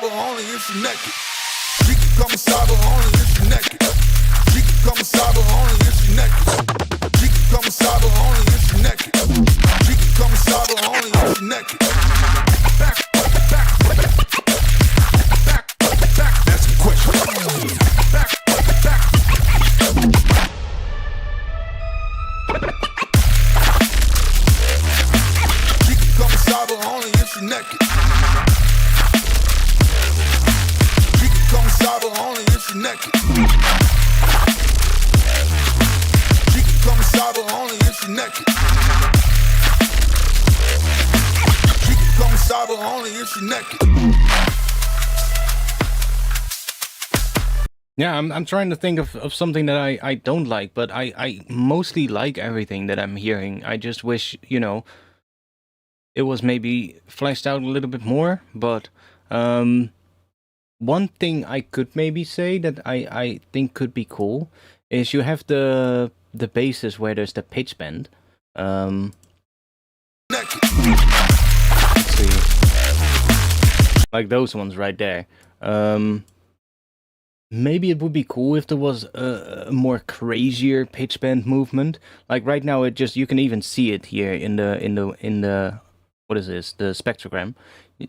But only if you're naked. She can come inside, but only if you're naked. She can come inside, but only if you're naked. She can come inside, but only if you're naked. She can come inside, but only if you're naked. Back, that's the question. Back. She can come inside, but only if you're naked. Come inside, but only if you're naked. She can come inside, but only if you're naked. She can come inside, but only if you're naked. Yeah, I'm trying to think of something that I don't like, but I mostly like everything that I'm hearing. I just wish, you know, it was maybe fleshed out a little bit more, but one thing I could maybe say that I think could be cool is you have the basses where there's the pitch bend. Let's see. Like those ones right there. Maybe it would be cool if there was a more crazier pitch bend movement. Like right now it just, you can even see it here in the what is this? The spectrogram.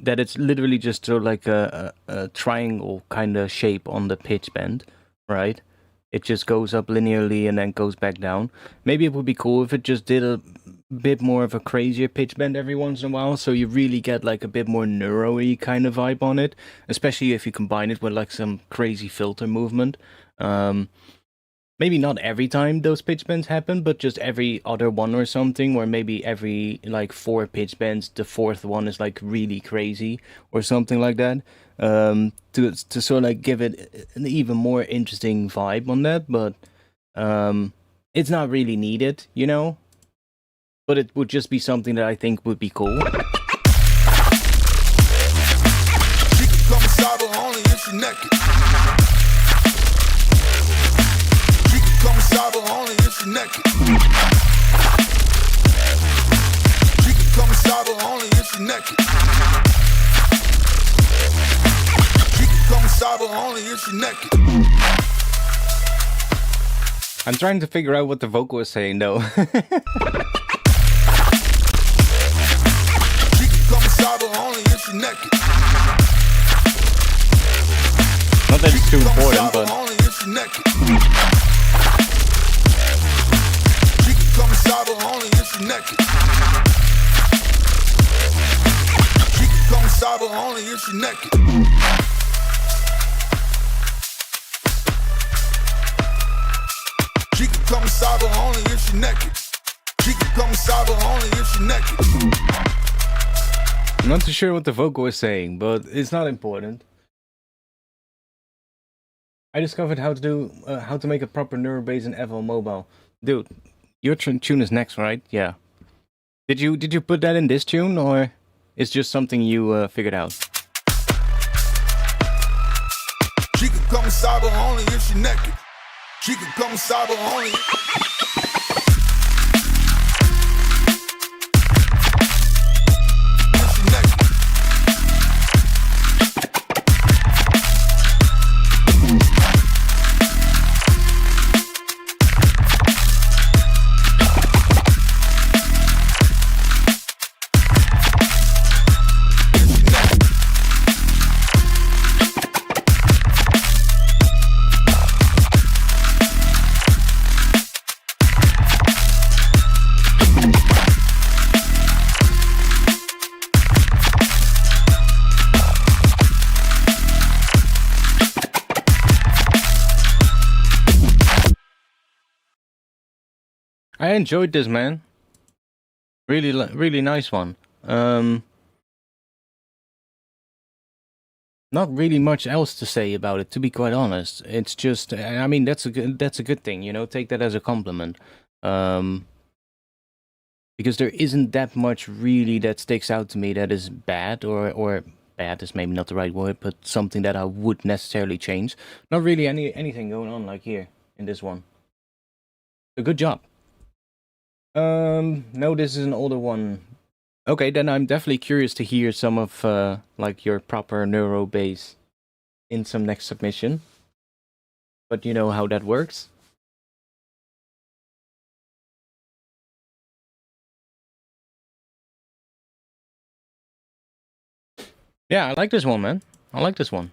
That it's literally just sort of like a triangle kind of shape on the pitch bend, right? It just goes up linearly and then goes back down. Maybe it would be cool if it just did a bit more of a crazier pitch bend every once in a while, so you really get like a bit more neuro-y kind of vibe on it, especially if you combine it with like some crazy filter movement. Maybe not every time those pitch bends happen, but just every other one or something, or maybe every like 4 pitch bends, the 4th one is like really crazy or something like that. To sort of like give it an even more interesting vibe on that, but it's not really needed, you know? But it would just be something that I think would be cool. She can come inside, but only if you're naked. Come inside, but only if you're naked. She can come inside, but only if you're naked. She can come inside, but only if you're naked. I'm trying to figure out what the vocal is saying, though. She can come inside, but only if you're naked. Not that it's too important, but only if you're naked. Come inside, but only if you're naked. She can come inside, but only if you're naked. She can come inside, but only if you're naked. She can come inside, but only if you're naked. I'm not too sure what the vocal is saying, but it's not important. I discovered how to do how to make a proper neuro bass in FL Mobile. Dude, your tune is next, right? Yeah. Did you put that in this tune, or it's just something you figured out? She can come cyber only if she naked. She can come cyber only. I enjoyed this, man. Really, really nice one. Not really much else to say about it, to be quite honest. It's just, I mean, that's a good thing, you know. Take that as a compliment, because there isn't that much really that sticks out to me that is bad, or bad is maybe not the right word, but something that I would necessarily change. Not really anything going on like here in this one. So good job. No, this is an older one. Okay, then I'm definitely curious to hear some of like your proper neuro bass in some next submission. But you know how that works. Yeah, I like this one, man. I like this one.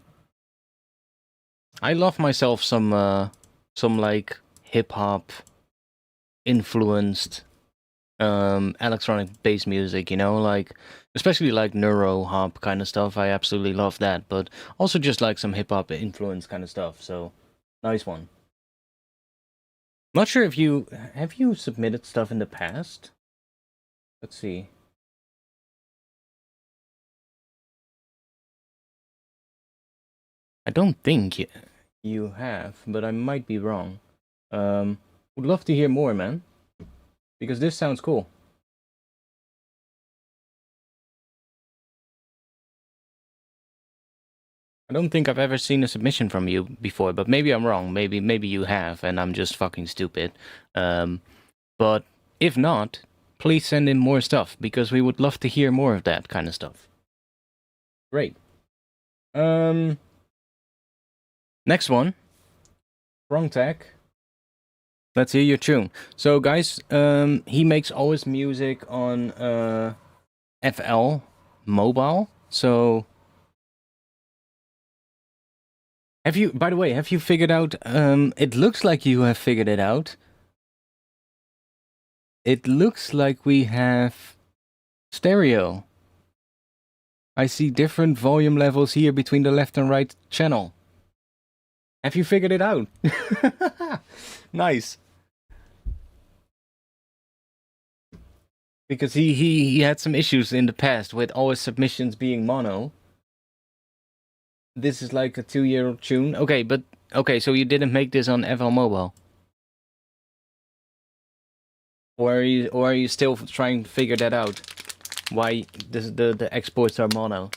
I love myself some like hip hop influenced electronic bass music, you know, like especially like neuro hop kind of stuff. I absolutely love that, but also just like some hip hop influence kind of stuff. So nice one. Not sure if you have you submitted stuff in the past. Let's see. I don't think you have, but I might be wrong. Would love to hear more, man, because this sounds cool. I don't think I've ever seen a submission from you before, but maybe I'm wrong. Maybe you have, and I'm just fucking stupid. But if not, please send in more stuff because we would love to hear more of that kind of stuff. Great. Next one. Wrong tag. Let's hear your tune. So, guys, he makes always music on FL Mobile. So, have you? By the way, have you figured out? It looks like you have figured it out. It looks like we have stereo. I see different volume levels here between the left and right channel. Have you figured it out? Nice. Because he had some issues in the past with all his submissions being mono. This is like a 2-year-old tune. Okay, but okay, so you didn't make this on FL Mobile. Or are you still trying to figure that out? Why the exports are mono?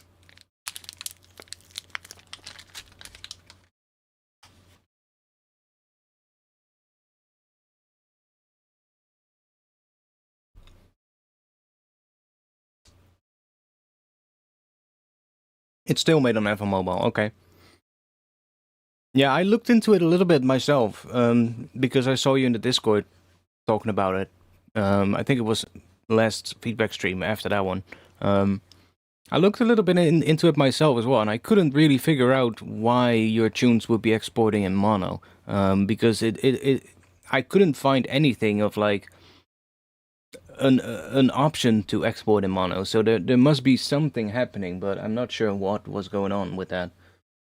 It's still made on FL Mobile, okay. Yeah, I looked into it a little bit myself, because I saw you in the Discord talking about it. I think it was last feedback stream after that one. I looked a little bit into it myself as well, and I couldn't really figure out why your tunes would be exporting in mono. Because I couldn't find anything of like an option to export in mono. So there must be something happening, but I'm not sure what was going on with that.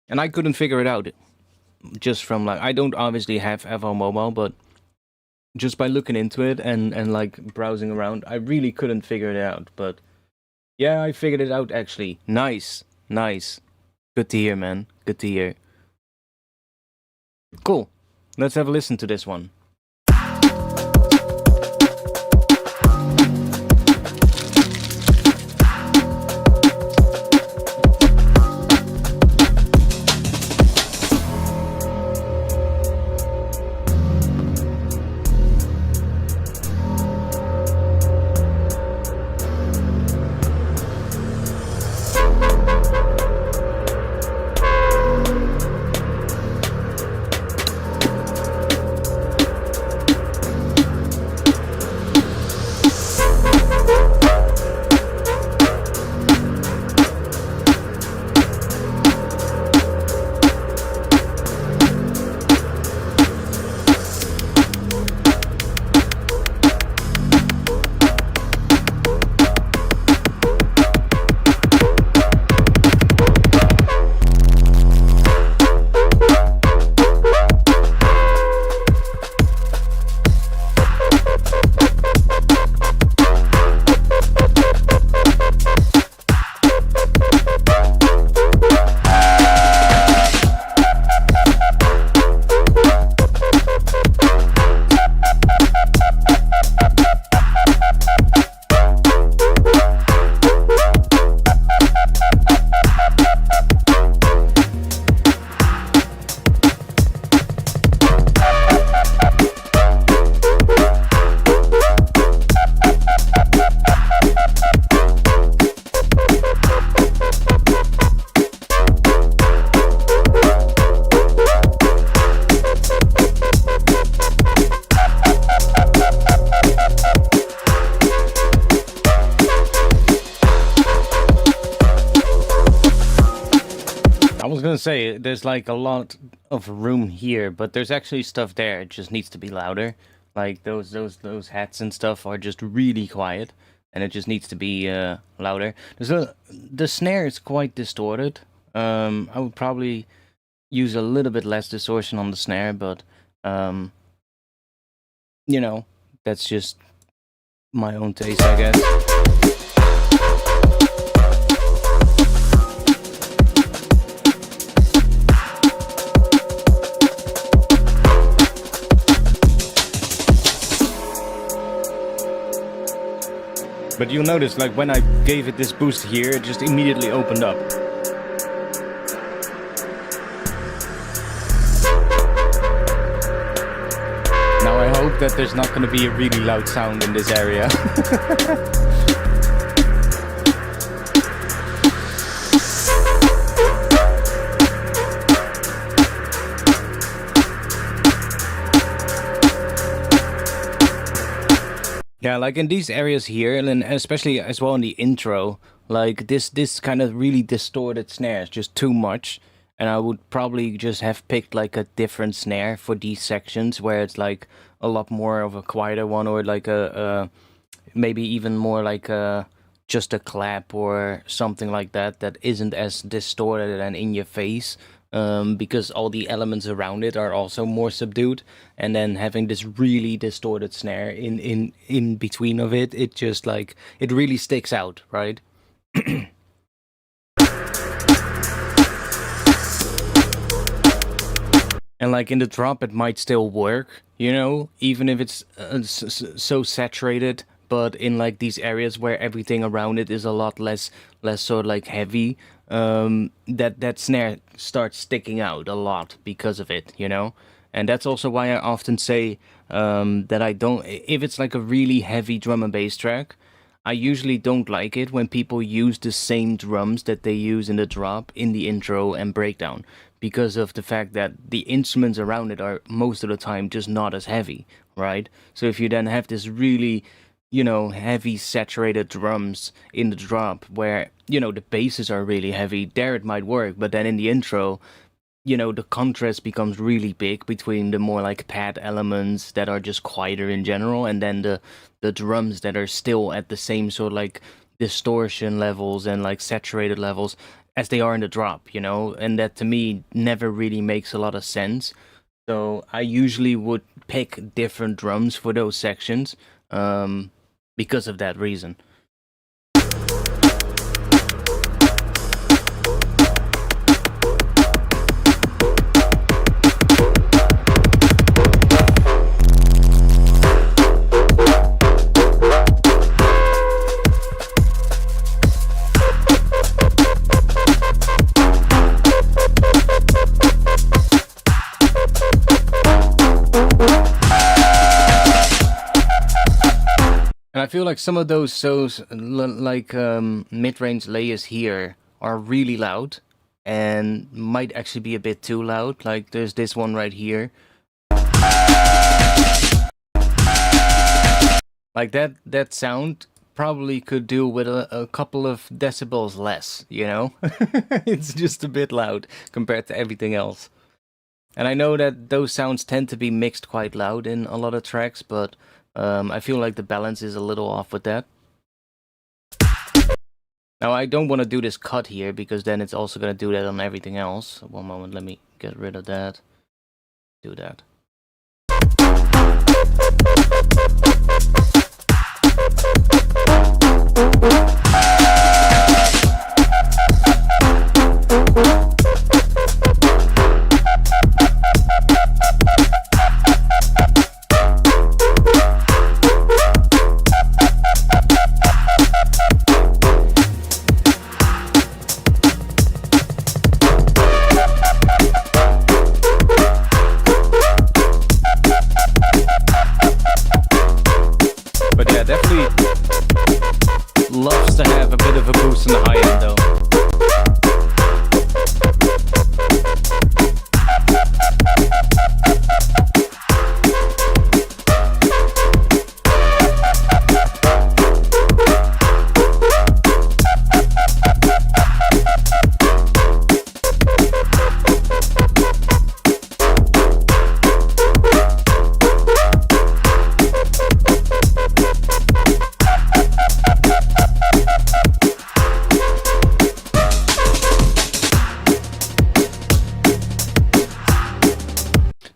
And I couldn't figure it out just from like, I don't obviously have FL Mobile, but just by looking into it and like browsing around, I really couldn't figure it out. But yeah, I figured it out actually. Nice. Good to hear, man. Good to hear. Cool. Let's have a listen to this one. Say there's like a lot of room here, but there's actually stuff there. It just needs to be louder. Like those hats and stuff are just really quiet, and it just needs to be louder. The snare is quite distorted. I would probably use a little bit less distortion on the snare, but you know, that's just my own taste, I guess. But you'll notice, like, when I gave it this boost here, it just immediately opened up. Now I hope that there's not going to be a really loud sound in this area. Yeah, like in these areas here, and especially as well in the intro, like this kind of really distorted snare is just too much, and I would probably just have picked like a different snare for these sections where it's like a lot more of a quieter one, or like a maybe even more like just a clap or something like that that isn't as distorted and in your face. Because all the elements around it are also more subdued, and then having this really distorted snare in between of it, it just like it really sticks out, right? And like in the drop, it might still work, you know, even if it's so saturated. But in like these areas where everything around it is a lot less sort of like heavy, that snare starts sticking out a lot because of it, you know. And that's also why I often say that I don't, if it's like a really heavy drum and bass track, I usually don't like it when people use the same drums that they use in the drop in the intro and breakdown, because of the fact that the instruments around it are most of the time just not as heavy, right? So if you then have this really, you know, heavy saturated drums in the drop where, you know, the basses are really heavy, there it might work. But then in the intro, you know, the contrast becomes really big between the more like pad elements that are just quieter in general, and then the drums that are still at the same sort of like distortion levels and like saturated levels as they are in the drop, you know. And that to me never really makes a lot of sense. So I usually would pick different drums for those sections, because of that reason. feel like some of those mid-range layers here are really loud and might actually be a bit too loud. Like there's this one right here. Like that sound probably could do with a couple of decibels less, you know? It's just a bit loud compared to everything else. And I know that those sounds tend to be mixed quite loud in a lot of tracks, but I feel like the balance is a little off with that. Now I don't want to do this cut here, because then it's also going to do that on everything else. One moment, let me get rid of that. Do that. Loves to have a bit of a boost in the high end though.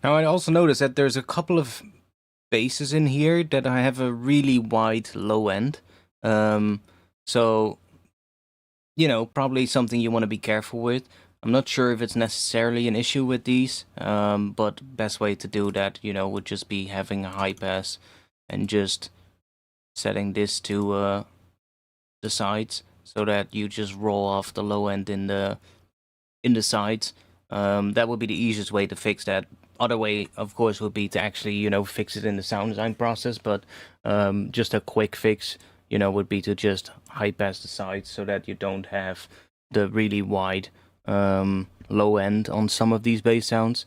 Now I also noticed that there's a couple of basses in here that I have a really wide low end. So, you know, probably something you want to be careful with. I'm not sure if it's necessarily an issue with these, but best way to do that, you know, would just be having a high pass and just setting this to the sides, so that you just roll off the low end in the sides. That would be the easiest way to fix that. Other way, of course, would be to actually, you know, fix it in the sound design process, but just a quick fix, you know, would be to just high pass the sides so that you don't have the really wide low end on some of these bass sounds.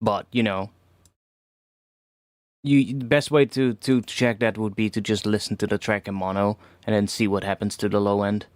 But, you know, the best way to check that would be to just listen to the track in mono and then see what happens to the low end.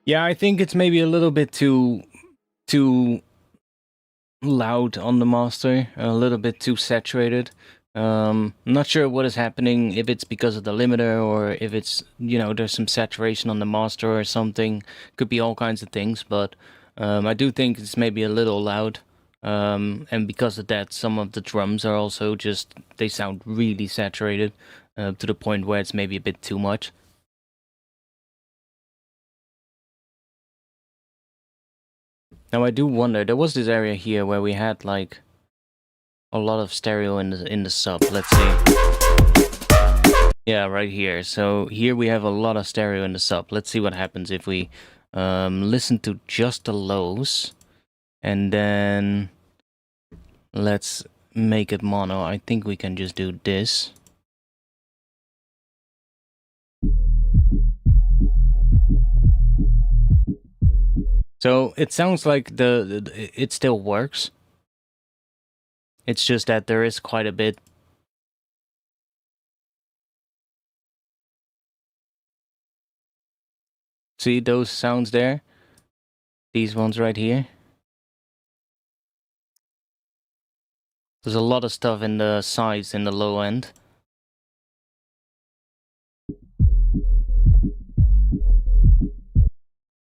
Yeah, I think it's maybe a little bit too loud on the master, a little bit too saturated. I'm not sure what is happening, if it's because of the limiter or if it's, you know, there's some saturation on the master or something. Could be all kinds of things, but I do think it's maybe a little loud. And because of that, some of the drums are also just, they sound really saturated to the point where it's maybe a bit too much. Now I do wonder, there was this area here where we had like a lot of stereo in the sub. Let's see. Yeah, right here. So here we have a lot of stereo in the sub. Let's see what happens if we listen to just the lows, and then let's make it mono. I think we can just do this. So it sounds like it still works. It's just that there is quite a bit. See those sounds there? These ones right here. There's a lot of stuff in the sides in the low end.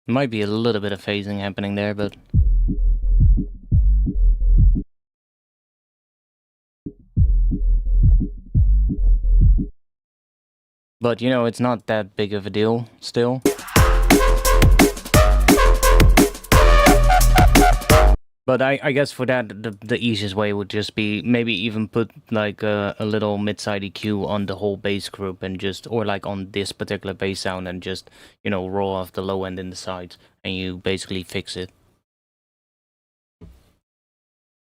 Might be a little bit of phasing happening there, but... But, you know, it's not that big of a deal, still. But I guess for that, the easiest way would just be maybe even put like a little mid-side EQ on the whole bass group and just, or like on this particular bass sound and just, you know, roll off the low end in the sides and you basically fix it.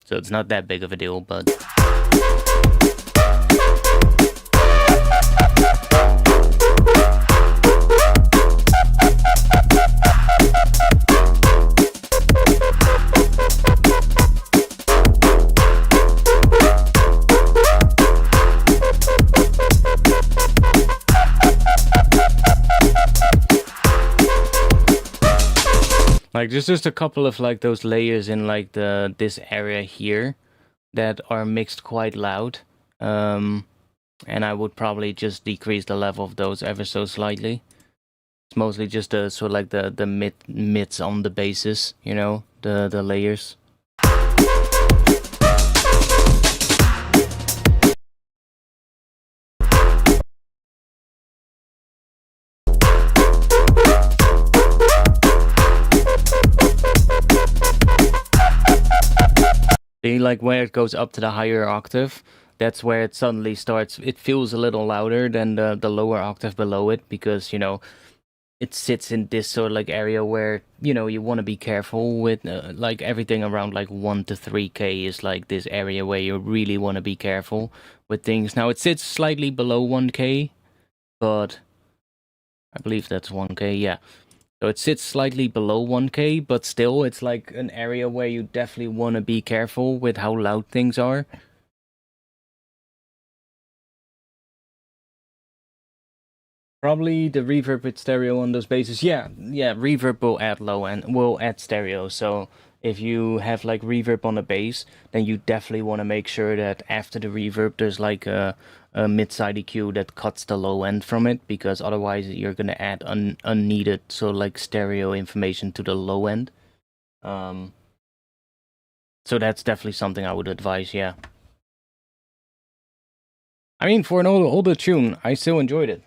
So it's not that big of a deal, but... Like, there's just a couple of, like, those layers in, like, this area here that are mixed quite loud. And I would probably just decrease the level of those ever so slightly. It's mostly just sort of like the mids on the basses, you know, the layers. See, like where it goes up to the higher octave, that's where it suddenly starts. It feels a little louder than the lower octave below it because, you know, it sits in this sort of like area where, you know, you want to be careful with like everything around like 1 to 3K is like this area where you really want to be careful with things. Now it sits slightly below 1K, but I believe that's 1K, yeah. So it sits slightly below 1K, but still it's like an area where you definitely want to be careful with how loud things are. Probably the reverb with stereo on those basses. Yeah, reverb will add low and will add stereo. So if you have like reverb on the bass, then you definitely want to make sure that after the reverb there's like a mid-side EQ that cuts the low end from it, because otherwise you're gonna add unneeded so like stereo information to the low end. So that's definitely something I would advise, yeah. I mean, for an older tune, I still enjoyed it.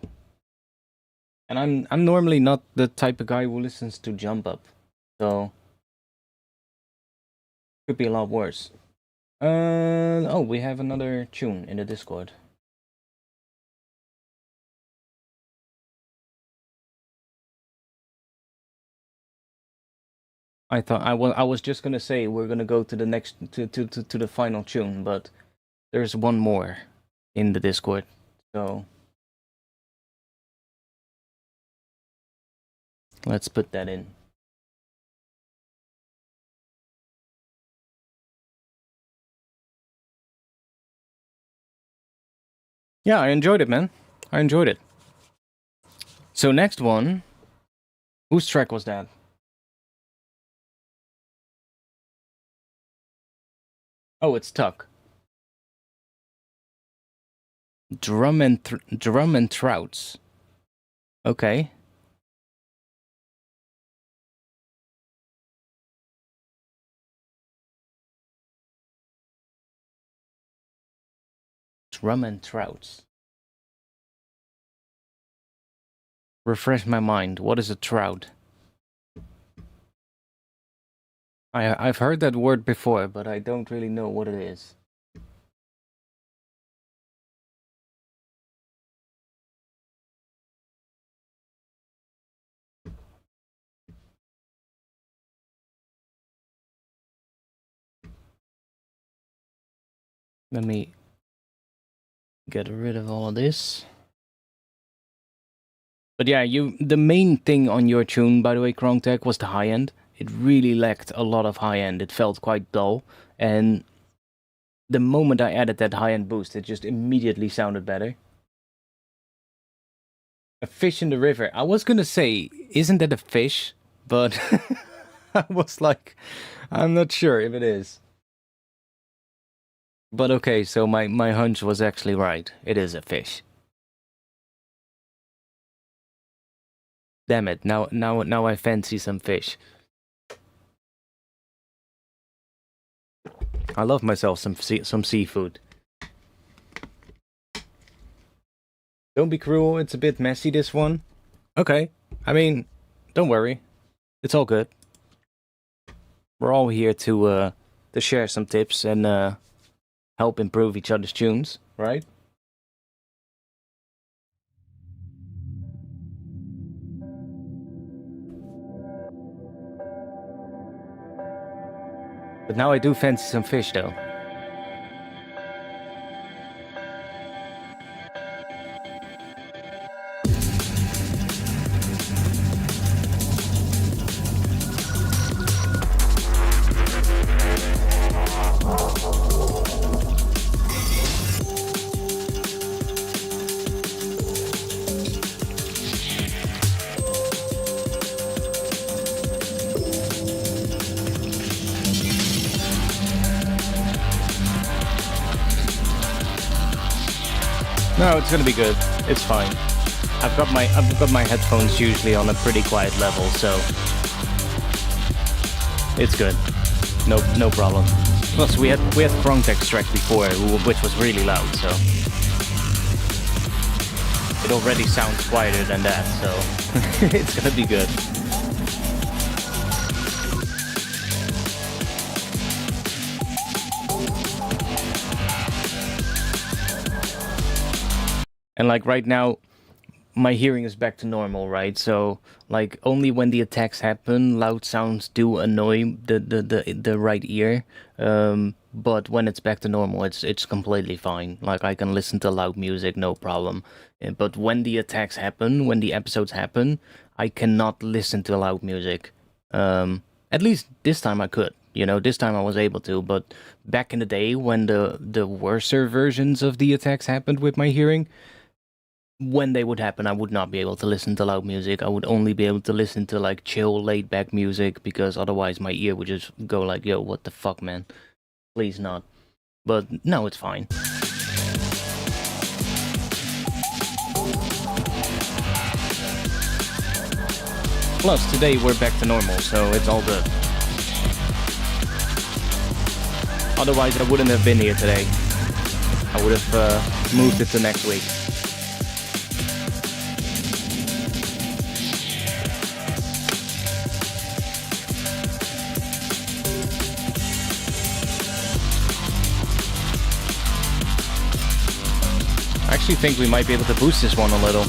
And I'm normally not the type of guy who listens to jump up, so could be a lot worse. Oh, we have another tune in the Discord. I was just gonna say we're gonna go to the next to the final tune, but there's one more in the Discord, so let's put that in. Yeah, I enjoyed it, man. I enjoyed it. So next one, whose track was that? Oh, it's Tuck. Drum and Trouts. Okay. Drum and Trouts. Refresh my mind. What is a trout? I've heard that word before, but I don't really know what it is. Let me get rid of all of this. But yeah, the main thing on your tune, by the way, Krongtech, was the high end. It really lacked a lot of high end. It felt quite dull. And the moment I added that high end boost, it just immediately sounded better. A fish in the river. I was gonna say, isn't that a fish? But I was like, I'm not sure if it is. But okay, so my hunch was actually right. It is a fish. Damn it! Now I fancy some fish. I love myself some seafood. Don't be cruel. It's a bit messy, this one. Okay. I mean, don't worry. It's all good. We're all here to share some tips and help improve each other's tunes, right? But now I do fancy some fish, though. No, it's gonna be good. It's fine. I've got my headphones usually on a pretty quiet level, so it's good. No problem. Plus, we had Frontex track before, which was really loud, so it already sounds quieter than that. So it's gonna be good. And like right now, my hearing is back to normal, right? So like only when the attacks happen, loud sounds do annoy the right ear. But when it's back to normal, it's completely fine. Like I can listen to loud music, no problem. But when the attacks happen, when the episodes happen, I cannot listen to loud music. At least this time I could. You know, this time I was able to. But back in the day, when the worser versions of the attacks happened with my hearing, when they would happen, I would not be able to listen to loud music. I would only be able to listen to like chill, laid back music, because otherwise my ear would just go like, yo, what the fuck, man? Please not. But no, it's fine. Plus, today we're back to normal, so it's all good. Otherwise, I wouldn't have been here today. I would have moved it to next week. I actually think we might be able to boost this one a little.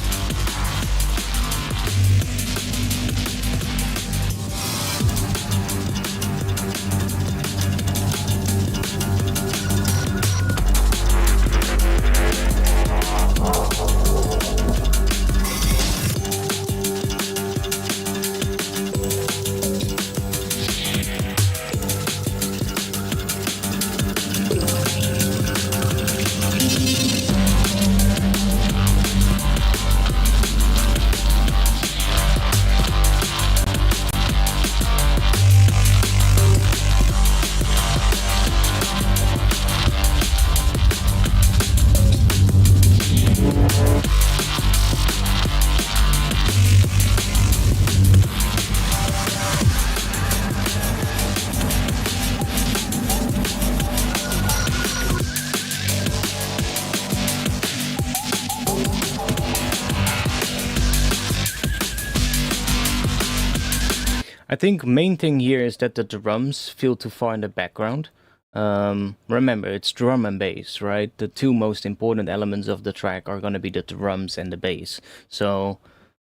I think main thing here is that the drums feel too far in the background. Remember, it's drum and bass, right? The two most important elements of the track are going to be the drums and the bass. So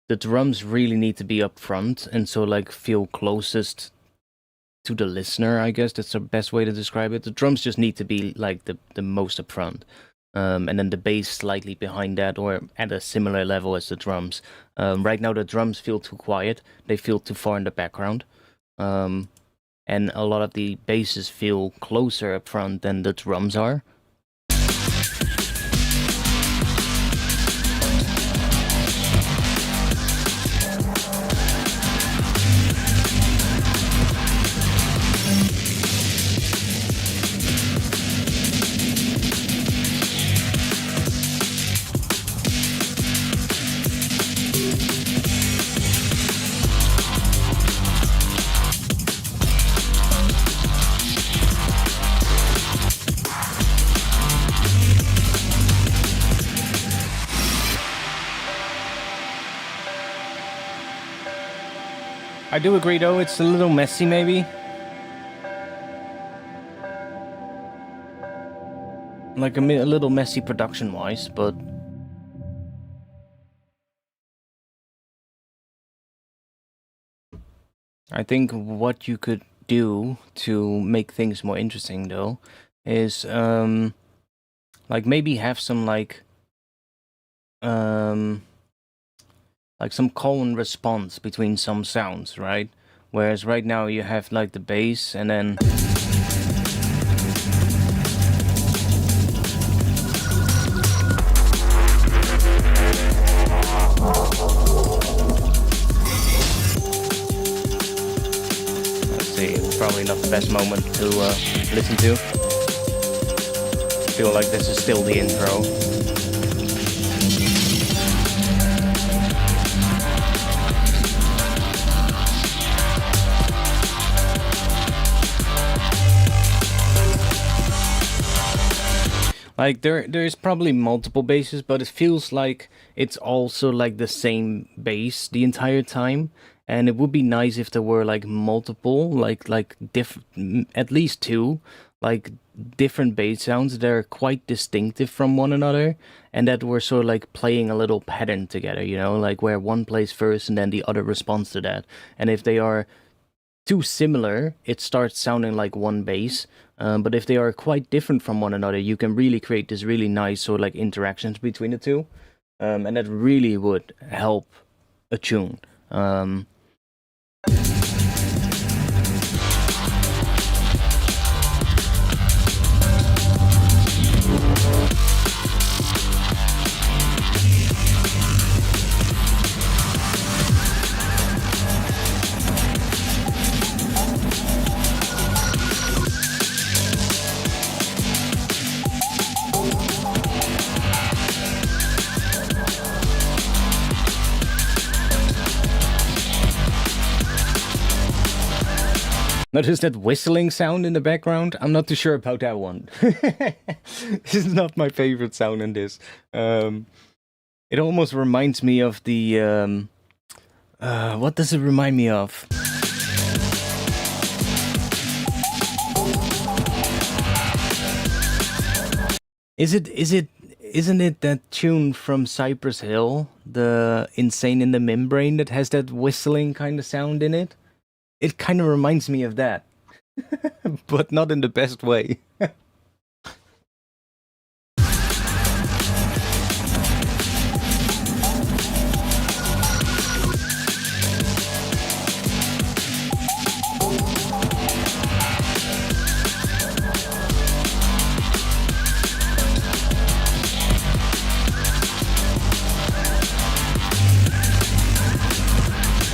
the drums really need to be up front, and so like feel closest to the listener, I guess that's the best way to describe it. The drums just need to be like the most up front. And then the bass slightly behind that, or at a similar level as the drums. Right now the drums feel too quiet, they feel too far in the background. And a lot of the basses feel closer up front than the drums are. I do agree though, it's a little messy maybe. Like a little messy production-wise, but... I think what you could do to make things more interesting though is like maybe have some like some call and response between some sounds, right? Whereas right now you have like the bass and then probably not the best moment to listen to. I feel like this is still the intro. Like there's probably multiple basses, but it feels like it's also like the same bass the entire time. And it would be nice if there were like multiple, like different, at least two, like different bass sounds that are quite distinctive from one another, and that were sort of like playing a little pattern together, you know, like where one plays first and then the other responds to that. And if they are too similar, it starts sounding like one bass. But if they are quite different from one another, you can really create this really nice sort of like interactions between the two, and that really would help a tune. Notice that whistling sound in the background? I'm not too sure about that one. This is not my favorite sound in this. It almost reminds me of the... what does it remind me of? Isn't it that tune from Cypress Hill? The Insane in the Membrane that has that whistling kind of sound in it? It kind of reminds me of that, but not in the best way. And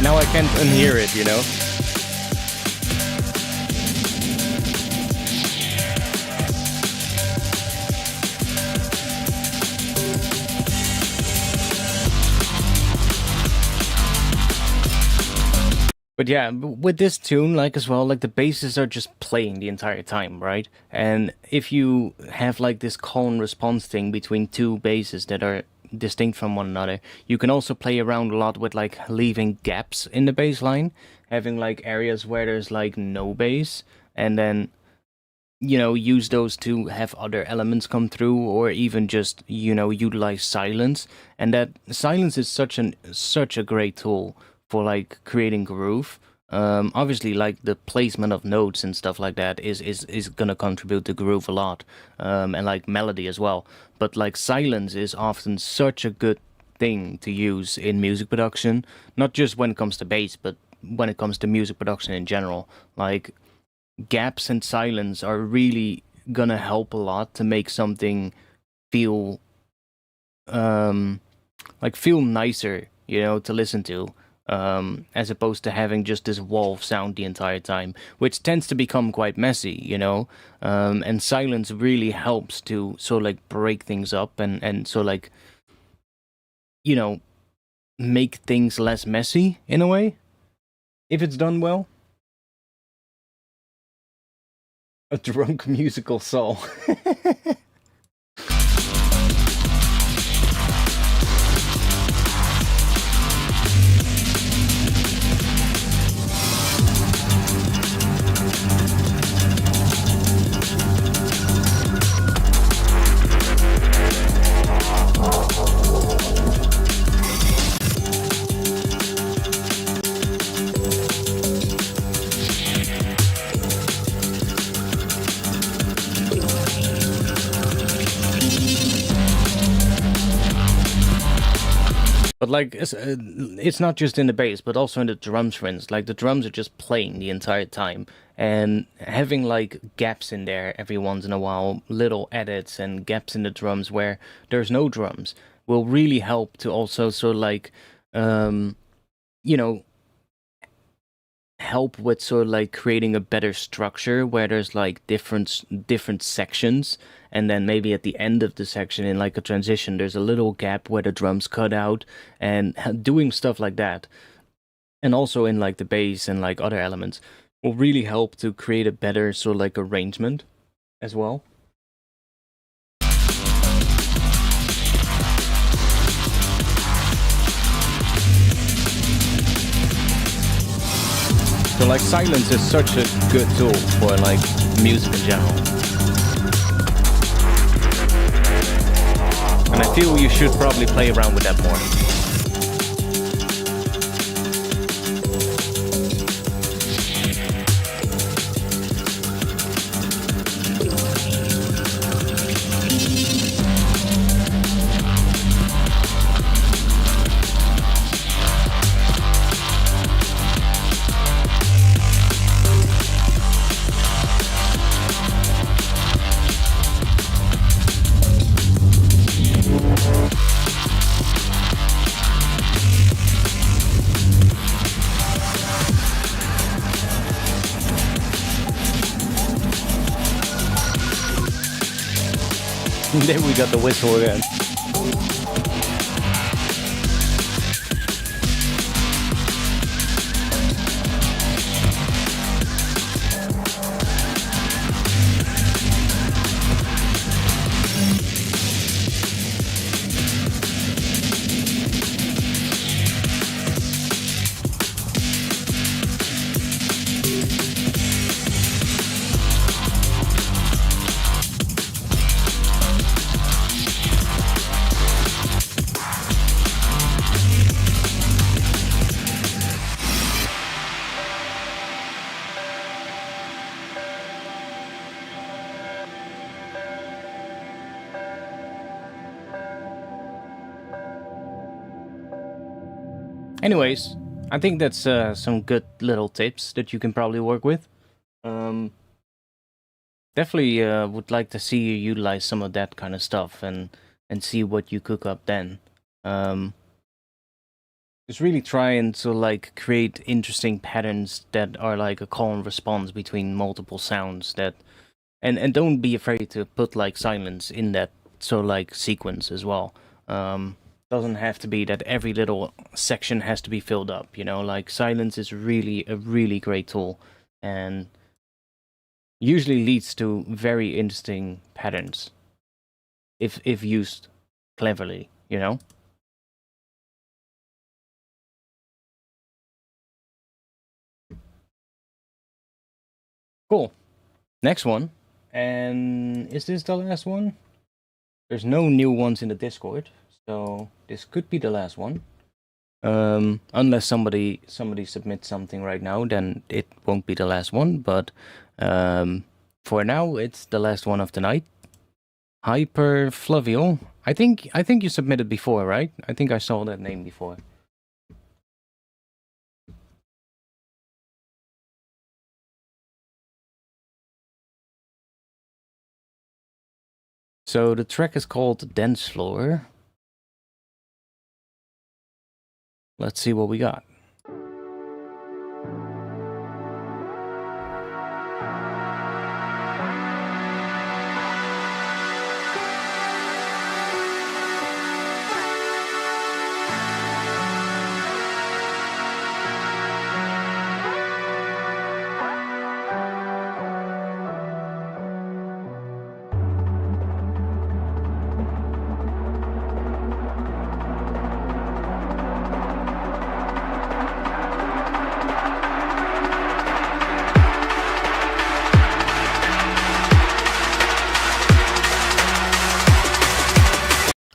now I can't unhear it, you know? But yeah, with this tune, like as well, like the basses are just playing the entire time, right? And if you have like this call and response thing between two basses that are distinct from one another, you can also play around a lot with like leaving gaps in the bass line, having like areas where there's like no bass, and then, you know, use those to have other elements come through, or even just, you know, utilize silence. And that silence is such a great tool for like creating groove. Obviously, like the placement of notes and stuff like that is gonna contribute to groove a lot, and like melody as well. But like silence is often such a good thing to use in music production, not just when it comes to bass, but when it comes to music production in general. Like gaps and silence are really gonna help a lot to make something feel feel nicer, you know, to listen to. As opposed to having just this wall of sound the entire time, which tends to become quite messy, you know? And silence really helps to sort of like break things up and so like, you know, make things less messy in a way, if it's done well. A drunk musical soul. But like, it's not just in the bass, but also in the drums, for instance. Like the drums are just playing the entire time, and having like gaps in there every once in a while, little edits and gaps in the drums where there's no drums, will really help to also sort of like, um, you know, help with sort of like creating a better structure where there's like different sections, and then maybe at the end of the section in like a transition there's a little gap where the drums cut out, and doing stuff like that, and also in like the bass and like other elements, will really help to create a better sort of like arrangement as well. So like silence is such a good tool for like music in general. And I feel you should probably play around with that more. There we got the whistle again. Anyways, I think that's some good little tips that you can probably work with. Definitely would like to see you utilize some of that kind of stuff and see what you cook up then. Just really try and so like create interesting patterns that are like a call and response between multiple sounds that, and don't be afraid to put like silence in that sort of like sequence as well. Doesn't have to be that every little section has to be filled up, you know, like silence is really a really great tool and usually leads to very interesting patterns if used cleverly, you know? Cool. Next one. And is this the last one? There's no new ones in the Discord, so this could be the last one. Unless somebody submits something right now, then it won't be the last one, but for now it's the last one of the night. Hyper Fluvial. I think you submitted before, right? I think I saw that name before. So the track is called Dance Floor. Let's see what we got.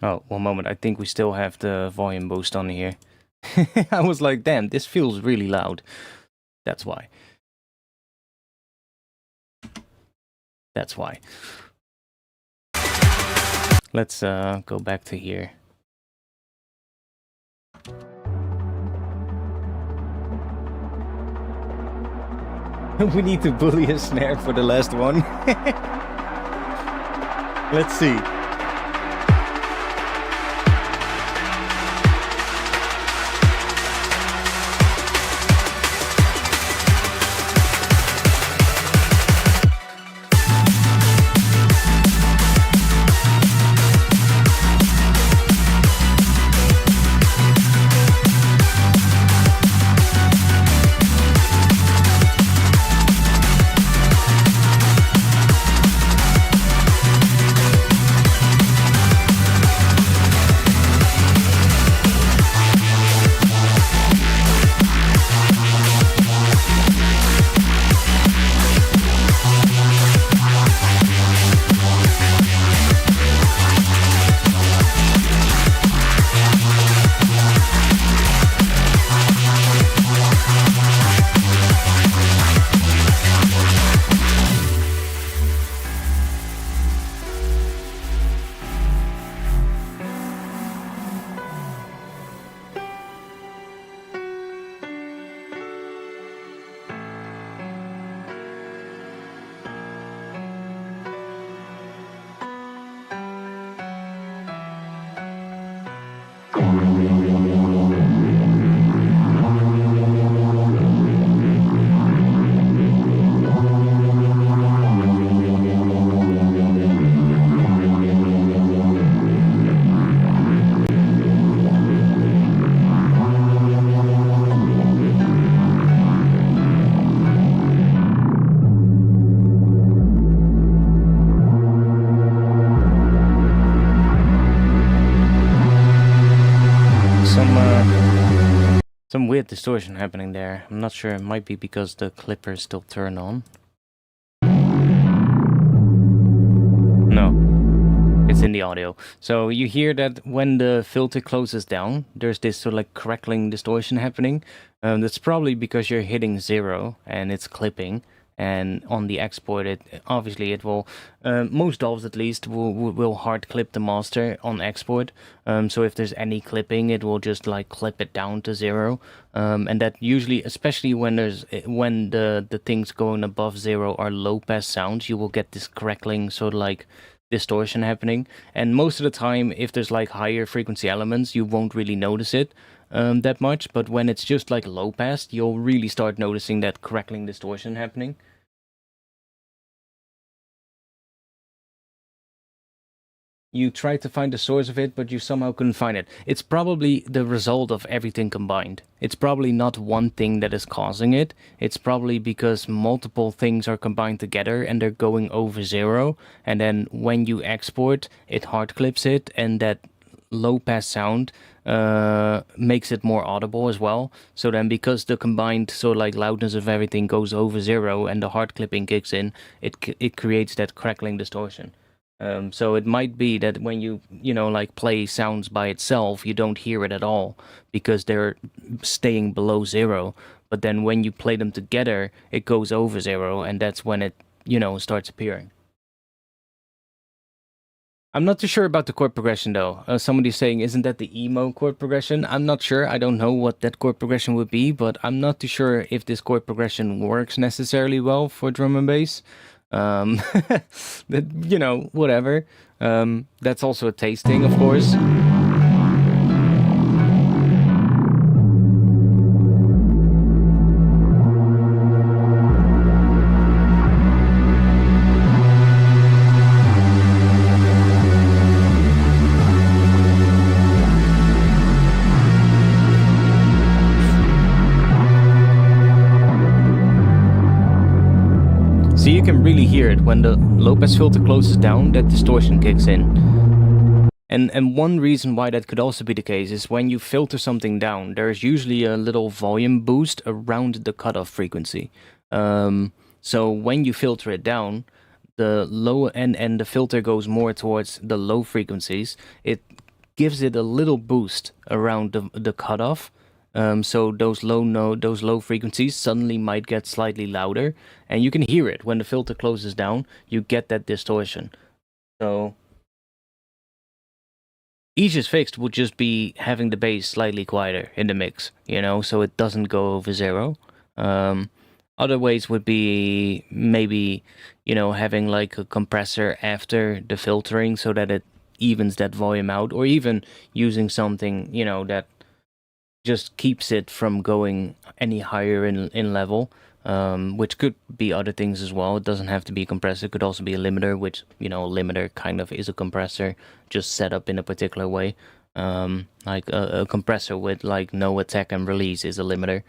Oh, one moment. I think we still have the volume boost on here. I was like, damn, this feels really loud. That's why. That's why. Let's go back to here. We need to bully a snare for the last one. Let's see. Some weird distortion happening there. I'm not sure, it might be because the clipper is still turned on. No, it's in the audio. So you hear that when the filter closes down, there's this sort of like crackling distortion happening. That's probably because you're hitting 0 and it's clipping. And on the export, obviously it will, most DAWs at least, will hard clip the master on export. So if there's any clipping, it will just like clip it down to 0. And that usually, especially when the things going above 0 are low pass sounds, you will get this crackling sort of like distortion happening. And most of the time, if there's like higher frequency elements, you won't really notice it that much, but when it's just like low pass, you'll really start noticing that crackling distortion happening. You tried to find the source of it, but you somehow couldn't find it. It's probably the result of everything combined. It's probably not one thing that is causing it. It's probably because multiple things are combined together and they're going over 0. And then when you export, it hard clips it, and that low pass sound makes it more audible as well. So then because the combined sort of like loudness of everything goes over 0 and the hard clipping kicks in, it creates that crackling distortion. So it might be that when you like play sounds by itself, you don't hear it at all because they're staying below 0. But then when you play them together, it goes over 0, and that's when it, starts appearing. I'm not too sure about the chord progression though. Somebody's saying, isn't that the emo chord progression? I'm not sure. I don't know what that chord progression would be, but I'm not too sure if this chord progression works necessarily well for drum and bass. Whatever. That's also a taste thing, of course. So you can really hear it when the low pass filter closes down, that distortion kicks in. And one reason why that could also be the case is when you filter something down, there's usually a little volume boost around the cutoff frequency. So when you filter it down, the low and the filter goes more towards the low frequencies, it gives it a little boost around the cutoff. So those low frequencies suddenly might get slightly louder, and you can hear it when the filter closes down. You get that distortion. So easiest fix would just be having the bass slightly quieter in the mix, so it doesn't go over 0. Other ways would be maybe, having like a compressor after the filtering so that it evens that volume out, or even using something, that just keeps it from going any higher in level, which could be other things as well. It doesn't have to be a compressor. It could also be a limiter, which, a limiter kind of is a compressor, just set up in a particular way. Like a compressor with like no attack and release is a limiter.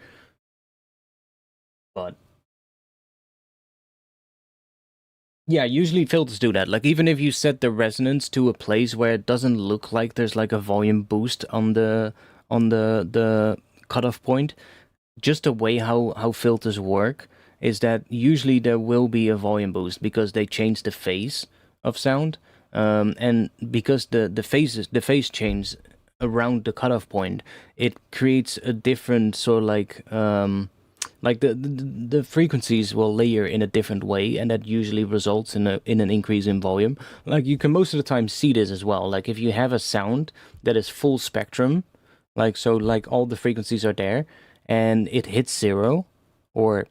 But yeah, usually filters do that. Like even if you set the resonance to a place where it doesn't look like there's like a volume boost on the cutoff point, just the way how filters work is that usually there will be a volume boost because they change the phase of sound, and because the phase change around the cutoff point, it creates a different sort of like the frequencies will layer in a different way, and that usually results in an increase in volume. Like you can most of the time see this as well. Like if you have a sound that is full spectrum, like all the frequencies are there, and it hits 0 or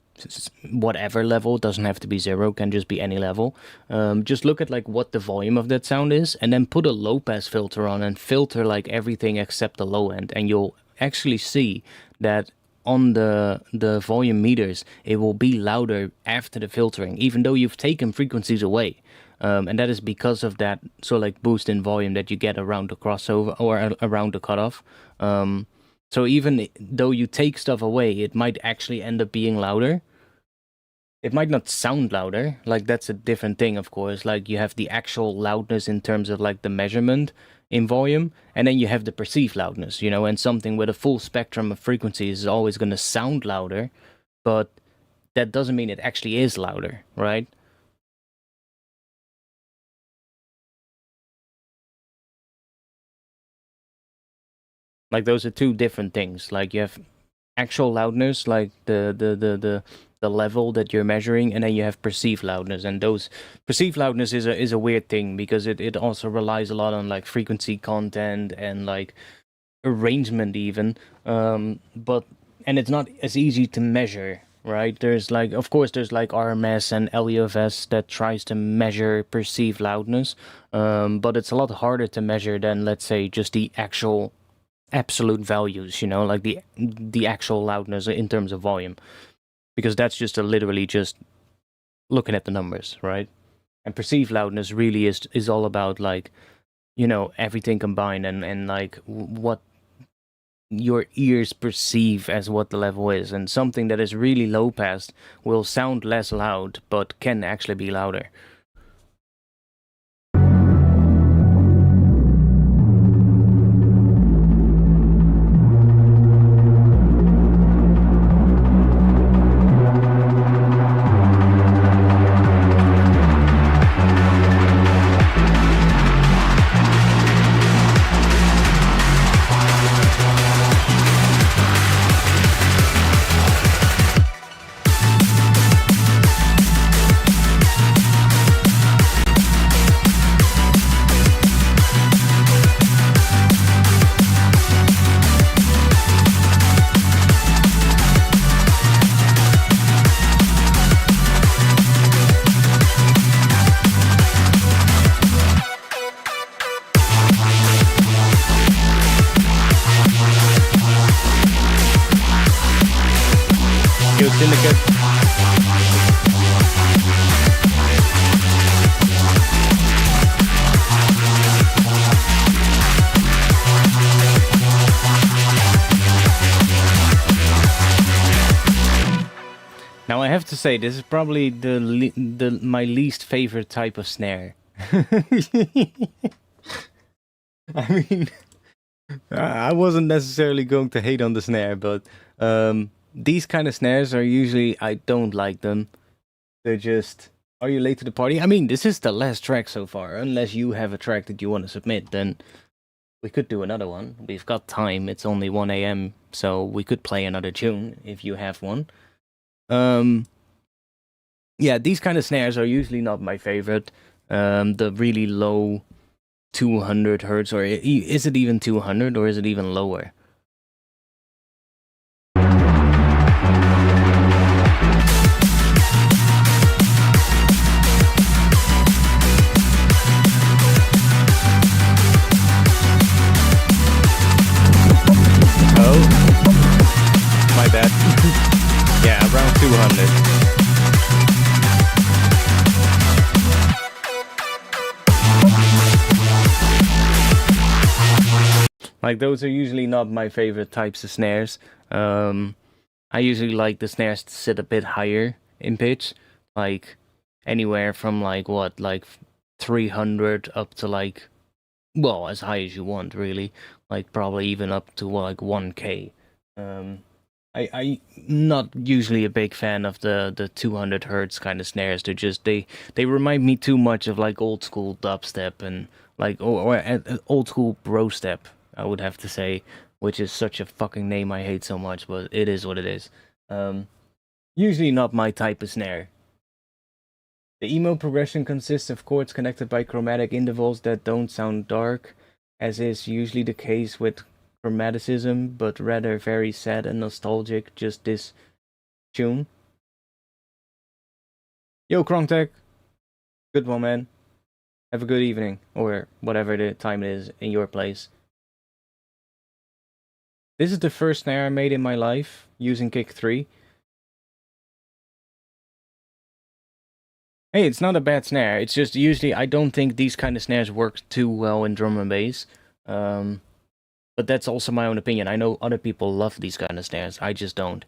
whatever level, doesn't have to be 0, can just be any level. Just look at like what the volume of that sound is, and then put a low pass filter on and filter like everything except the low end, and you'll actually see that on the volume meters it will be louder after the filtering, even though you've taken frequencies away. And that is because of that sort of like boost in volume that you get around the crossover or around the cutoff. So even though you take stuff away, it might actually end up being louder. It might not sound louder, like that's a different thing, of course. Like you have the actual loudness in terms of like the measurement in volume, and then you have the perceived loudness, and something with a full spectrum of frequencies is always going to sound louder, but that doesn't mean it actually is louder, right? Like those are two different things. Like you have actual loudness, like the level that you're measuring, and then you have perceived loudness. And those perceived loudness is a weird thing because it also relies a lot on like frequency content and like arrangement even. But and it's not as easy to measure, right? There's like, of course, there's like RMS and LUFS that tries to measure perceived loudness, but it's a lot harder to measure than, let's say, just the actual absolute values, like the actual loudness in terms of volume, because that's just literally just looking at the numbers, right? And perceived loudness really is all about like, everything combined and like what your ears perceive as what the level is. And something that is really low pass will sound less loud but can actually be louder. Syndicate. Now I have to say, this is probably my least favorite type of snare. I mean, I wasn't necessarily going to hate on the snare, but these kind of snares are usually, I don't like them. They're just, are you late to the party? I mean, this is the last track so far. Unless you have a track that you want to submit, then we could do another one. We've got time. It's only 1 a.m., so we could play another tune if you have one. Yeah, these kind of snares are usually not my favorite. The really low 200 hertz, or is it even 200, or is it even lower? 200. Like, those are usually not my favorite types of snares. I usually like the snares to sit a bit higher in pitch, like anywhere from like 300 up to like, well, as high as you want, really. Like probably even up to like 1K. I'm not usually a big fan of the 200 hertz kind of snares. They remind me too much of like old school dubstep and like or old school bro step, I would have to say, which is such a fucking name I hate so much, but it is what it is. Usually not my type of snare. The emo progression consists of chords connected by chromatic intervals that don't sound dark, as is usually the case with chromaticism, but rather very sad and nostalgic, just this tune. Yo, Krongtech! Good one, man. Have a good evening, or whatever the time it is in your place. This is the first snare I made in my life, using Kick 3. Hey, it's not a bad snare, it's just usually I don't think these kind of snares work too well in drum and bass. But that's also my own opinion. I know other people love these kind of snares, I just don't.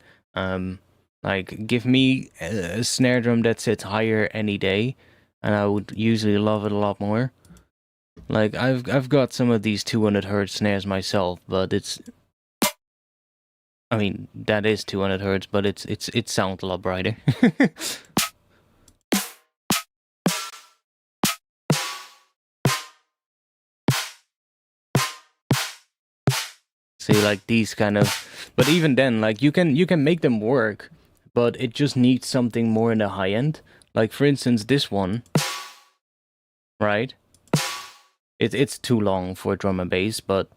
Like, give me a snare drum that sits higher any day, and I would usually love it a lot more. Like, I've got some of these 200 hertz snares myself, but it's... I mean, that is 200 hertz, but it sounds a lot brighter. See, like these kind of... But even then, like, you can make them work, but it just needs something more in the high end. Like, for instance, this one, right? It's too long for drum and bass, but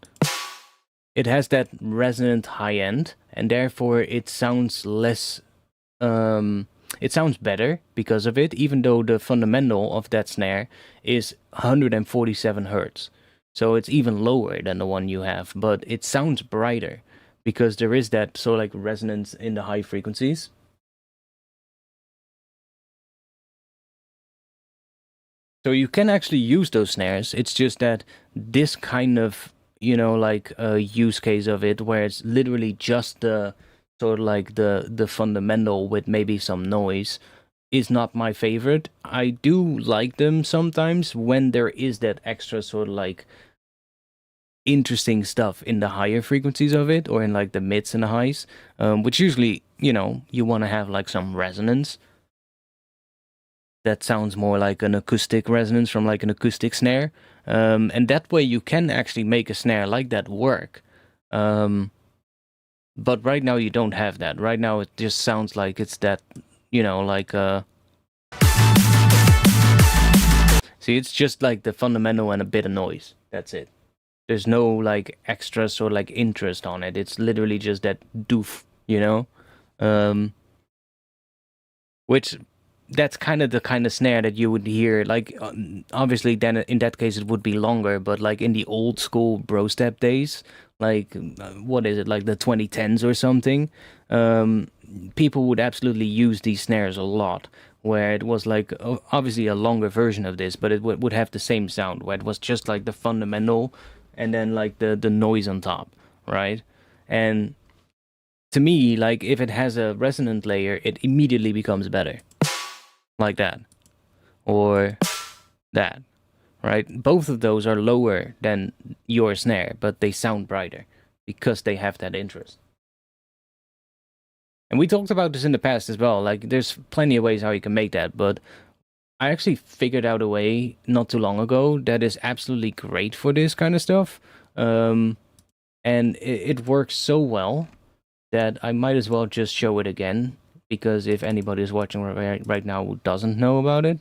it has that resonant high end, and therefore it sounds less... it sounds better because of it, even though the fundamental of that snare is 147 hertz. So it's even lower than the one you have, but it sounds brighter because there is that sort of like resonance in the high frequencies. So you can actually use those snares. It's just that this kind of, you know, like a use case of it where it's literally just the sort of like the fundamental with maybe some noise is not my favorite. I do like them sometimes when there is that extra sort of like interesting stuff in the higher frequencies of it, or in like the mids and the highs, which usually, you know, you want to have like some resonance that sounds more like an acoustic resonance from like an acoustic snare, and that way you can actually make a snare like that work. But right now you don't have that. Right now it just sounds like it's that, you know, like see, it's just like the fundamental and a bit of noise. That's it. There's no like extra sort of like interest on it. It's literally just that doof, you know? Which, that's kind of the kind of snare that you would hear, like, obviously then in that case it would be longer, but like in the old school bro step days, like, what is it, like the 2010s or something, people would absolutely use these snares a lot, where it was like, obviously a longer version of this, but it would have the same sound, where it was just like the fundamental, and then like the noise on top, right? And to me, like, if it has a resonant layer, it immediately becomes better. Like that. Or that. Right? Both of those are lower than your snare, but they sound brighter because they have that interest. And we talked about this in the past as well. Like, there's plenty of ways how you can make that, but I actually figured out a way not too long ago that is absolutely great for this kind of stuff. And it works so well that I might as well just show it again, because if anybody is watching right now who doesn't know about it,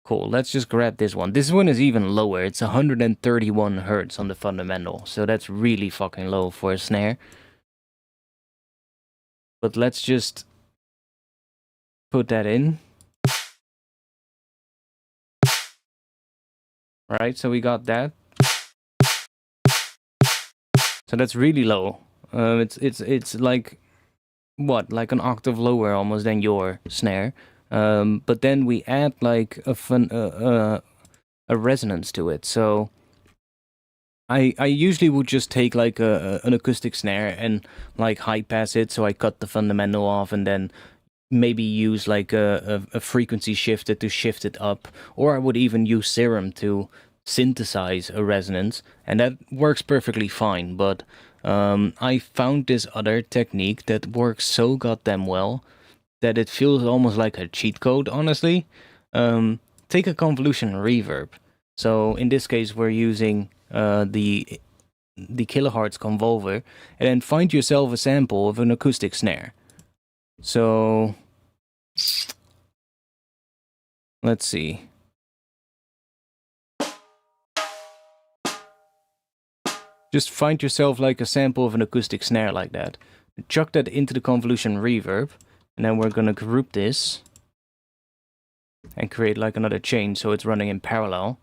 cool, let's just grab this one. This one is even lower. It's 131 hertz on the fundamental, so that's really fucking low for a snare. But let's just put that in. Right, so we got that. So that's really low. It's like what, like an octave lower almost than your snare. But then we add like a resonance to it. So I usually would just take like an acoustic snare and like high pass it, so I cut the fundamental off, and then maybe use like a frequency shifter to shift it up, or I would even use Serum to synthesize a resonance, and that works perfectly fine. But I found this other technique that works so goddamn well that it feels almost like a cheat code, honestly. Take a convolution reverb. So in this case, we're using the kilohertz convolver, and then find yourself a sample of an acoustic snare. So let's see. Just find yourself like a sample of an acoustic snare like that. Chuck that into the convolution reverb, and then we're gonna group this and create like another chain so it's running in parallel.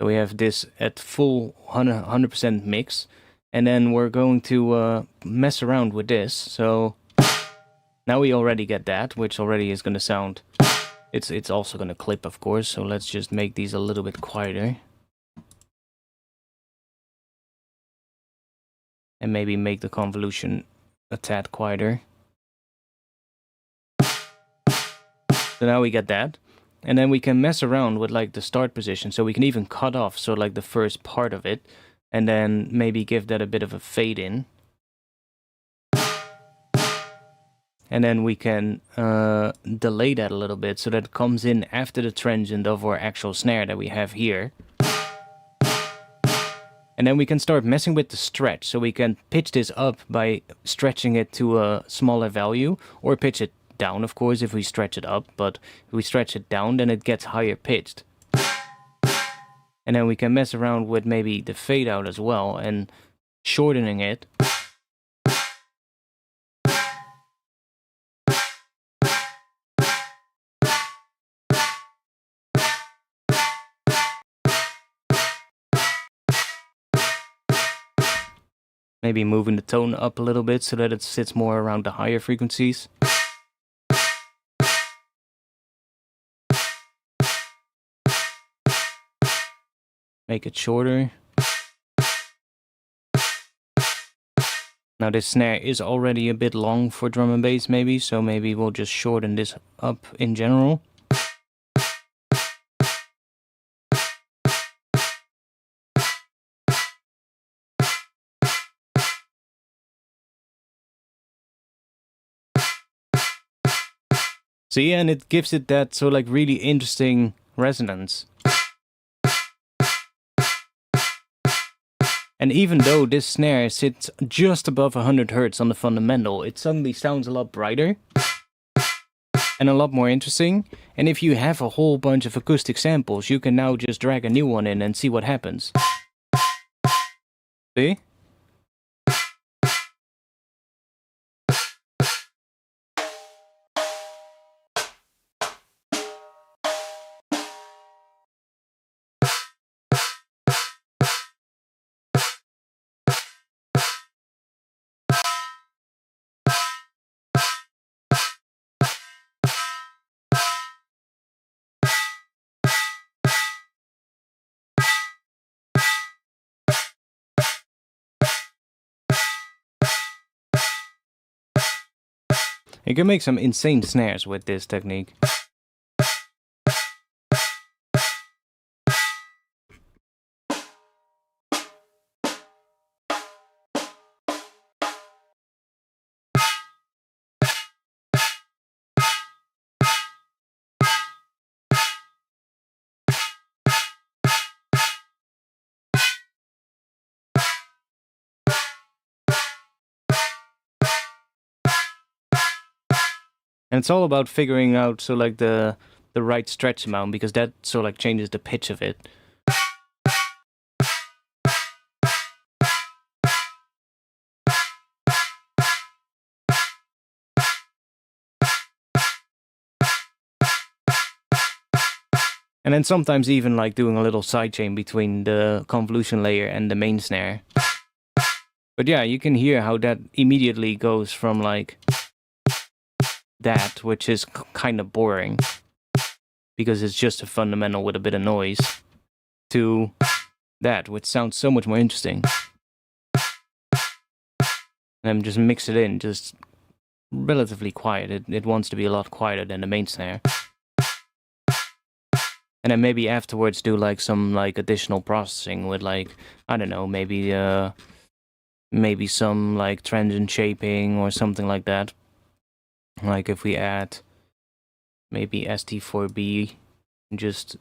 So we have this at full 100% mix, and then we're going to mess around with this. So now we already get that, which already is gonna sound. It's also gonna clip, of course. So let's just make these a little bit quieter. And maybe make the convolution a tad quieter. So now we get that. And then we can mess around with like the start position. So we can even cut off, so like the first part of it. And then maybe give that a bit of a fade in. And then we can delay that a little bit so that it comes in after the transient of our actual snare that we have here. And then we can start messing with the stretch, so we can pitch this up by stretching it to a smaller value, or pitch it down, of course, if we stretch it up. But if we stretch it down, then it gets higher pitched. And then we can mess around with maybe the fade out as well, and shortening it. Maybe moving the tone up a little bit so that it sits more around the higher frequencies. Make it shorter. Now this snare is already a bit long for drum and bass maybe, so maybe we'll just shorten this up in general. See, and it gives it that so like really interesting resonance. And even though this snare sits just above 100 Hz on the fundamental, it suddenly sounds a lot brighter and a lot more interesting. And if you have a whole bunch of acoustic samples, you can now just drag a new one in and see what happens. See? You can make some insane snares with this technique. And it's all about figuring out so like the right stretch amount, because that so like changes the pitch of it. And then sometimes even like doing a little sidechain between the convolution layer and the main snare. But yeah, you can hear how that immediately goes from like that, which is kind of boring because it's just a fundamental with a bit of noise, to that, which sounds so much more interesting. And just mix it in, just relatively quiet. It wants to be a lot quieter than the main snare. And then maybe afterwards do like some like additional processing with like, I don't know, maybe some like transient shaping or something like that. Like if we add maybe ST4B, just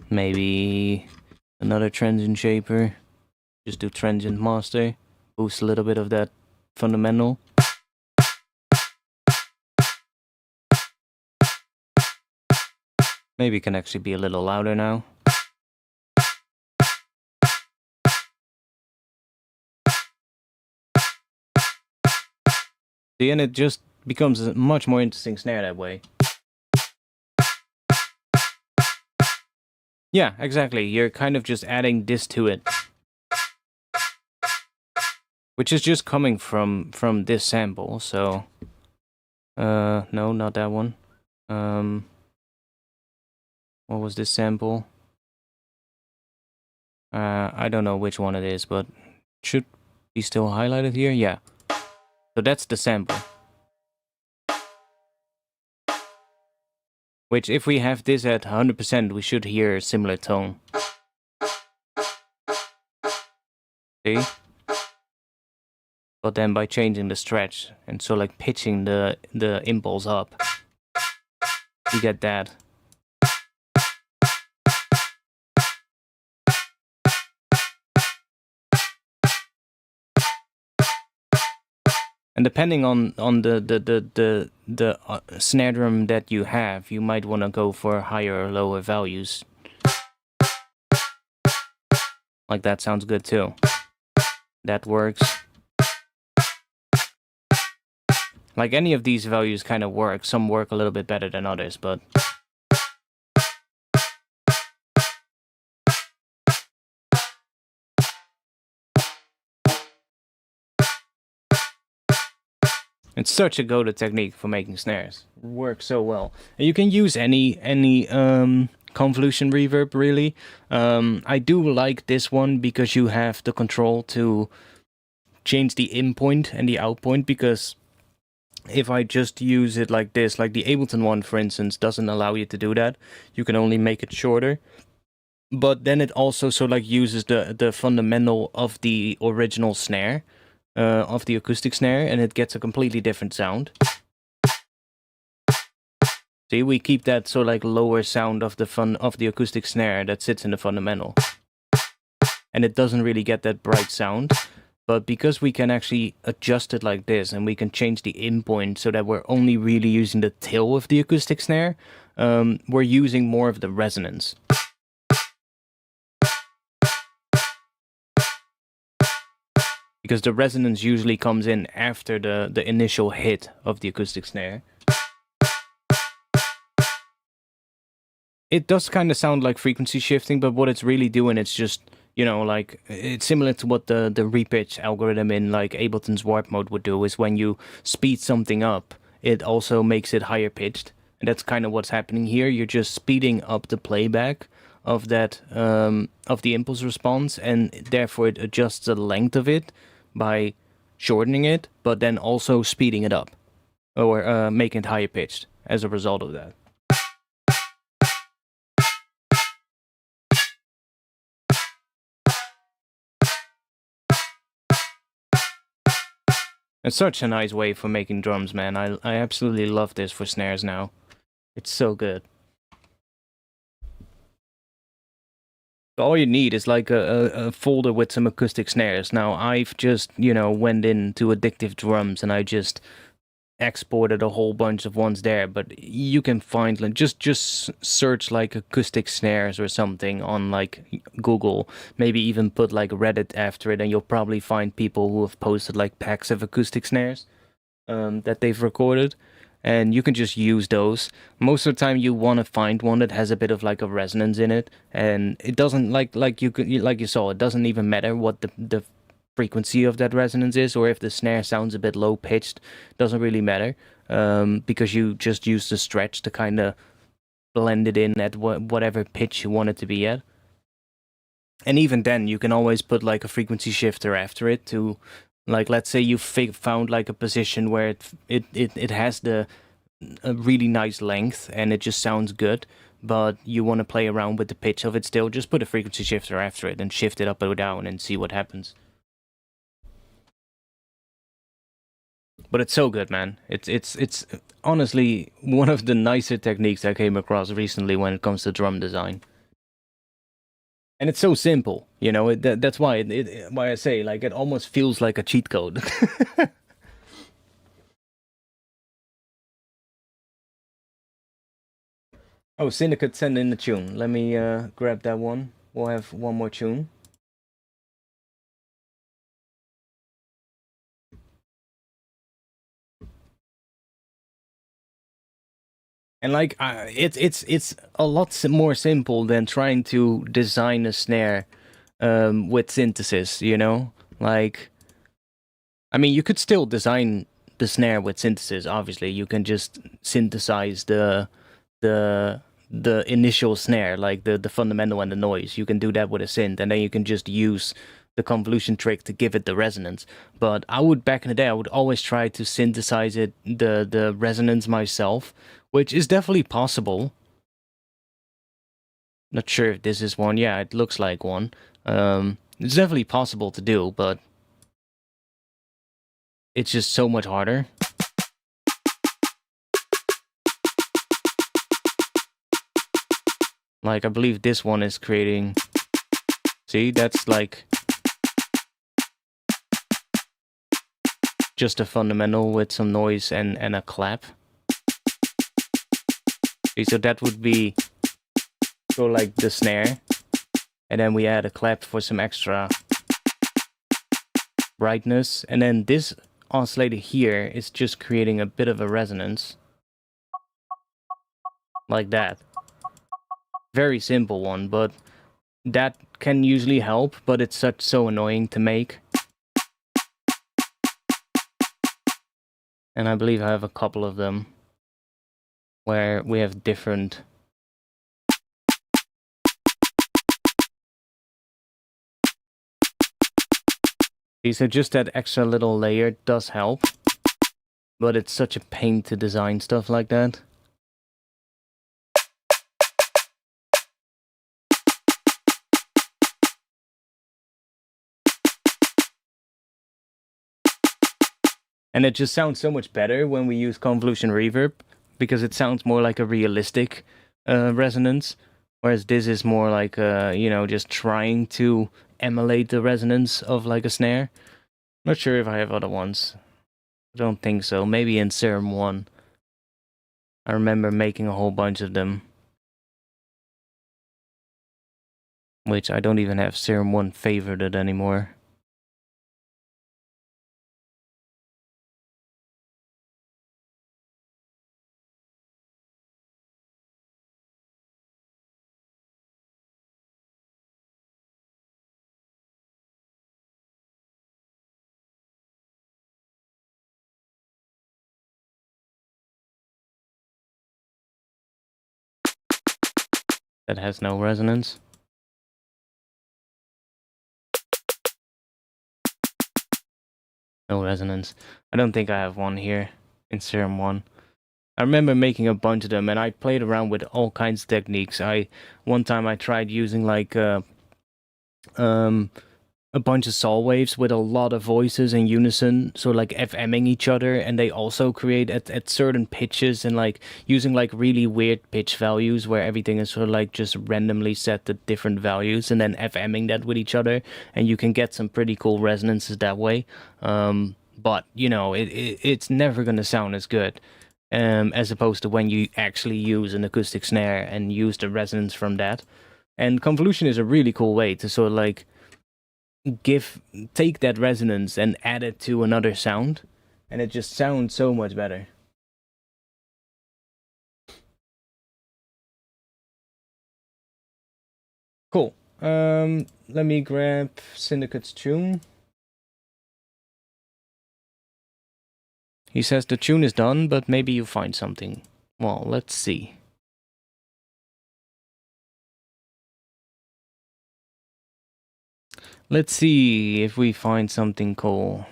maybe another transient shaper, just do transient master, boost a little bit of that fundamental. Maybe it can actually be a little louder now. See, and it just becomes a much more interesting snare that way. Yeah, exactly. You're kind of just adding this to it, which is just coming from this sample. So, no, not that one. What was this sample? I don't know which one it is, but it should be still highlighted here. Yeah. So that's the sample. Which, if we have this at 100%, we should hear a similar tone. See? But then by changing the stretch, and so like pitching the impulse up, you get that. And depending on the snare drum that you have, you might want to go for higher or lower values. Like that sounds good too. That works. Like any of these values kind of work. Some work a little bit better than others, but it's such a go-to technique for making snares. It works so well. And you can use any convolution reverb, really. I do like this one because you have the control to change the in point and the out point, because if I just use it like this, like the Ableton one, for instance, doesn't allow you to do that. You can only make it shorter. But then it also so like uses the fundamental of the original snare, of the acoustic snare, and it gets a completely different sound. See, we keep that so like lower sound of the acoustic snare that sits in the fundamental, and it doesn't really get that bright sound. But because we can actually adjust it like this, and we can change the in point so that we're only really using the tail of the acoustic snare, we're using more of the resonance. Because the resonance usually comes in after the initial hit of the acoustic snare. It does kind of sound like frequency shifting, but what it's really doing, it's just, you know, like, it's similar to what the repitch algorithm in like Ableton's warp mode would do, is when you speed something up, it also makes it higher pitched. And that's kind of what's happening here. You're just speeding up the playback of that, of the impulse response, and therefore it adjusts the length of it by shortening it, but then also speeding it up, or making it higher pitched as a result of that. It's such a nice way for making drums, man. I absolutely love this for snares now. It's so good. All you need is like a folder with some acoustic snares. Now, I've just, you know, went into Addictive Drums and I just exported a whole bunch of ones there, but you can find, like, just search like acoustic snares or something on like Google, maybe even put like Reddit after it, and you'll probably find people who have posted like packs of acoustic snares that they've recorded, and you can just use those. Most of the time, you want to find one that has a bit of like a resonance in it, and it doesn't like you saw. It doesn't even matter what the frequency of that resonance is, or if the snare sounds a bit low pitched. Doesn't really matter, because you just use the stretch to kind of blend it in at whatever pitch you want it to be at. And even then, you can always put like a frequency shifter after it to, like, let's say you found like a position where it has a really nice length and it just sounds good, but you want to play around with the pitch of it still. Just put a frequency shifter after it and shift it up or down and see what happens. But it's so good, man. It's honestly one of the nicer techniques I came across recently when it comes to drum design. And it's so simple, you know. That's why why I say like it almost feels like a cheat code. Oh, Syndicate sent in the tune. Let me grab that one. We'll have one more tune. And like it's a lot more simple than trying to design a snare with synthesis, you know? Like, I mean, you could still design the snare with synthesis. Obviously, you can just synthesize the initial snare, like the fundamental and the noise. You can do that with a synth, and then you can just use the convolution trick to give it the resonance. But I would, back in the day, I would always try to synthesize it, the resonance myself, which is definitely possible. Not sure if this is one. Yeah, it looks like one. It's definitely possible to do, but it's just so much harder. Like, I believe this one is creating... See, that's like... just a fundamental with some noise and a clap. See, so that would be... go like the snare. And then we add a clap for some extra brightness. And then this oscillator here is just creating a bit of a resonance. Like that. Very simple one, but that can usually help, but it's so annoying to make. And I believe I have a couple of them where we have different... So just that extra little layer does help, but it's such a pain to design stuff like that. And it just sounds so much better when we use convolution reverb, because it sounds more like a realistic resonance, whereas this is more like, you know, just trying to emulate the resonance of like a snare. Not sure if I have other ones. I don't think so. Maybe in Serum 1. I remember making a whole bunch of them. Which I don't even have Serum 1 favorited anymore. That has no resonance. No resonance. I don't think I have one here in Serum 1. I remember making a bunch of them, and I played around with all kinds of techniques. One time I tried using like a bunch of saw waves with a lot of voices in unison, so like FMing each other, and they also create at certain pitches, and like using like really weird pitch values where everything is sort of like just randomly set to different values, and then FMing that with each other, and you can get some pretty cool resonances that way. But you know, it's never gonna sound as good as opposed to when you actually use an acoustic snare and use the resonance from that. And convolution is a really cool way to sort of like take that resonance and add it to another sound, and it just sounds so much better. Let me grab Syndicate's tune. He says the tune is done, but maybe you find something. Well, let's see. Let's see if we find something cool.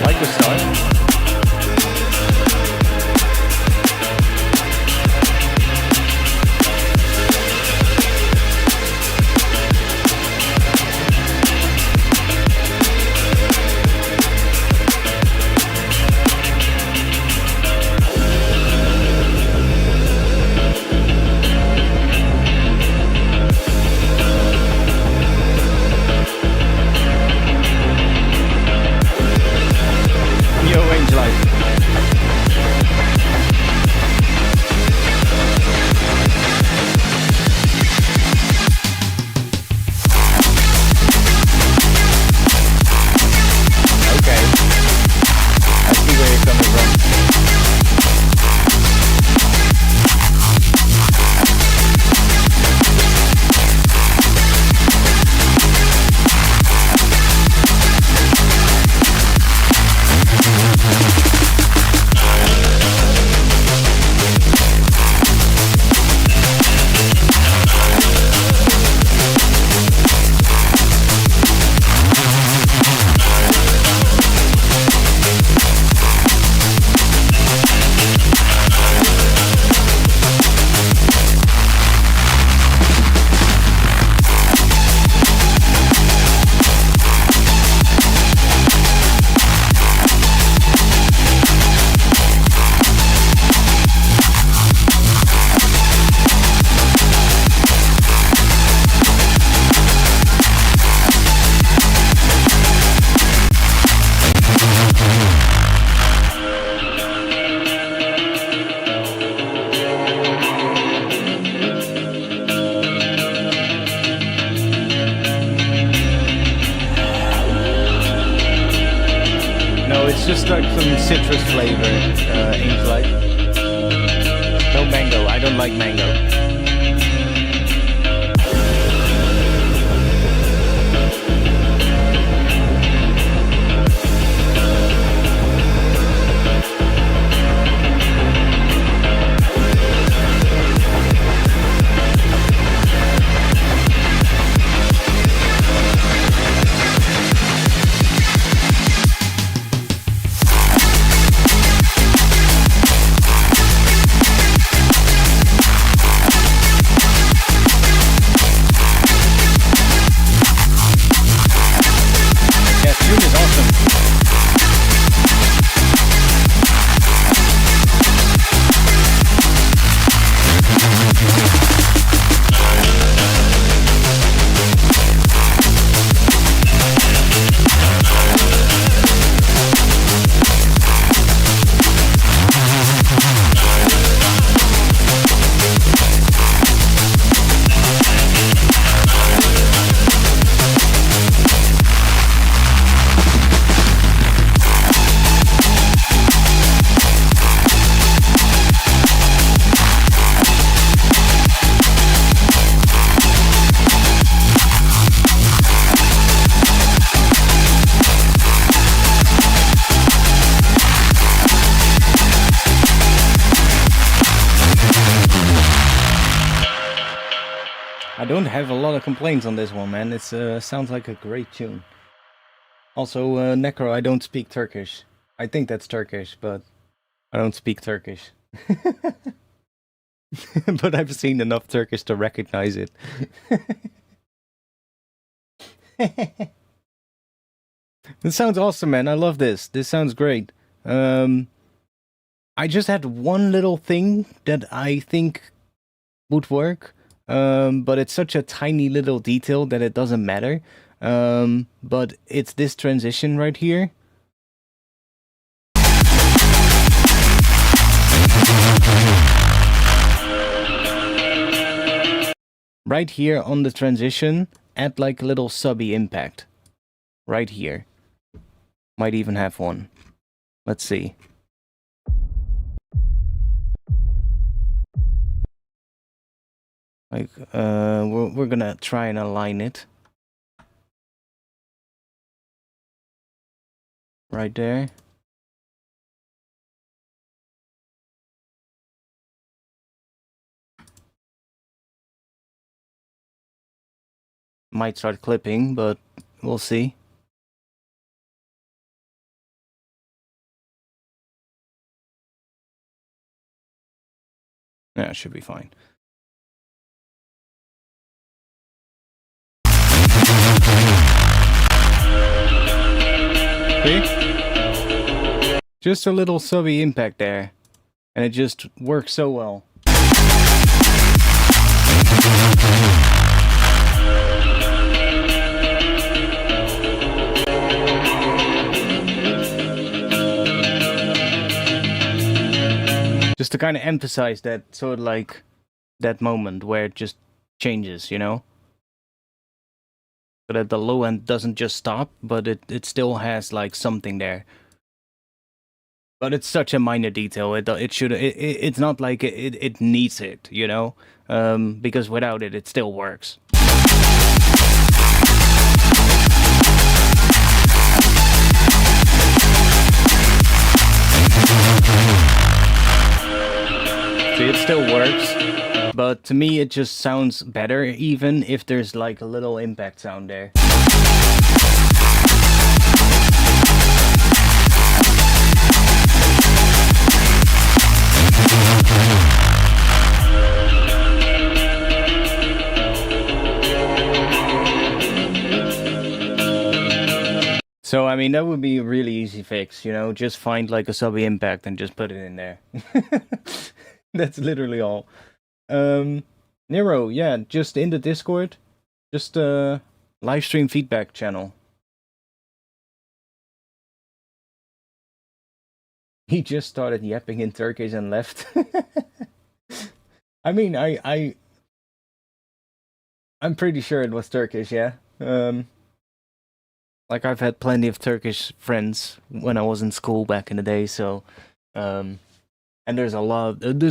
Like the start. Yo, Angel Life. Okay. I see where you're coming from. No, it's just like some citrus flavor, Angel Life. No mango. I don't like mango. Yeah, tune is awesome. I don't have a lot of complaints on this one, man. It sounds like a great tune. Also, Necro, I don't speak Turkish. I think that's Turkish, but I don't speak Turkish. But I've seen enough Turkish to recognize it. This sounds awesome, man. I love this. This sounds great. I just had one little thing that I think would work. but it's such a tiny little detail that it doesn't matter. But it's this transition right here. Right here on the transition, add like a little subby impact. Right here. Might even have one. Let's see. Like, we're gonna try and align it. Right there. Might start clipping, but we'll see. Yeah, it should be fine. See? Just a little subby impact there. And it just works so well. Just to kind of emphasize that sort of like that moment where it just changes, you know? So that the low end doesn't just stop, but it still has like something there. But it's such a minor detail. It's not like it needs it, you know? Because without it, it still works. See, it still works, but to me it just sounds better even if there's like a little impact sound there. So, I mean, that would be a really easy fix, you know? Just find like a subby impact and just put it in there. That's literally all. Nero, yeah, just in the Discord, just live stream feedback channel. He just started yapping in Turkish and left. I mean, I'm pretty sure it was Turkish, yeah. Like I've had plenty of Turkish friends when I was in school back in the day, so and there's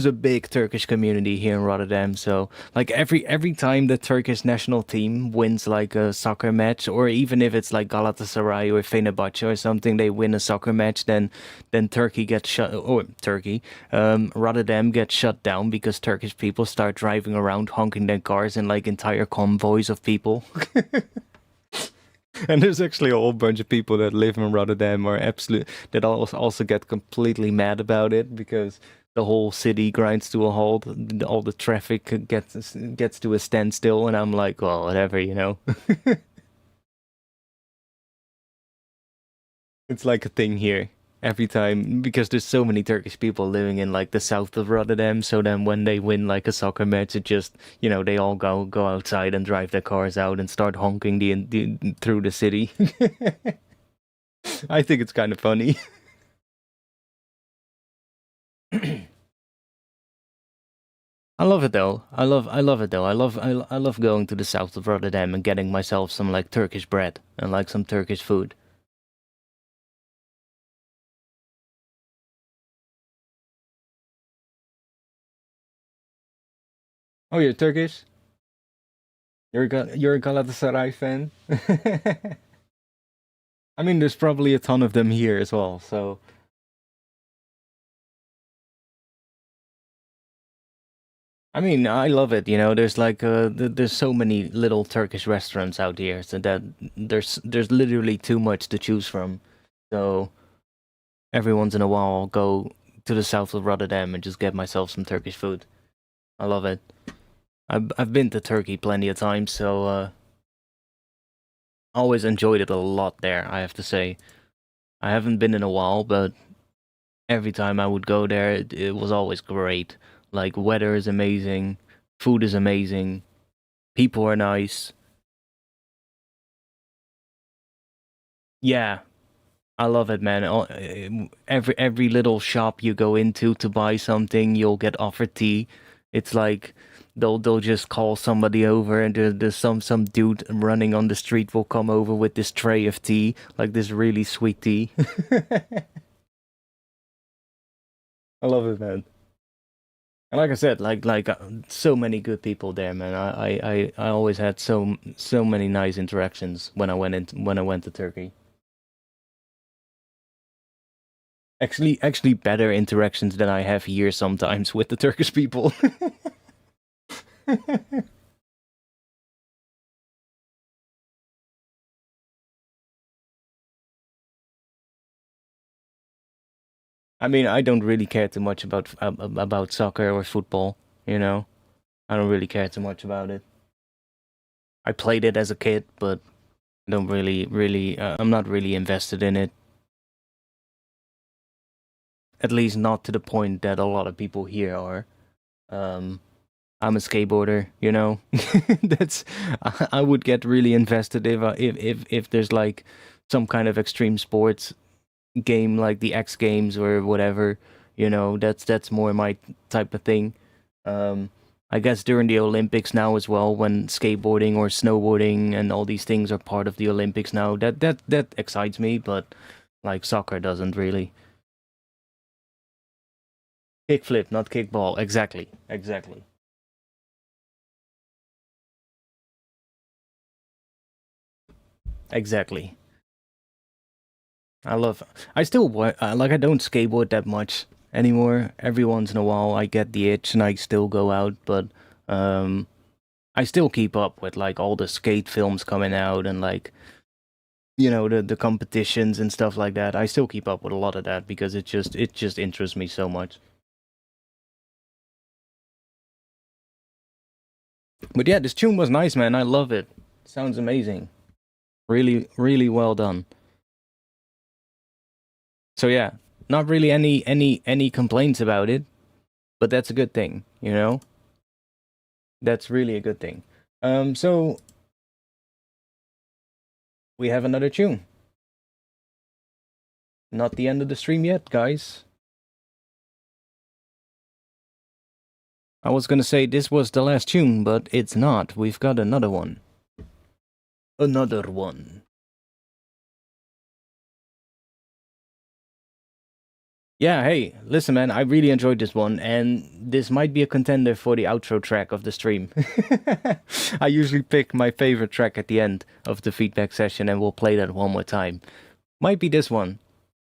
a big Turkish community here in Rotterdam, so like every time the Turkish national team wins like a soccer match, or even if it's like Galatasaray or Fenerbahce or something, they win a soccer match, then Turkey gets shut, or Rotterdam gets shut down because Turkish people start driving around honking their cars in like entire convoys of people. And there's actually a whole bunch of people that live in Rotterdam that also get completely mad about it because the whole city grinds to a halt. All the traffic gets to a standstill, and I'm like, well, whatever, you know. It's like a thing here every time because there's so many Turkish people living in like the south of Rotterdam. So then when they win like a soccer match, it just, you know, they all go outside and drive their cars out and start honking through the city. I think it's kind of funny. I love it though. I love it though. I love going to the south of Rotterdam and getting myself some like Turkish bread and like some Turkish food. Oh, you're Turkish? You're a Galatasaray fan? I mean, there's probably a ton of them here as well, so. I mean, I love it, you know, there's like, there's so many little Turkish restaurants out here, so that there's literally too much to choose from. So, every once in a while, I'll go to the south of Rotterdam and just get myself some Turkish food. I love it. I've been to Turkey plenty of times, so, always enjoyed it a lot there, I have to say. I haven't been in a while, but every time I would go there, it was always great. Like, weather is amazing, Food is amazing. People are nice. Yeah, I love it, man. Every little shop you go into to buy something, you'll get offered tea. It's like they'll just call somebody over, and there's some dude running on the street will come over with this tray of tea, like this really sweet tea. I love it, man. And like I said, so many good people there, man. I always had so many nice interactions when I went to Turkey. Actually better interactions than I have here sometimes with the Turkish people. I mean, I don't really care too much about soccer or football, you know. I don't really care too much about it. I played it as a kid, but I don't really I'm not really invested in it. At least not to the point that a lot of people here are. Um I'm a skateboarder, you know. That's I would get really invested if there's like some kind of extreme sports game like the X Games or whatever. You know, that's more my type of thing. I guess during the Olympics now as well, when skateboarding or snowboarding and all these things are part of the Olympics now, that excites me. But like soccer doesn't really. Kickflip, not kickball. Exactly, exactly, exactly. I love. I still like. I don't skateboard that much anymore. Every once in a while, I get the itch and I still go out. But um, I still keep up with like all the skate films coming out and like the competitions and stuff like that. I still keep up with a lot of that because it just interests me so much. But yeah, this tune was nice, man. I love it. Sounds amazing. Really, really well done. So yeah, not really any complaints about it, but that's a good thing, you know? That's really a good thing. So we have another tune. Not the end of the stream yet, guys. I was gonna say this was the last tune, but it's not. We've got another one. Another one. Yeah, hey, listen, man, I really enjoyed this one, and this might be a contender for the outro track of the stream. I usually pick my favorite track at the end of the feedback session, and we'll play that one more time. Might be this one,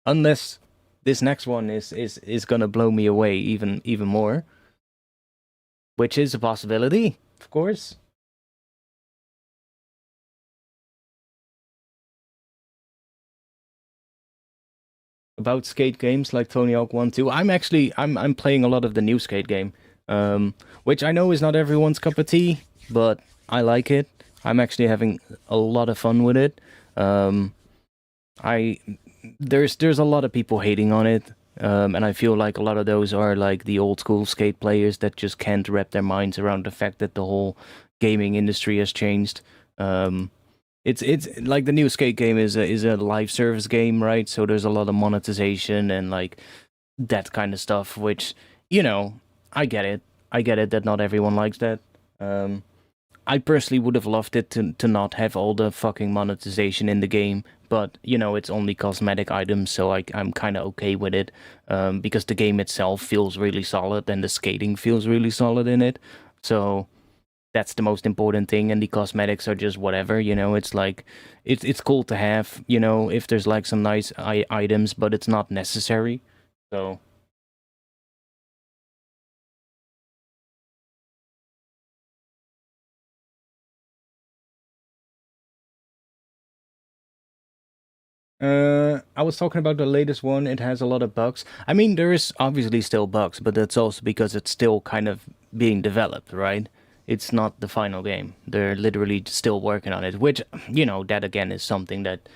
unless this next one is gonna blow me away even more, which is a possibility, of course. About skate games like Tony Hawk 1, 2. I'm playing a lot of the new skate game, which I know is not everyone's cup of tea, but I like it. I'm actually having a lot of fun with it. I there's a lot of people hating on it, and I feel like a lot of those are like the old school skate players that just can't wrap their minds around the fact that the whole gaming industry has changed. Um, it's like the new skate game is a live service game, right? So there's a lot of monetization and like that kind of stuff, which I get it. I get it that not everyone likes that. Um, I personally would have loved it to not have all the fucking monetization in the game, but it's only cosmetic items, so I'm kind of okay with it, because the game itself feels really solid and the skating feels really solid in it. So that's the most important thing, and the cosmetics are just whatever. It's like it's cool to have, if there's like some nice items, but it's not necessary. So I was talking about the latest one. It has a lot of bugs. I mean, there is obviously still bugs, but that's also because it's still kind of being developed, right? It's not the final game. They're literally still working on it, which, that again is something that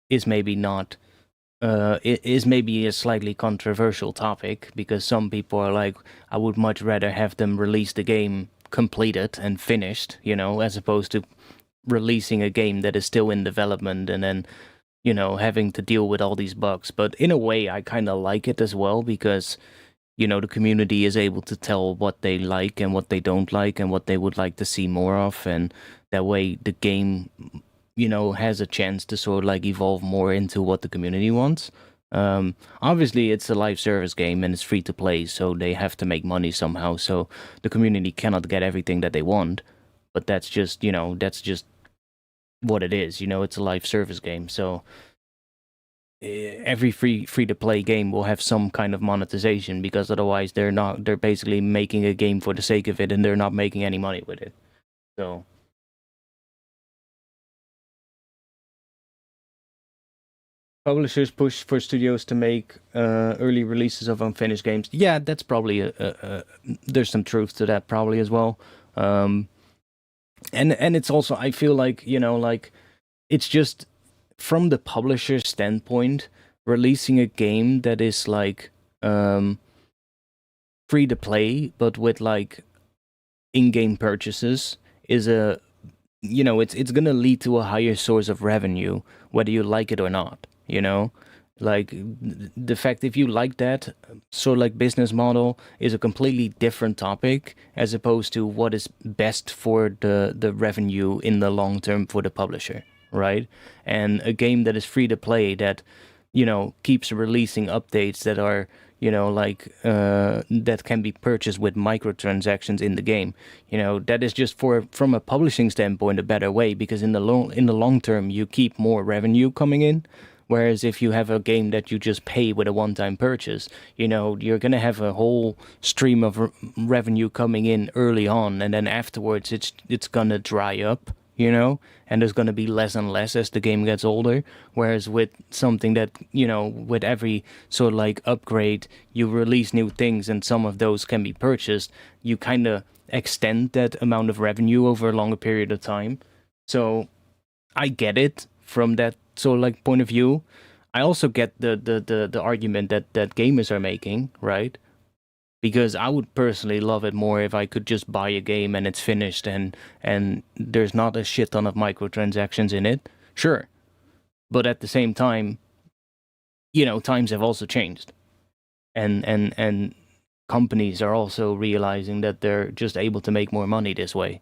is maybe not it is maybe a slightly controversial topic, because some people are like, I would much rather have them release the game completed and finished, you know, as opposed to releasing a game that is still in development and then, you know, having to deal with all these bugs. But in a way, I kind of like it as well because, you know, the community is able to tell what they like and what they don't like and what they would like to see more of. And that way the game, you know, has a chance to sort of like evolve more into what the community wants. Obviously, it's a live service game and it's free to play, so they have to make money somehow. So the community cannot get everything that they want, but that's just, you know, that's just what it is. You know, it's a live service game, so every free to play game will have some kind of monetization because otherwise they're basically making a game for the sake of it and they're not making any money with it. So publishers push for studios to make early releases of unfinished games. Yeah, that's probably there's some truth to that probably as well. And it's also, I feel like, you know, like it's just from the publisher's standpoint, releasing a game that is like free to play but with like in-game purchases is a, you know, it's gonna lead to a higher source of revenue whether you like it or not, you know. Like the fact, if you like that sort of like business model, is a completely different topic as opposed to what is best for the revenue in the long term for the publisher, right? And a game that is free to play that, you know, keeps releasing updates that are, you know, like that can be purchased with microtransactions in the game, you know, that is just from a publishing standpoint a better way because in the long term you keep more revenue coming in. Whereas if you have a game that you just pay with a one-time purchase, you know, you're going to have a whole stream of revenue coming in early on, and then afterwards it's going to dry up, you know, and there's going to be less and less as the game gets older. Whereas with something that, you know, with every sort of like upgrade, you release new things and some of those can be purchased, you kind of extend that amount of revenue over a longer period of time. So I get it from that sort of like point of view. I also get the argument that gamers are making, right? Because I would personally love it more if I could just buy a game and it's finished and there's not a shit ton of microtransactions in it. Sure. But at the same time, you know, times have also changed. And companies are also realizing that they're just able to make more money this way.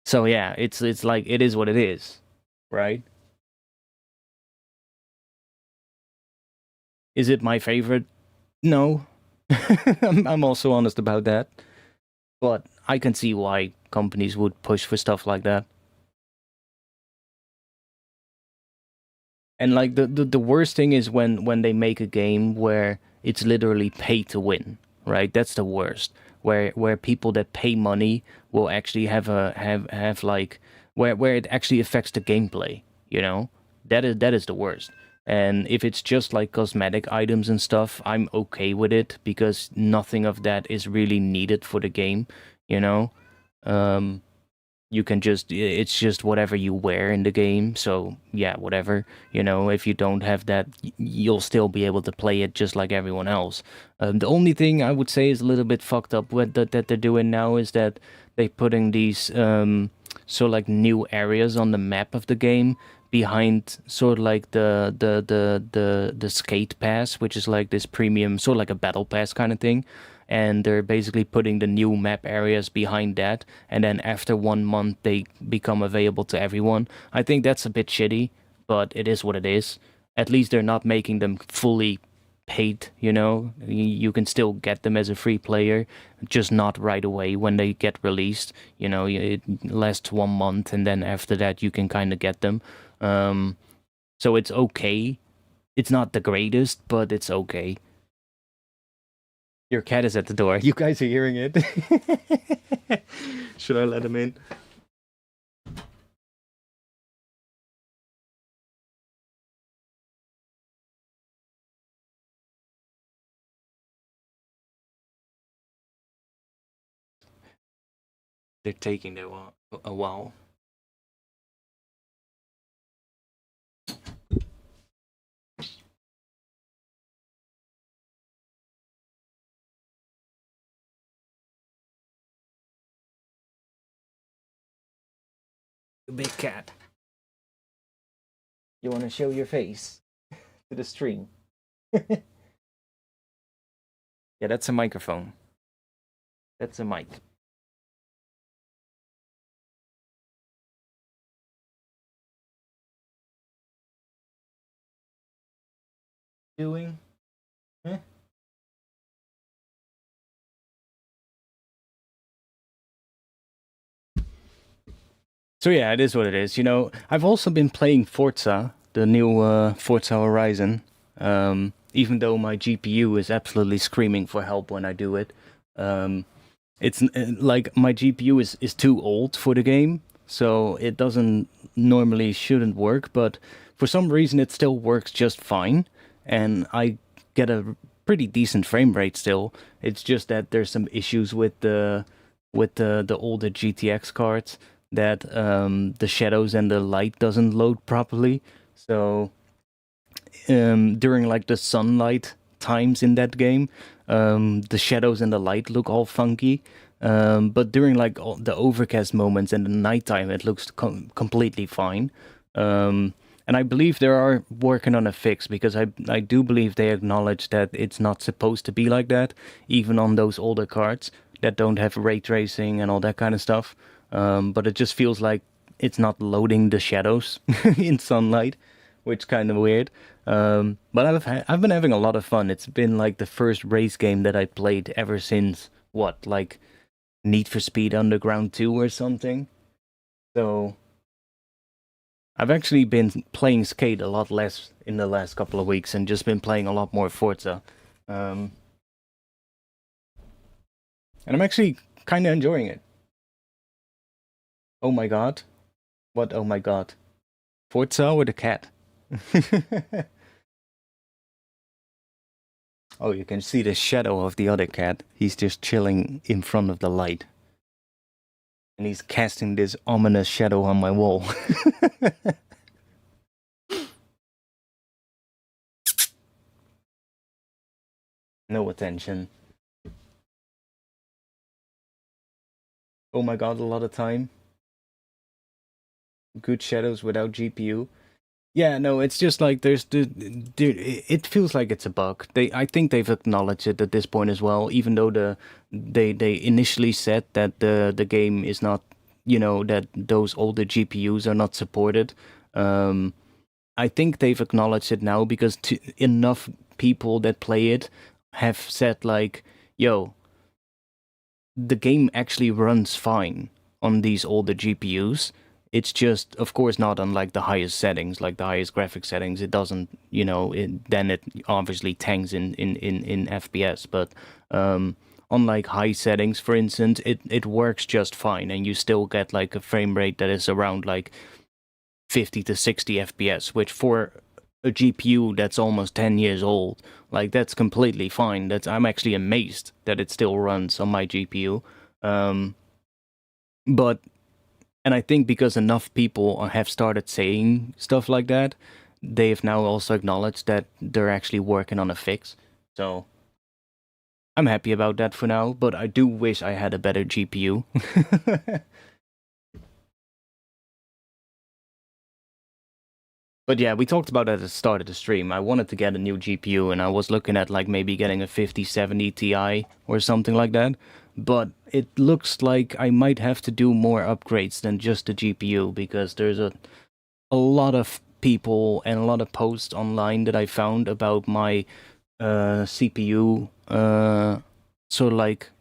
So yeah, it's like it is what it is, right? Is it my favorite? No. I'm also honest about that. But I can see why companies would push for stuff like that. And like the worst thing is when they make a game where it's literally pay to win, right? That's the worst. Where people that pay money will actually have like where it actually affects the gameplay, you know? That is the worst. And if it's just like cosmetic items and stuff, I'm okay with it because nothing of that is really needed for the game, you know? Um, you can just, it's just whatever you wear in the game. So yeah, whatever, you know, if you don't have that, you'll still be able to play it just like everyone else. The only thing I would say is a little bit fucked up with that they're doing now is that they're putting these so like new areas on the map of the game behind sort of like the skate pass, which is like this premium, sort of like a battle pass kind of thing. And they're basically putting the new map areas behind that, and then after 1 month they become available to everyone. I think that's a bit shitty, but it is what it is. At least they're not making them fully paid, you know. You can still get them as a free player, just not right away when they get released. You know, it lasts 1 month, and then after that you can kind of get them. So it's okay. It's not the greatest, but it's okay. Your cat is at the door. You guys are hearing it. Should I let him in? They're taking a while. You big cat. You want to show your face to the stream? Yeah, that's a microphone. That's a mic. Doing? Huh? So yeah, it is what it is. You know, I've also been playing Forza, the new Forza Horizon. Even though my GPU is absolutely screaming for help when I do it. It's like my GPU is too old for the game, so it doesn't normally shouldn't work, but for some reason it still works just fine, and I get a pretty decent frame rate still. It's just that there's some issues with the older GTX cards that the shadows and the light doesn't load properly. So during like the sunlight times in that game, the shadows and the light look all funky. But during like the overcast moments and the nighttime, it looks completely fine. And I believe they are working on a fix, because I do believe they acknowledge that it's not supposed to be like that, even on those older cards that don't have ray tracing and all that kind of stuff. But it just feels like it's not loading the shadows in sunlight, which is kind of weird. But I've been having a lot of fun. It's been like the first race game that I played ever since like Need for Speed Underground 2 or something. So I've actually been playing Skate a lot less in the last couple of weeks and just been playing a lot more Forza. And I'm actually kind of enjoying it. Oh my god. What? Oh my god. Forza or the cat? Oh, you can see the shadow of the other cat. He's just chilling in front of the light. And he's casting this ominous shadow on my wall. No attention. Oh my god, a lot of time. Good shadows without GPU. Yeah, no, it's just like it feels like it's a bug. I think they've acknowledged it at this point as well, even though they initially said that the game is not, that those older GPUs are not supported. I think they've acknowledged it now, because enough people that play it have said like, yo, the game actually runs fine on these older GPUs. It's just, of course, not on like the highest settings, like the highest graphic settings. It doesn't, then it obviously tanks in FPS. But on like high settings, for instance, it works just fine, and you still get like a frame rate that is around like 50 to 60 FPS, which for a GPU that's almost 10 years old, like that's completely fine. I'm actually amazed that it still runs on my GPU. But and I think because enough people have started saying stuff like that, they've now also acknowledged that they're actually working on a fix. So I'm happy about that for now, but I do wish I had a better GPU. But yeah, we talked about that at the start of the stream. I wanted to get a new GPU, and I was looking at like maybe getting a 5070 Ti or something like that. But it looks like I might have to do more upgrades than just the GPU, because there's a lot of people and a lot of posts online that I found about my CPU, sort of like,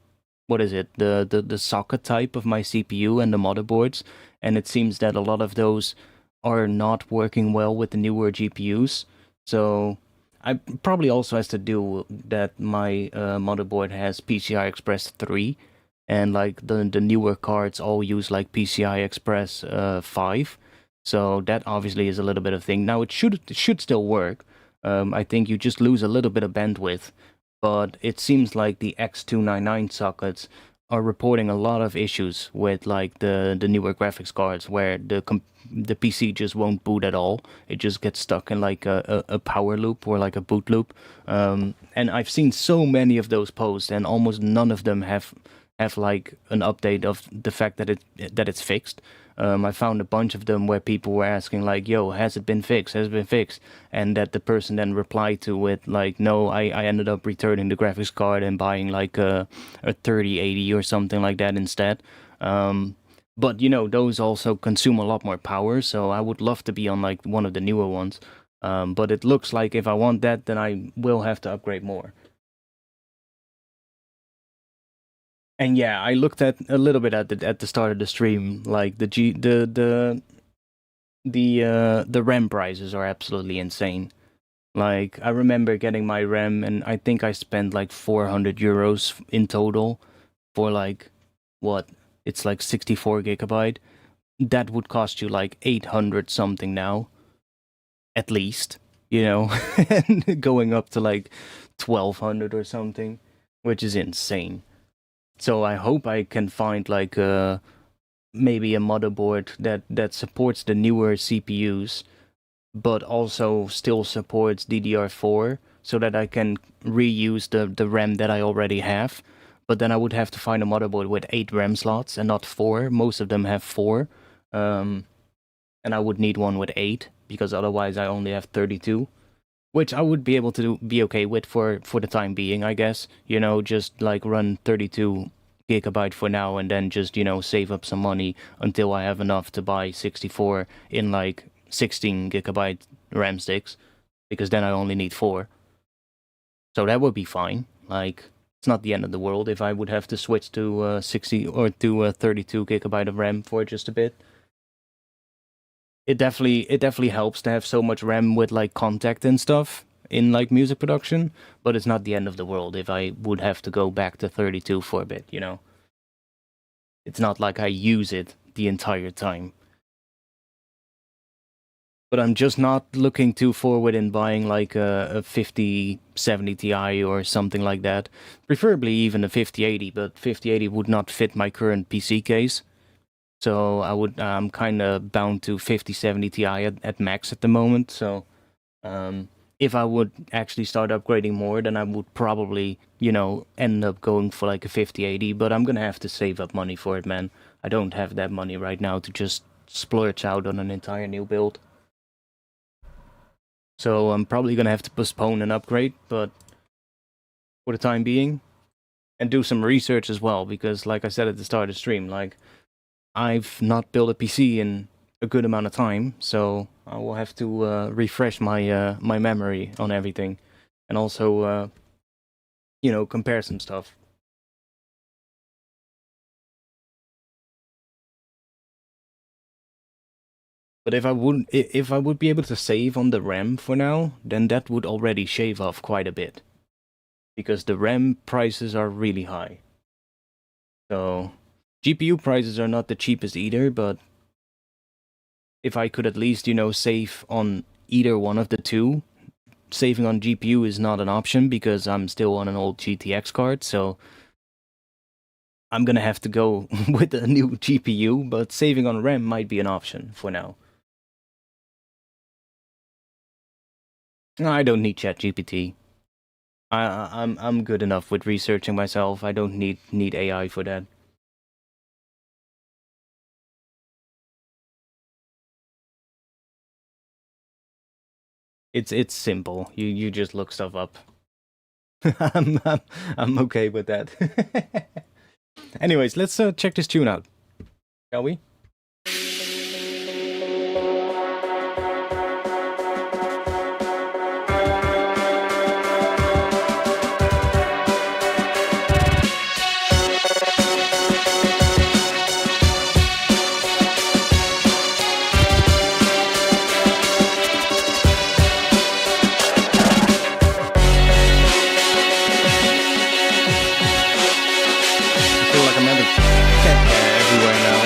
what is it, the socket type of my CPU and the motherboards, and it seems that a lot of those are not working well with the newer GPUs. So I probably also has to do that my motherboard has PCI Express 3, and like the newer cards all use like PCI Express 5. So that obviously is a little bit of thing. Now it should still work. I think you just lose a little bit of bandwidth, but it seems like the X299 sockets are reporting a lot of issues with like the newer graphics cards, where the PC just won't boot at all. It just gets stuck in like a power loop or like a boot loop. And I've seen so many of those posts, and almost none of them have have like an update of the fact that it's fixed. I found a bunch of them where people were asking like, "Yo, has it been fixed? Has it been fixed?" And that the person then replied to with like, "No, I ended up returning the graphics card and buying like a 3080 or something like that instead." But those also consume a lot more power, so I would love to be on like one of the newer ones. But it looks like if I want that, then I will have to upgrade more. And yeah, I looked at a little bit at the start of the stream, like the RAM prices are absolutely insane. Like I remember getting my RAM, and I think I spent like 400 euros in total for like what? It's like 64 gigabyte. That would cost you like 800 something now, at least. And going up to like 1200 or something, which is insane. So I hope I can find like maybe a motherboard that supports the newer CPUs, but also still supports DDR4, so that I can reuse the RAM that I already have. But then I would have to find a motherboard with 8 RAM slots and not 4. Most of them have 4. And I would need one with 8, because otherwise I only have 32. Which I would be able to be okay with for the time being, I guess. Just like run 32 gigabyte for now, and then just, save up some money until I have enough to buy 64 in like 16 gigabyte RAM sticks, because then I only need 4. So that would be fine. Like, it's not the end of the world if I would have to switch to 60 or to 32 gigabyte of RAM for just a bit. It definitely helps to have so much RAM with like contact and stuff in like music production, but it's not the end of the world if I would have to go back to 32 for a bit. It's not like I use it the entire time. But I'm just not looking too forward in buying like a 5070 Ti or something like that. Preferably even a 5080, but 5080 would not fit my current PC case. So I'm kind of bound to 5070 Ti at max at the moment. So if I would actually start upgrading more, then I would probably, end up going for like a 5080. But I'm going to have to save up money for it, man. I don't have that money right now to just splurge out on an entire new build. So I'm probably going to have to postpone an upgrade, but for the time being, and do some research as well, because like I said at the start of the stream, like, I've not built a PC in a good amount of time, so I will have to refresh my my memory on everything, and also compare some stuff. But if I would be able to save on the RAM for now, then that would already shave off quite a bit, because the RAM prices are really high. So GPU prices are not the cheapest either, but if I could at least, save on either one of the two, saving on GPU is not an option because I'm still on an old GTX card, so I'm gonna have to go with a new GPU, but saving on RAM might be an option for now. I don't need ChatGPT. I'm good enough with researching myself. I don't need AI for that. It's simple. You just look stuff up. I'm okay with that. Anyways, let's check this tune out, shall we? I feel like I'm having cat hair everywhere now.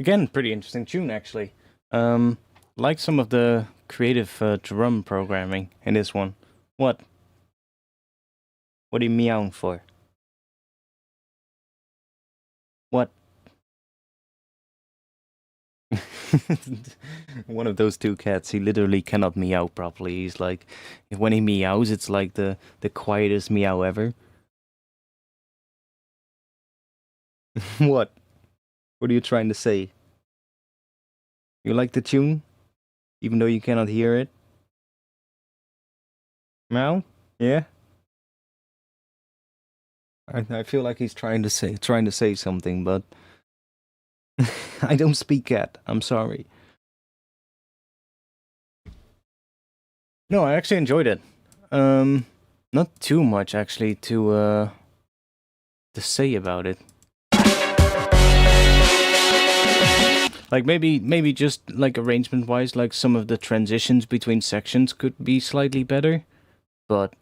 Again, pretty interesting tune actually. Like some of the creative drum programming in this one. What? What are you meowing for? What? One of those two cats, he literally cannot meow properly. He's like, when he meows, it's like the quietest meow ever. What? What are you trying to say? You like the tune? Even though you cannot hear it? Meow? Yeah? I feel like he's trying to say something, but I don't speak cat. I'm sorry. No, I actually enjoyed it. Not too much actually to say about it. Like maybe just like arrangement wise, like some of the transitions between sections could be slightly better, but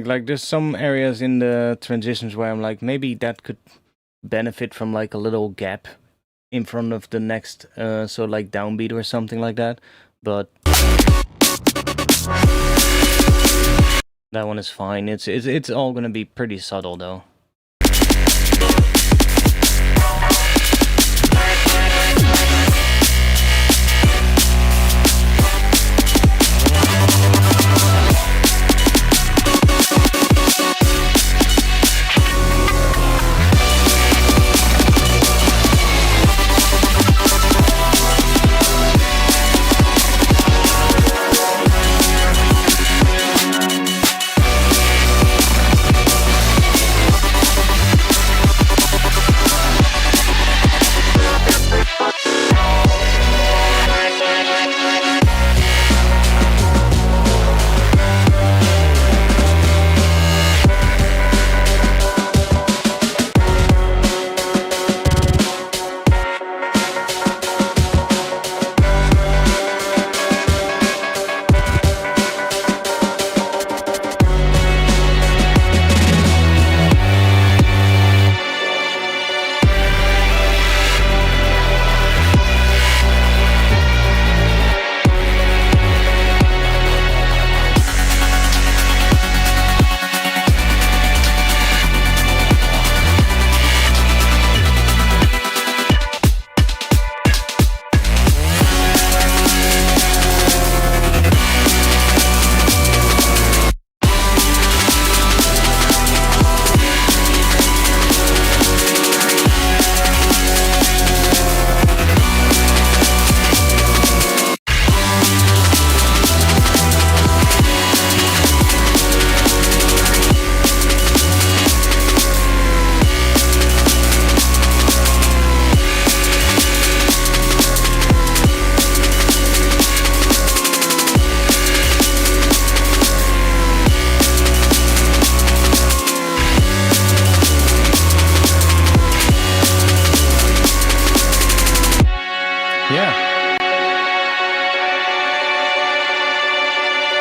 like there's some areas in the transitions where I'm like maybe that could benefit from like a little gap in front of the next so like downbeat or something like that, but that one is fine. It's all gonna be pretty subtle though.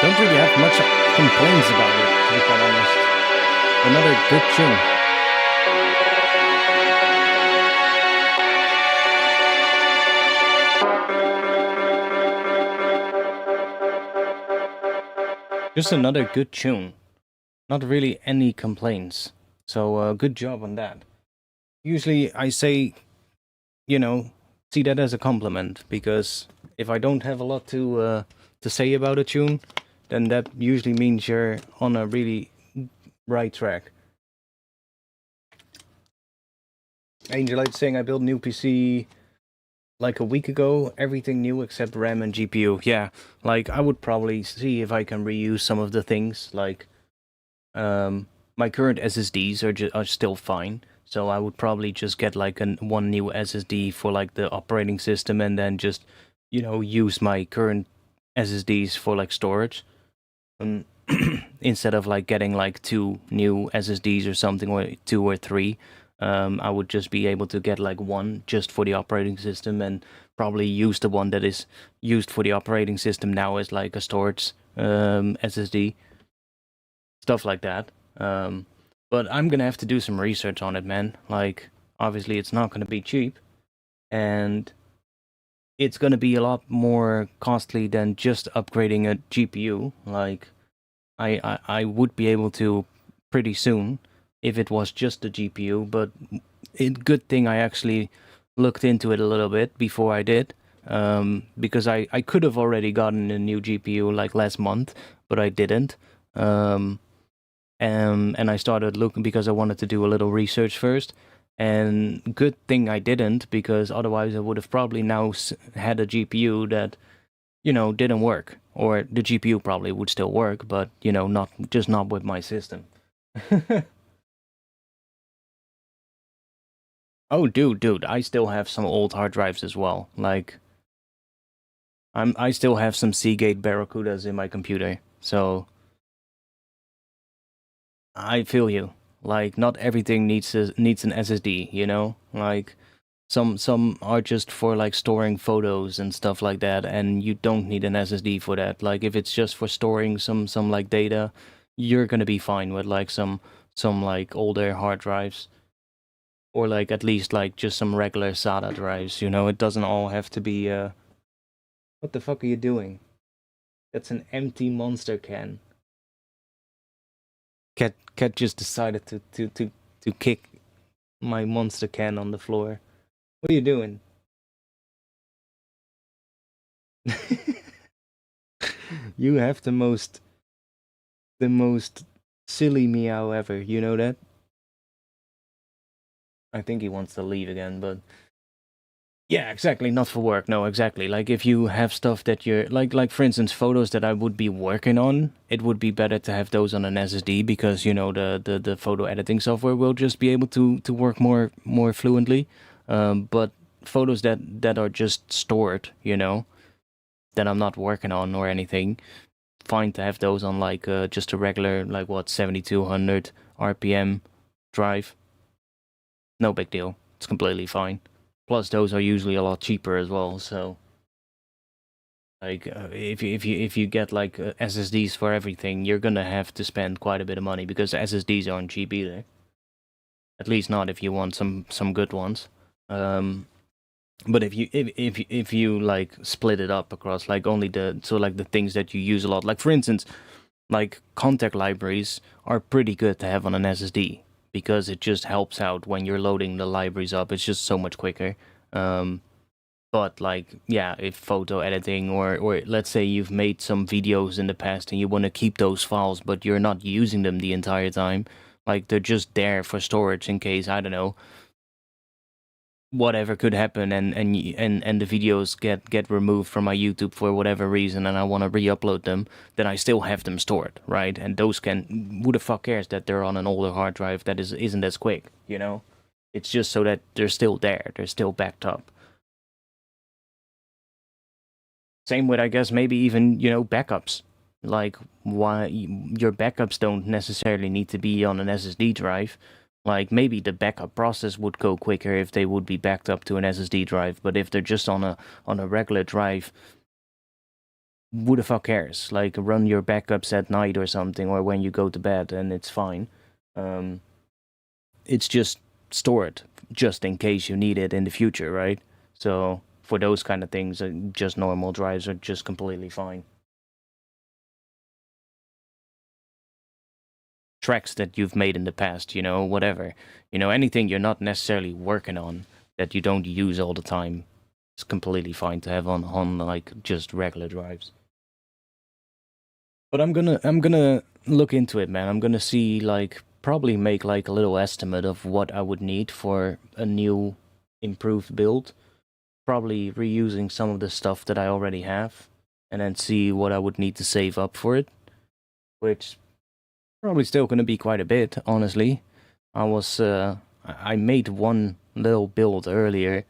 Don't really have much complaints about it, to be quite honest. Another good tune. Just another good tune. Not really any complaints. So good job on that. Usually I say, see that as a compliment, because if I don't have a lot to say about a tune, then that usually means you're on a really right track. Angelite saying I built a new PC like a week ago. Everything new except RAM and GPU. Yeah, like I would probably see if I can reuse some of the things. Like, my current SSDs are still fine. So I would probably just get like one new SSD for like the operating system, and then just, use my current SSDs for like storage. Instead of like getting like two new SSDs or something, or two or three, I would just be able to get like one just for the operating system, and probably use the one that is used for the operating system now as like a storage SSD, stuff like that. But I'm gonna have to do some research on it, man. Like, obviously, it's not gonna be cheap, and it's gonna be a lot more costly than just upgrading a GPU. Like, I would be able to pretty soon if it was just the GPU, but good thing I actually looked into it a little bit before I did, because I could have already gotten a new GPU like last month, but I didn't. And I started looking because I wanted to do a little research first. And good thing I didn't, because otherwise I would have probably now had a GPU that, didn't work. Or the GPU probably would still work, but, not with my system. Oh, dude, I still have some old hard drives as well. Like, I still have some Seagate Barracudas in my computer, so I feel you. Like, not everything needs an SSD, Like, some are just for like storing photos and stuff like that, and you don't need an SSD for that. Like, if it's just for storing some like data, you're gonna be fine with like some like older hard drives, or like at least like just some regular SATA drives. It doesn't all have to be. What the fuck are you doing? That's an empty monster can. Cat just decided to kick my monster can on the floor. What are you doing? You have the most silly meow ever. You know that? I think he wants to leave again, but yeah, exactly. Not for work. No, exactly. Like, if you have stuff that you're like for instance, photos that I would be working on, it would be better to have those on an SSD, because the photo editing software will just be able to work more fluently. But photos that are just stored, that I'm not working on or anything, fine to have those on like just a regular, like, what, 7200 RPM drive. No big deal. It's completely fine. Plus, those are usually a lot cheaper as well. So, like, if you get like SSDs for everything, you're gonna have to spend quite a bit of money, because SSDs aren't cheap either. At least not if you want some good ones. But if you like split it up across like only the things that you use a lot, like for instance, like contact libraries are pretty good to have on an SSD, because it just helps out when you're loading the libraries up. It's just so much quicker. But like, yeah, if photo editing, or let's say you've made some videos in the past and you want to keep those files, but you're not using them the entire time, like they're just there for storage in case, I don't know, whatever could happen, and the videos get removed from my YouTube for whatever reason, and I want to re-upload them, then I still have them stored, right? And those who the fuck cares that they're on an older hard drive that isn't as quick, It's just so that they're still there, they're still backed up. Same with, I guess, maybe even, backups. Like, why your backups don't necessarily need to be on an SSD drive. Like, maybe the backup process would go quicker if they would be backed up to an SSD drive, but if they're just on a regular drive, who the fuck cares? Like, run your backups at night or something, or when you go to bed, and it's fine. It's just stored just in case you need it in the future, right? So for those kind of things, just normal drives are just completely fine. Tracks that you've made in the past, whatever. Anything you're not necessarily working on, that you don't use all the time, is completely fine to have on like just regular drives. But I'm gonna look into it, man. I'm gonna see like probably make like a little estimate of what I would need for a new improved build. Probably reusing some of the stuff that I already have, and then see what I would need to save up for it, which probably still gonna be quite a bit, honestly. I made one little build earlier,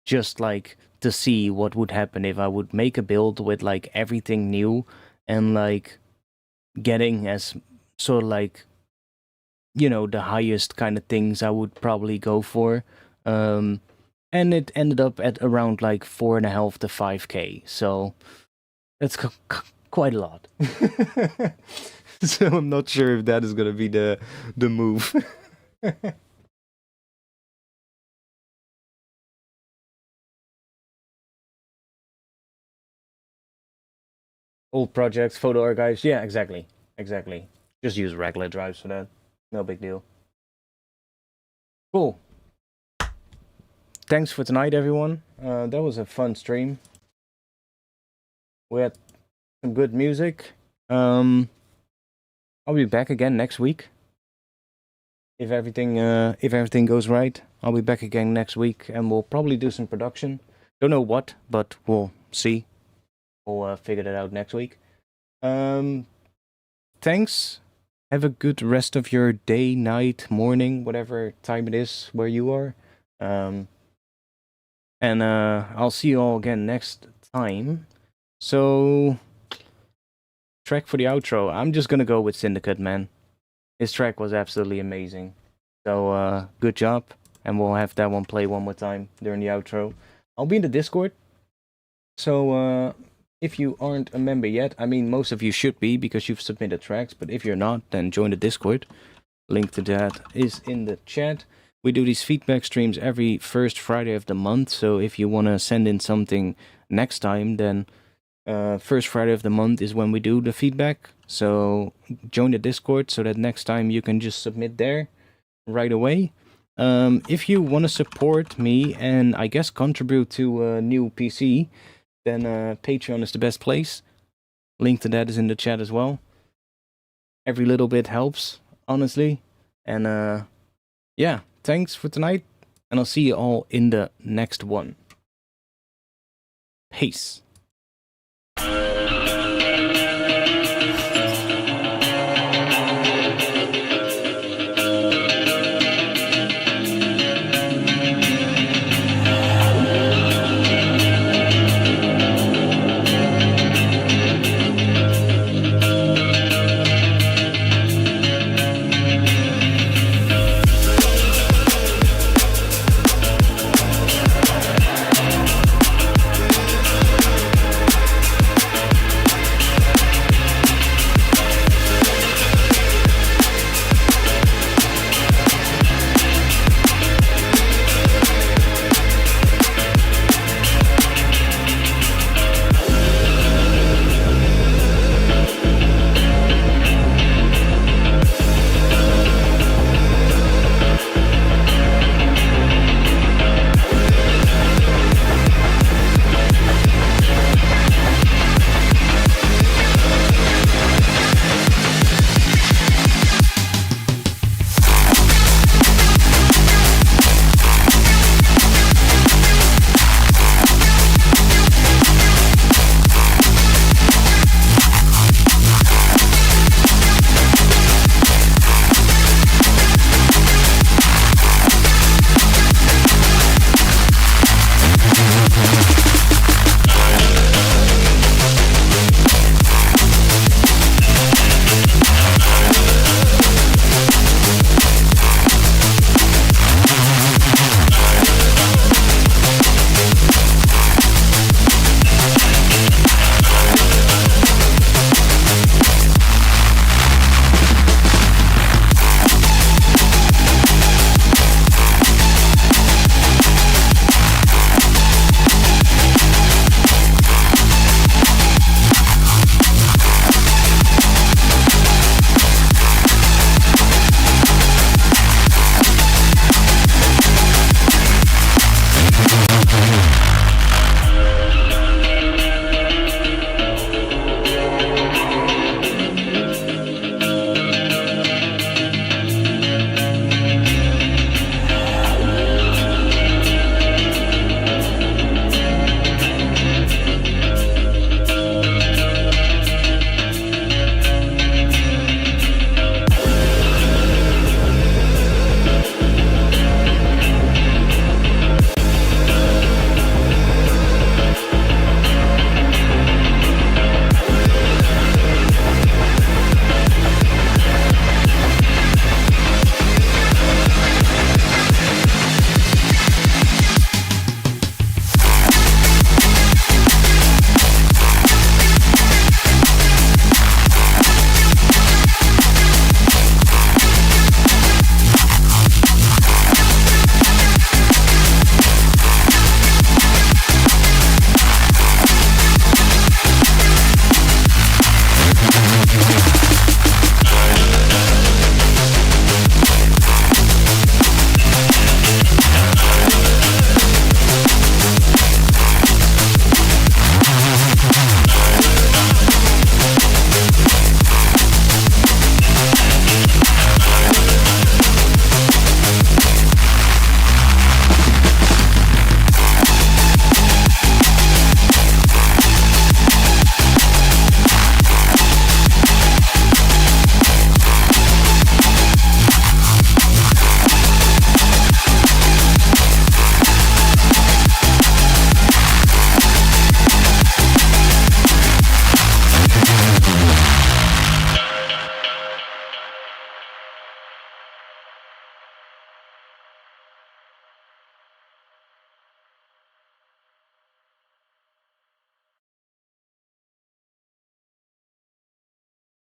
just like to see what would happen if I would make a build with like everything new and like getting as sort of like, you know, the highest kind of things I would probably go for. And it ended up at around like 4.5 to 5K. So that's quite a lot. So I'm not sure if that is gonna be the move. Old projects, photo archives. Yeah, exactly. Exactly. Just use regular drives for that. No big deal. Cool. Thanks for tonight, everyone. That was a fun stream. We had some good music. I'll be back again next week. If everything goes right, I'll be back again next week, and we'll probably do some production. Don't know what, but we'll see. We'll figure that out next week. Thanks. Have a good rest of your day, night, morning, whatever time it is where you are. And I'll see you all again next time. So, track for the outro. I'm just gonna go with Syndicate, man. His track was absolutely amazing. So, good job. And we'll have that one play one more time during the outro. I'll be in the Discord. So, if you aren't a member yet, I mean, most of you should be because you've submitted tracks. But if you're not, then join the Discord. Link to that is in the chat. We do these feedback streams every first Friday of the month. So if you want to send in something next time, then first Friday of the month is when we do the feedback. So join the Discord so that next time you can just submit there right away. If you want to support me and I guess contribute to a new PC, then Patreon is the best place. Link to that is in the chat as well. Every little bit helps, honestly. And yeah, thanks for tonight, and I'll see you all in the next one. Peace.